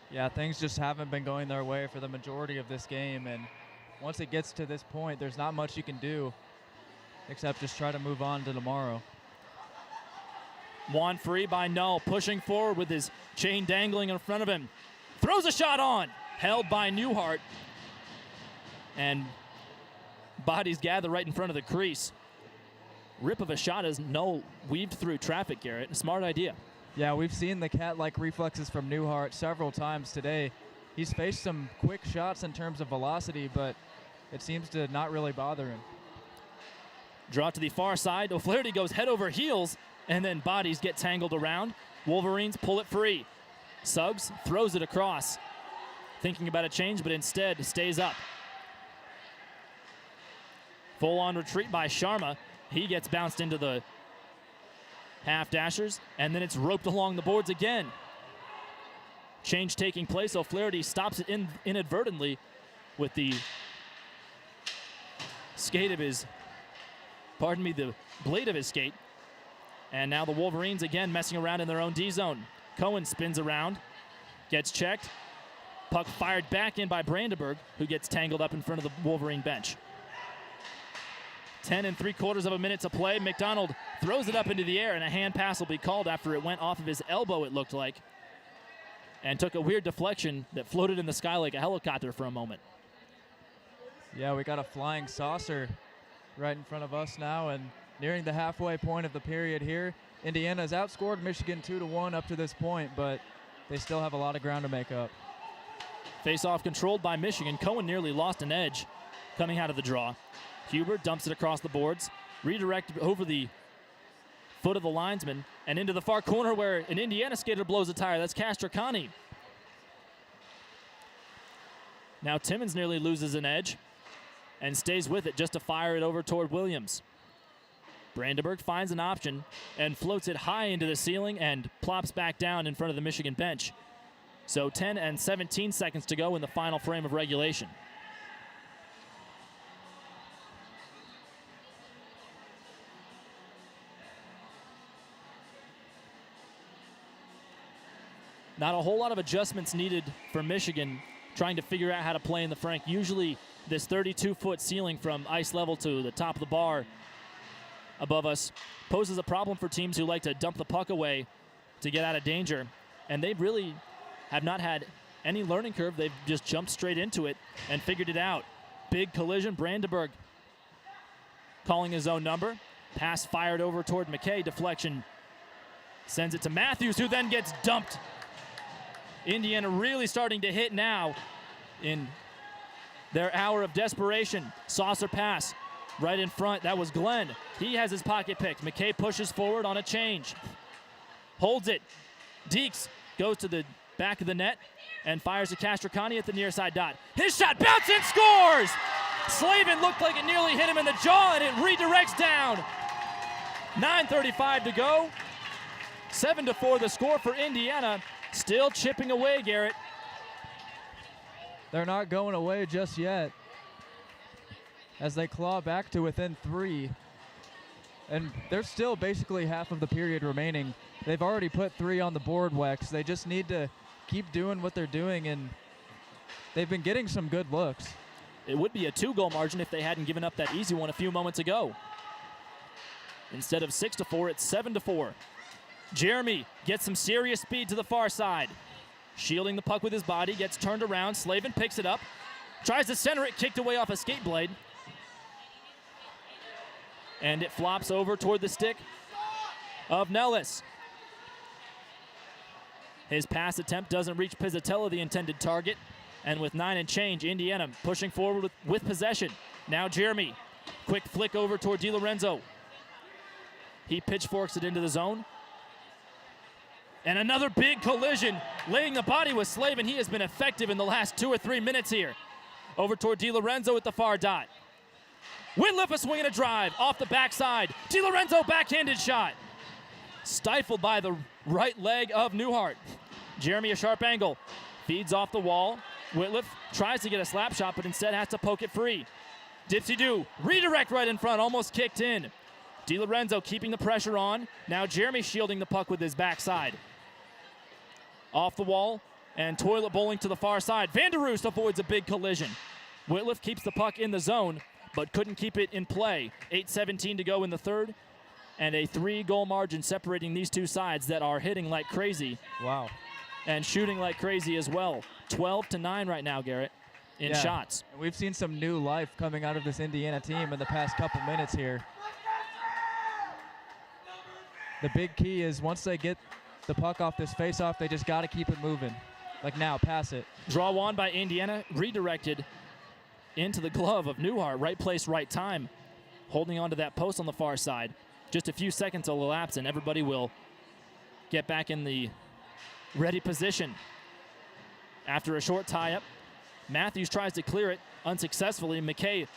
Yeah, things just haven't been going their way for the majority of this game, and once it gets to this point, there's not much you can do except just try to move on to tomorrow. Won free by Null, pushing forward with his chain dangling in front of him. Throws a shot on, held by Newhart, and bodies gather right in front of the crease. Rip of a shot as Null weaved through traffic, Garrett. A smart idea. Yeah, we've seen the cat-like reflexes from Newhart several times today. He's faced some quick shots in terms of velocity, but it seems to not really bother him. Draw to the far side. O'Flaherty goes head over heels, and then bodies get tangled around. Wolverines pull it free. Suggs throws it across. Thinking about a change, but instead stays up. Full-on retreat by Sharma. He gets bounced into the half-dashers, and then it's roped along the boards again. Change taking place. O'Flaherty stops it inadvertently with the skate of his, the blade of his skate. And now the Wolverines again messing around in their own D zone. Cohen spins around, gets checked. Puck fired back in by Brandenburg, who gets tangled up in front of the Wolverine bench. 10 3/4 of a minute to play. McDonald throws it up into the air, and a hand pass will be called after it went off of his elbow, it looked like, and took a weird deflection that floated in the sky like a helicopter for a moment. Yeah, we got a flying saucer right in front of us now, and nearing the halfway point of the period here. Indiana's outscored Michigan 2-1 up to this point, but they still have a lot of ground to make up. Face-off controlled by Michigan. Cohen nearly lost an edge coming out of the draw. Huber dumps it across the boards, redirected over the foot of the linesman and into the far corner where an Indiana skater blows a tire. That's Castracani. Now Timmons nearly loses an edge and stays with it just to fire it over toward Williams. Brandenburg finds an option and floats it high into the ceiling and plops back down in front of the Michigan bench. So 10 and 17 seconds to go in the final frame of regulation. Not a whole lot of adjustments needed for Michigan trying to figure out how to play in the Frank. Usually this 32-foot ceiling from ice level to the top of the bar above us poses a problem for teams who like to dump the puck away to get out of danger. And they really have not had any learning curve. They've just jumped straight into it and figured it out. Big collision. Brandenburg calling his own number. Pass fired over toward McKay. Deflection sends it to Matthews, who then gets dumped. Indiana really starting to hit now in their hour of desperation. Saucer pass right in front. That was Glenn. He has his pocket picked. McKay pushes forward on a change. Holds it. Deeks goes to the back of the net and fires to Castracani at the near side dot. His shot, bounce in, scores! Slavin looked like it nearly hit him in the jaw, and it redirects down. 9:35 to go. 7-4 the score for Indiana. Still chipping away, Garrett. They're not going away just yet as they claw back to within 3. And there's still basically half of the period remaining. They've already put 3 on the board, Wex. They just need to keep doing what they're doing, and they've been getting some good looks. It would be a 2-goal margin if they hadn't given up that easy one a few moments ago. Instead of 6-4, it's 7-4. Jeremy gets some serious speed to the far side. Shielding the puck with his body, gets turned around. Slavin picks it up, tries to center it, kicked away off a skate blade. And it flops over toward the stick of Nellis. His pass attempt doesn't reach Pizzatello, the intended target. And with 9 and change, Indiana pushing forward with possession. Now Jeremy, quick flick over toward DiLorenzo. He pitchforks it into the zone. And another big collision, laying the body with Slavin. He has been effective in the last 2 or 3 minutes here. Over toward DiLorenzo at the far dot. Whitliff a swing and a drive off the backside. DiLorenzo backhanded shot. Stifled by the right leg of Newhart. Jeremy a sharp angle. Feeds off the wall. Whitliff tries to get a slap shot, but instead has to poke it free. Dipsy-do, redirect right in front, almost kicked in. DiLorenzo keeping the pressure on. Now Jeremy shielding the puck with his backside. Off the wall and toilet bowling to the far side. Vanderoost avoids a big collision. Whitliff keeps the puck in the zone, but couldn't keep it in play. 8:17 to go in the third, and a 3-goal margin separating these two sides that are hitting like crazy. Wow. And shooting like crazy as well. 12-9 right now, Garrett, in shots. And we've seen some new life coming out of this Indiana team in the past couple minutes here. The big key is once they get the puck off this face-off, they just got to keep it moving. Like now, pass it. Draw on by Indiana, redirected into the glove of Newhart. Right place, right time. Holding onto that post on the far side. Just a few seconds will elapse and everybody will get back in the ready position. After a short tie-up, Matthews tries to clear it unsuccessfully. McKay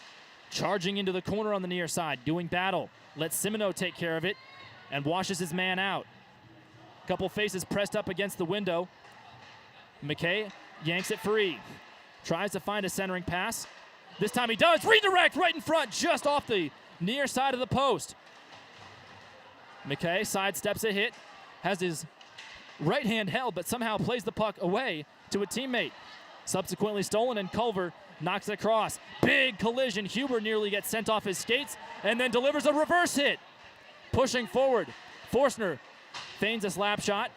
charging into the corner on the near side, doing battle. Lets Simoneau take care of it and washes his man out. Couple faces pressed up against the window. McKay yanks it free. Tries to find a centering pass. This time he does. Redirect right in front, just off the near side of the post. McKay sidesteps a hit, has his right hand held, but somehow plays the puck away to a teammate. Subsequently stolen, and Culver knocks it across. Big collision. Huber nearly gets sent off his skates and then delivers a reverse hit. Pushing forward, Forstner feigns a slap shot,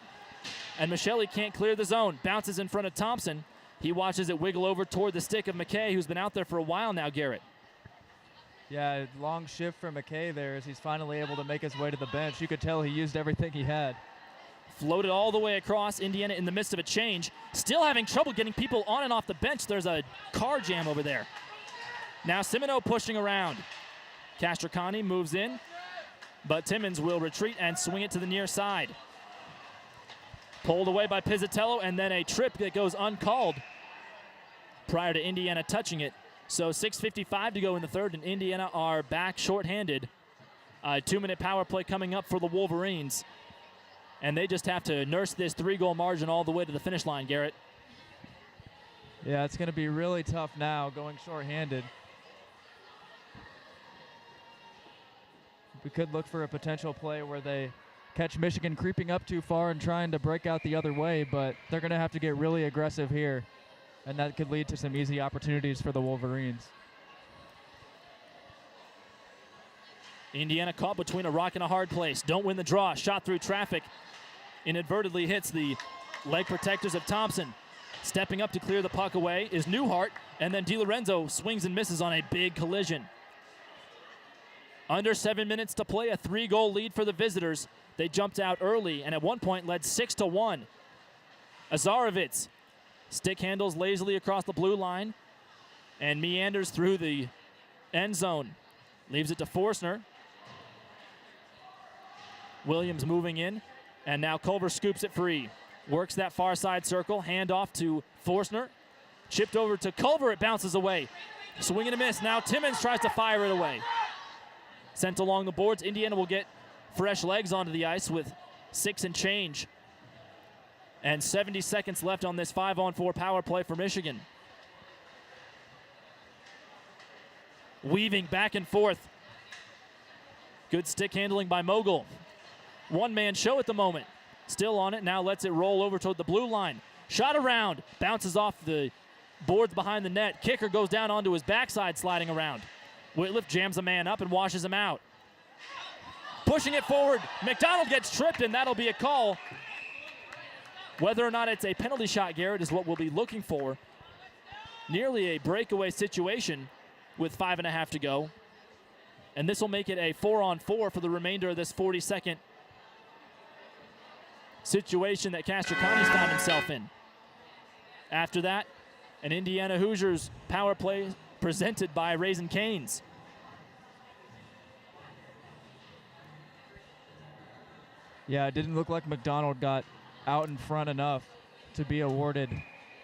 and Michelli can't clear the zone. Bounces in front of Thompson. He watches it wiggle over toward the stick of McKay, who's been out there for a while now, Garrett. Yeah, long shift for McKay there as he's finally able to make his way to the bench. You could tell he used everything he had. Floated all the way across. Indiana in the midst of a change. Still having trouble getting people on and off the bench. There's a car jam over there. Now Simino pushing around. Castricani moves in, but Timmons will retreat and swing it to the near side. Pulled away by Pizzatello, and then a trip that goes uncalled prior to Indiana touching it. So 6:55 to go in the third, and Indiana are back shorthanded. A 2-minute power play coming up for the Wolverines. And they just have to nurse this 3-goal margin all the way to the finish line, Garrett. Yeah, it's going to be really tough now going shorthanded. We could look for a potential play where they catch Michigan creeping up too far and trying to break out the other way, but they're going to have to get really aggressive here, and that could lead to some easy opportunities for the Wolverines. Indiana caught between a rock and a hard place. Don't win the draw. Shot through traffic. Inadvertently hits the leg protectors of Thompson. Stepping up to clear the puck away is Newhart, and then DiLorenzo swings and misses on a big collision. Under 7 minutes to play, a 3-goal lead for the visitors. They jumped out early and at one point led 6-1. Azarovitz stick handles lazily across the blue line and meanders through the end zone. Leaves it to Forstner. Williams moving in, and now Culver scoops it free. Works that far side circle, hand off to Forstner. Chipped over to Culver, it bounces away. Swing and a miss, now Timmons tries to fire it away. Sent along the boards, Indiana will get fresh legs onto the ice with 6 and change. And 70 seconds left on this 5-on-4 power play for Michigan. Weaving back and forth. Good stick handling by Mogul. One-man show at the moment. Still on it, now lets it roll over toward the blue line. Shot around, bounces off the boards behind the net. Kicker goes down onto his backside, sliding around. Whitliff jams a man up and washes him out. Pushing it forward, McDonald gets tripped, and that'll be a call. Whether or not it's a penalty shot, Garrett, is what we'll be looking for. Nearly a breakaway situation with 5.5 to go. And this will make it a 4-on-4 for the remainder of this 42nd situation that Castricani's found himself in. After that, an Indiana Hoosiers power play presented by Raising Cane's. Yeah, it didn't look like McDonald got out in front enough to be awarded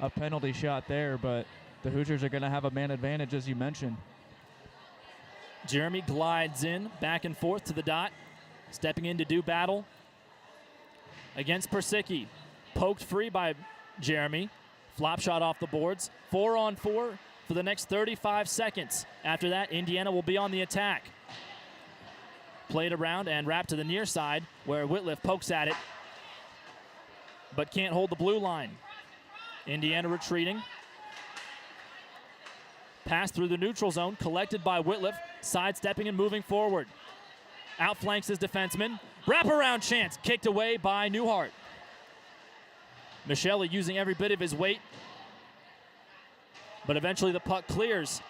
a penalty shot there, but the Hoosiers are going to have a man advantage, as you mentioned. Jeremy glides in, back and forth to the dot, stepping in to do battle against Persicki. Poked free by Jeremy. Flop shot off the boards. 4-on-4 for the next 35 seconds. After that, Indiana will be on the attack. Played around and wrapped to the near side where Whitliff pokes at it, but can't hold the blue line. Indiana retreating. Pass through the neutral zone, collected by Whitliff, sidestepping and moving forward. Outflanks his defenseman. Wraparound chance, kicked away by Newhart. Michele using every bit of his weight, but eventually the puck clears.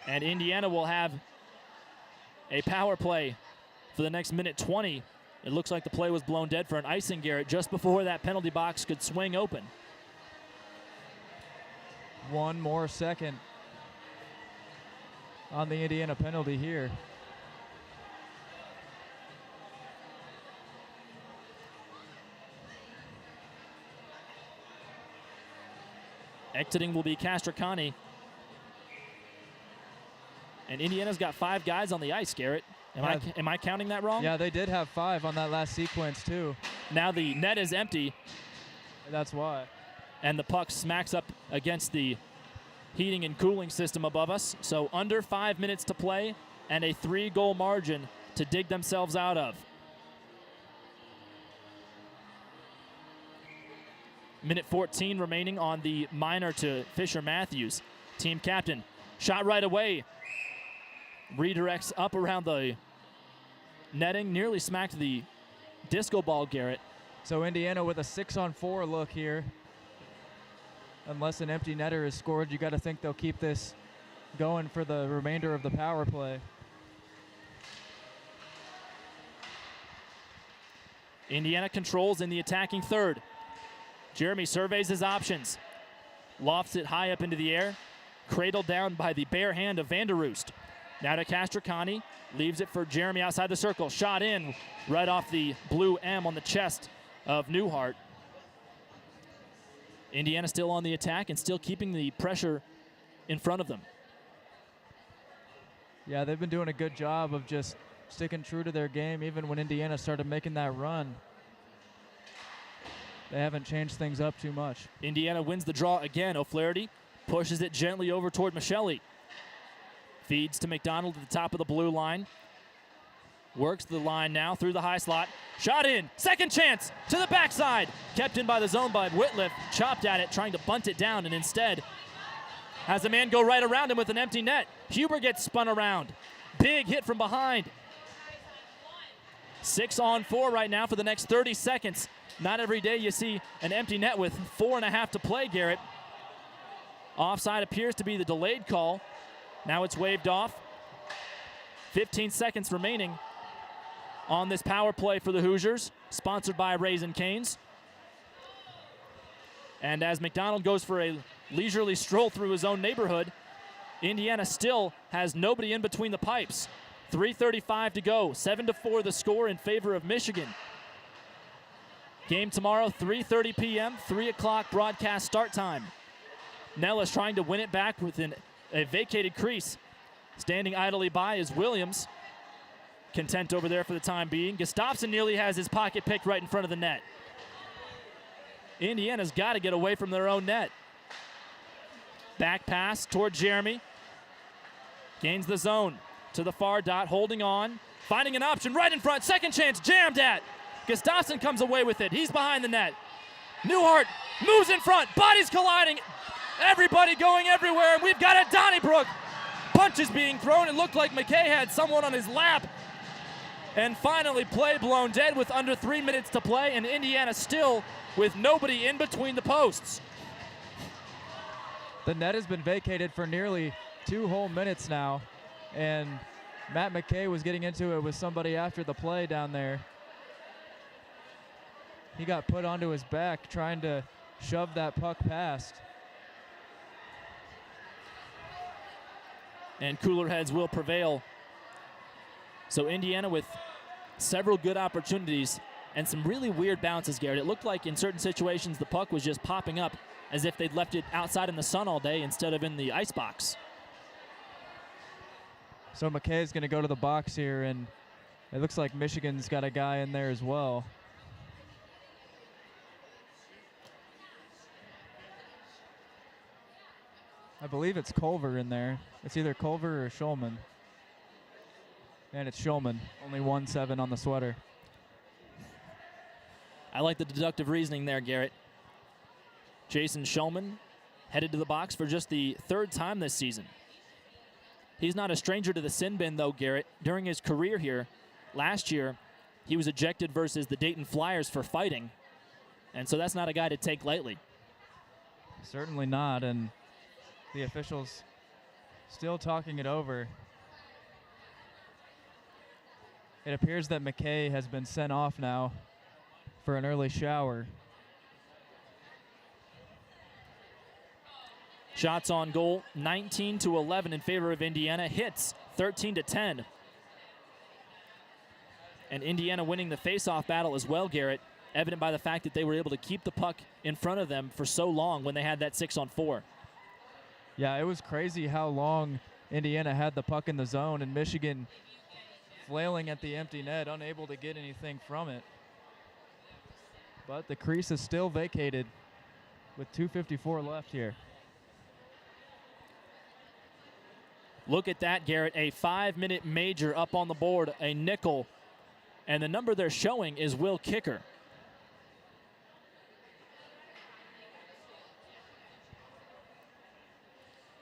And Indiana will have a power play for the next minute 20. It looks like the play was blown dead for an icing, Garrett, just before that penalty box could swing open. One more second on the Indiana penalty here. Exiting will be Castricani. And Indiana's got 5 guys on the ice, Garrett. Am I counting that wrong? Yeah, they did have 5 on that last sequence, too. Now the net is empty. That's why. And the puck smacks up against the heating and cooling system above us. So under 5 minutes to play and a 3-goal margin to dig themselves out of. Minute 14 remaining on the minor to Fisher Matthews. Team captain. Shot right away. Redirects up around the netting. Nearly smacked the disco ball, Garrett. So Indiana with a 6-on-4 look here. Unless an empty netter is scored, you got to think they'll keep this going for the remainder of the power play. Indiana controls in the attacking third. Jeremy surveys his options. Lofts it high up into the air. Cradled down by the bare hand of Vanderoost. Now to Castricani. Leaves it for Jeremy outside the circle. Shot in right off the blue M on the chest of Newhart. Indiana still on the attack and still keeping the pressure in front of them. Yeah, they've been doing a good job of just sticking true to their game even when Indiana started making that run. They haven't changed things up too much. Indiana wins the draw again. O'Flaherty pushes it gently over toward Michelli. Feeds to McDonald at the top of the blue line. Works the line now through the high slot. Shot in. Second chance to the backside. Kept in by the zone by Whitliff. Chopped at it, trying to bunt it down, and instead has a man go right around him with an empty net. Huber gets spun around. Big hit from behind. 6-on-4 right now for the next 30 seconds. Not every day you see an empty net with 4.5 to play, Garrett. Offside appears to be the delayed call. Now it's waved off. 15 seconds remaining on this power play for the Hoosiers, sponsored by Raisin Canes. And as McDonald goes for a leisurely stroll through his own neighborhood, Indiana still has nobody in between the pipes. 3:35 to go, 7-4 the score in favor of Michigan. Game tomorrow, 3:30 p.m., 3 o'clock broadcast start time. Nellis trying to win it back within a vacated crease. Standing idly by is Williams. Content over there for the time being. Gustafsson nearly has his pocket picked right in front of the net. Indiana's got to get away from their own net. Back pass toward Jeremy. Gains the zone to the far dot, holding on. Finding an option right in front. Second chance, jammed at. Gustafsson comes away with it. He's behind the net. Newhart moves in front. Bodies colliding. Everybody going everywhere. And we've got a Donnybrook. Punches being thrown. It looked like McKay had someone on his lap. And finally, play blown dead with under 3 minutes to play. And Indiana still with nobody in between the posts. The net has been vacated for nearly 2 whole minutes now. And Matt McKay was getting into it with somebody after the play down there. He got put onto his back trying to shove that puck past. And cooler heads will prevail. So Indiana with several good opportunities and some really weird bounces, Garrett. It looked like in certain situations the puck was just popping up as if they'd left it outside in the sun all day instead of in the icebox. So McKay's going to go to the box here, and it looks like Michigan's got a guy in there as well. I believe it's Culver in there. It's either Culver or Schulman. And it's Schulman, only 1-7 on the sweater. I like the deductive reasoning there, Garrett. Jason Schulman headed to the box for just the 3rd time this season. He's not a stranger to the sin bin, though, Garrett. During his career here, last year, he was ejected versus the Dayton Flyers for fighting. And so that's not a guy to take lightly. Certainly not, and the officials still talking it over. It appears that McKay has been sent off now for an early shower. Shots on goal, 19-11 in favor of Indiana. Hits, 13-10. And Indiana winning the face-off battle as well, Garrett, evident by the fact that they were able to keep the puck in front of them for so long when they had that 6-on-4. Yeah, it was crazy how long Indiana had the puck in the zone, and Michigan flailing at the empty net, unable to get anything from it. But the crease is still vacated with 2:54 left here. Look at that, Garrett. A 5-minute major up on the board, a nickel. And the number they're showing is Will Kicker.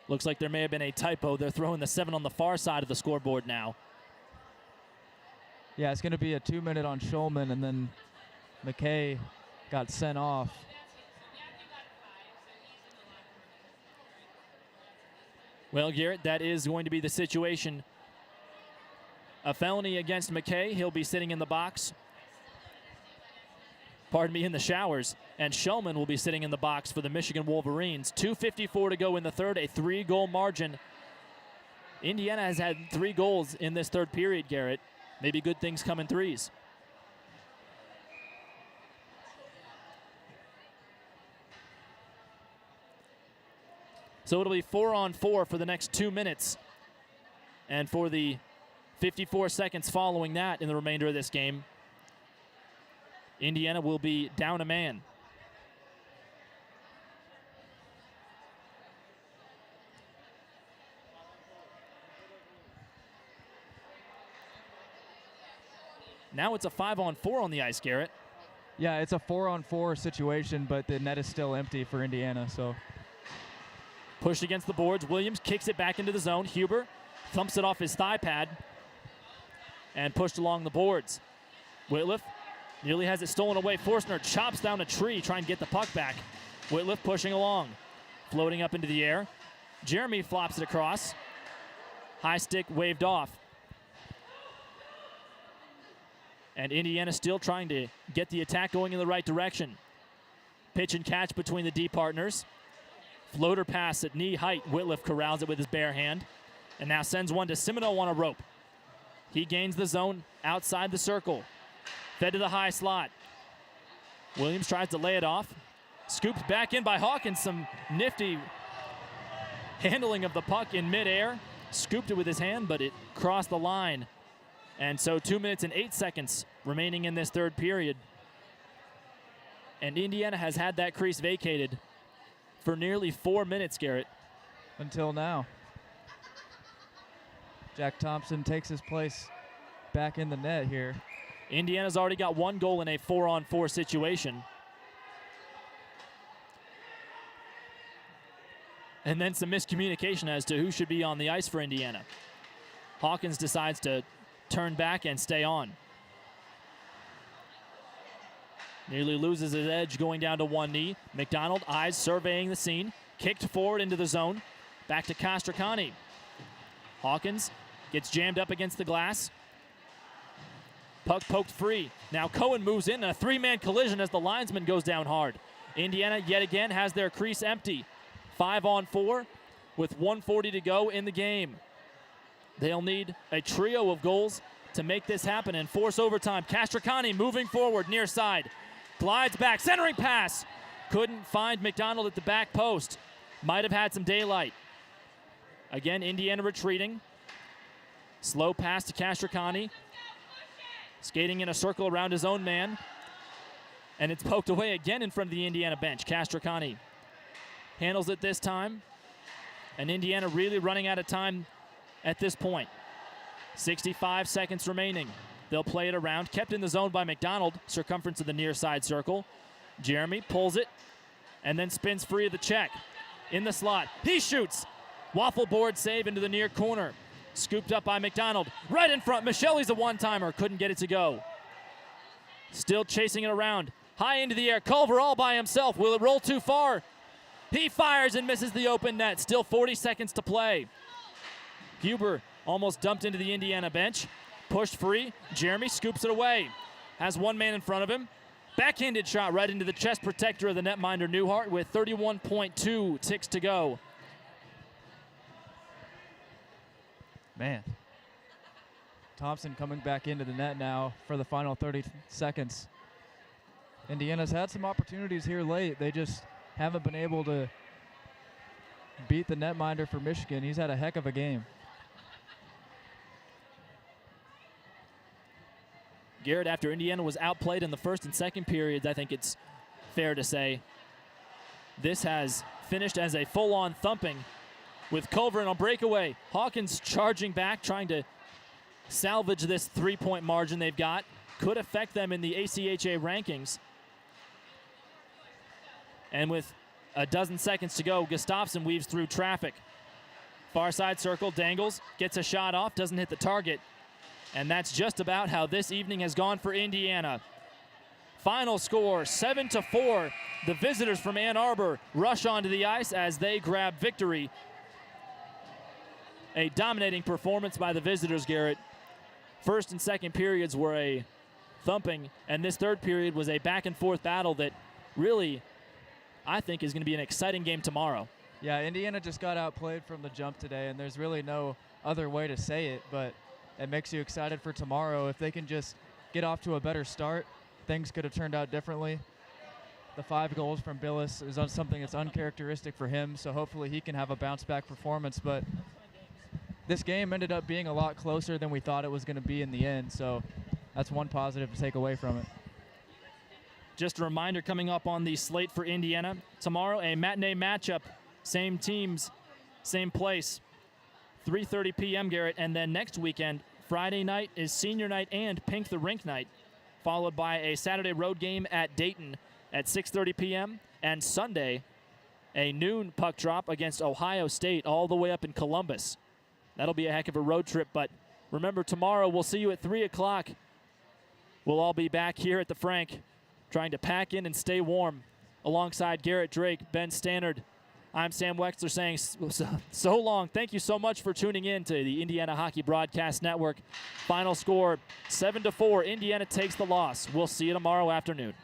Looks like there may have been a typo. They're throwing the 7 on the far side of the scoreboard now. Yeah, it's going to be a 2-minute on Schulman, and then McKay got sent off. Well, Garrett, that is going to be the situation. A felony against McKay. He'll be sitting in the box. in the showers. And Shellman will be sitting in the box for the Michigan Wolverines. 2:54 to go in the third, a 3-goal margin. Indiana has had 3 goals in this third period, Garrett. Maybe good things come in threes. So it'll be 4-on-4 for the next 2 minutes. And for the 54 seconds following that in the remainder of this game, Indiana will be down a man. Now it's a 5-on-4 on the ice, Garrett. Yeah, it's a 4-on-4 situation, but the net is still empty for Indiana, so. Pushed against the boards. Williams kicks it back into the zone. Huber thumps it off his thigh pad and pushed along the boards. Whitliff nearly has it stolen away. Forstner chops down a tree trying to get the puck back. Whitliff pushing along, floating up into the air. Jeremy flops it across. High stick waved off. And Indiana still trying to get the attack going in the right direction. Pitch and catch between the D partners. Floater pass at knee height. Whitliff corrals it with his bare hand. And now sends one to Simino on a rope. He gains the zone outside the circle. Fed to the high slot. Williams tries to lay it off. Scooped back in by Hawkins. Some nifty handling of the puck in midair. Scooped it with his hand, but it crossed the line. And so 2 minutes and 8 seconds remaining in this third period. And Indiana has had that crease vacated for nearly 4 minutes, Garrett. Until now. Jack Thompson takes his place back in the net here. Indiana's already got 1 goal in a 4-on-4 situation. And then some miscommunication as to who should be on the ice for Indiana. Hawkins decides to turn back and stay on. Nearly loses his edge going down to one knee. McDonald, eyes surveying the scene. Kicked forward into the zone. Back to Castracani. Hawkins gets jammed up against the glass. Puck poked free. Now Cohen moves in. A 3-man collision as the linesman goes down hard. Indiana yet again has their crease empty. 5-on-4 with 1:40 to go in the game. They'll need a trio of goals to make this happen and force overtime. Castracani moving forward near side. Glides back, centering pass. Couldn't find McDonald at the back post. Might have had some daylight. Again, Indiana retreating. Slow pass to Castracani. Skating in a circle around his own man. And it's poked away again in front of the Indiana bench. Castracani handles it this time. And Indiana really running out of time at this point. 65 seconds remaining. They'll play it around. Kept in the zone by McDonald. Circumference of the near side circle. Jeremy pulls it and then spins free of the check. In the slot. He shoots. Waffle board save into the near corner. Scooped up by McDonald. Right in front. Michelle's a one-timer. Couldn't get it to go. Still chasing it around. High into the air. Culver all by himself. Will it roll too far? He fires and misses the open net. Still 40 seconds to play. Huber almost dumped into the Indiana bench. Pushed free. Jeremy scoops it away. Has one man in front of him. Backhanded shot right into the chest protector of the netminder Newhart with 31.2 ticks to go. Man. Thompson coming back into the net now for the final 30 seconds. Indiana's had some opportunities here late. They just haven't been able to beat the netminder for Michigan. He's had a heck of a game. Garrett, after Indiana was outplayed in the first and second periods, I think it's fair to say this has finished as a full-on thumping with Culver on breakaway. Hawkins charging back, trying to salvage this 3-point margin they've got. Could affect them in the ACHA rankings. And with a dozen seconds to go, Gustafsson weaves through traffic. Far side circle, dangles, gets a shot off, doesn't hit the target. And that's just about how this evening has gone for Indiana. Final score, 7-4. The visitors from Ann Arbor rush onto the ice as they grab victory. A dominating performance by the visitors, Garrett. First and second periods were a thumping, and this third period was a back-and-forth battle that really, I think, is going to be an exciting game tomorrow. Yeah, Indiana just got outplayed from the jump today, and there's really no other way to say it, but it makes you excited for tomorrow. If they can just get off to a better start, things could have turned out differently. The 5 goals from Billis is on something that's uncharacteristic for him, so hopefully he can have a bounce-back performance. But this game ended up being a lot closer than we thought it was going to be in the end, so that's one positive to take away from it. Just a reminder, coming up on the slate for Indiana tomorrow, a matinee matchup, same teams, same place, 3:30 p.m. Garrett, and then next weekend, Friday night is senior night and Pink the Rink night, followed by a Saturday road game at Dayton at 6:30 p.m. and Sunday, a noon puck drop against Ohio State all the way up in Columbus. That'll be a heck of a road trip, but remember, tomorrow we'll see you at 3 o'clock. We'll all be back here at the Frank trying to pack in and stay warm alongside Garrett Drake, Ben Stannard. I'm Sam Weixler saying so long. Thank you so much for tuning in to the Indiana Hockey Broadcast Network. Final score 7-4. Indiana takes the loss. We'll see you tomorrow afternoon.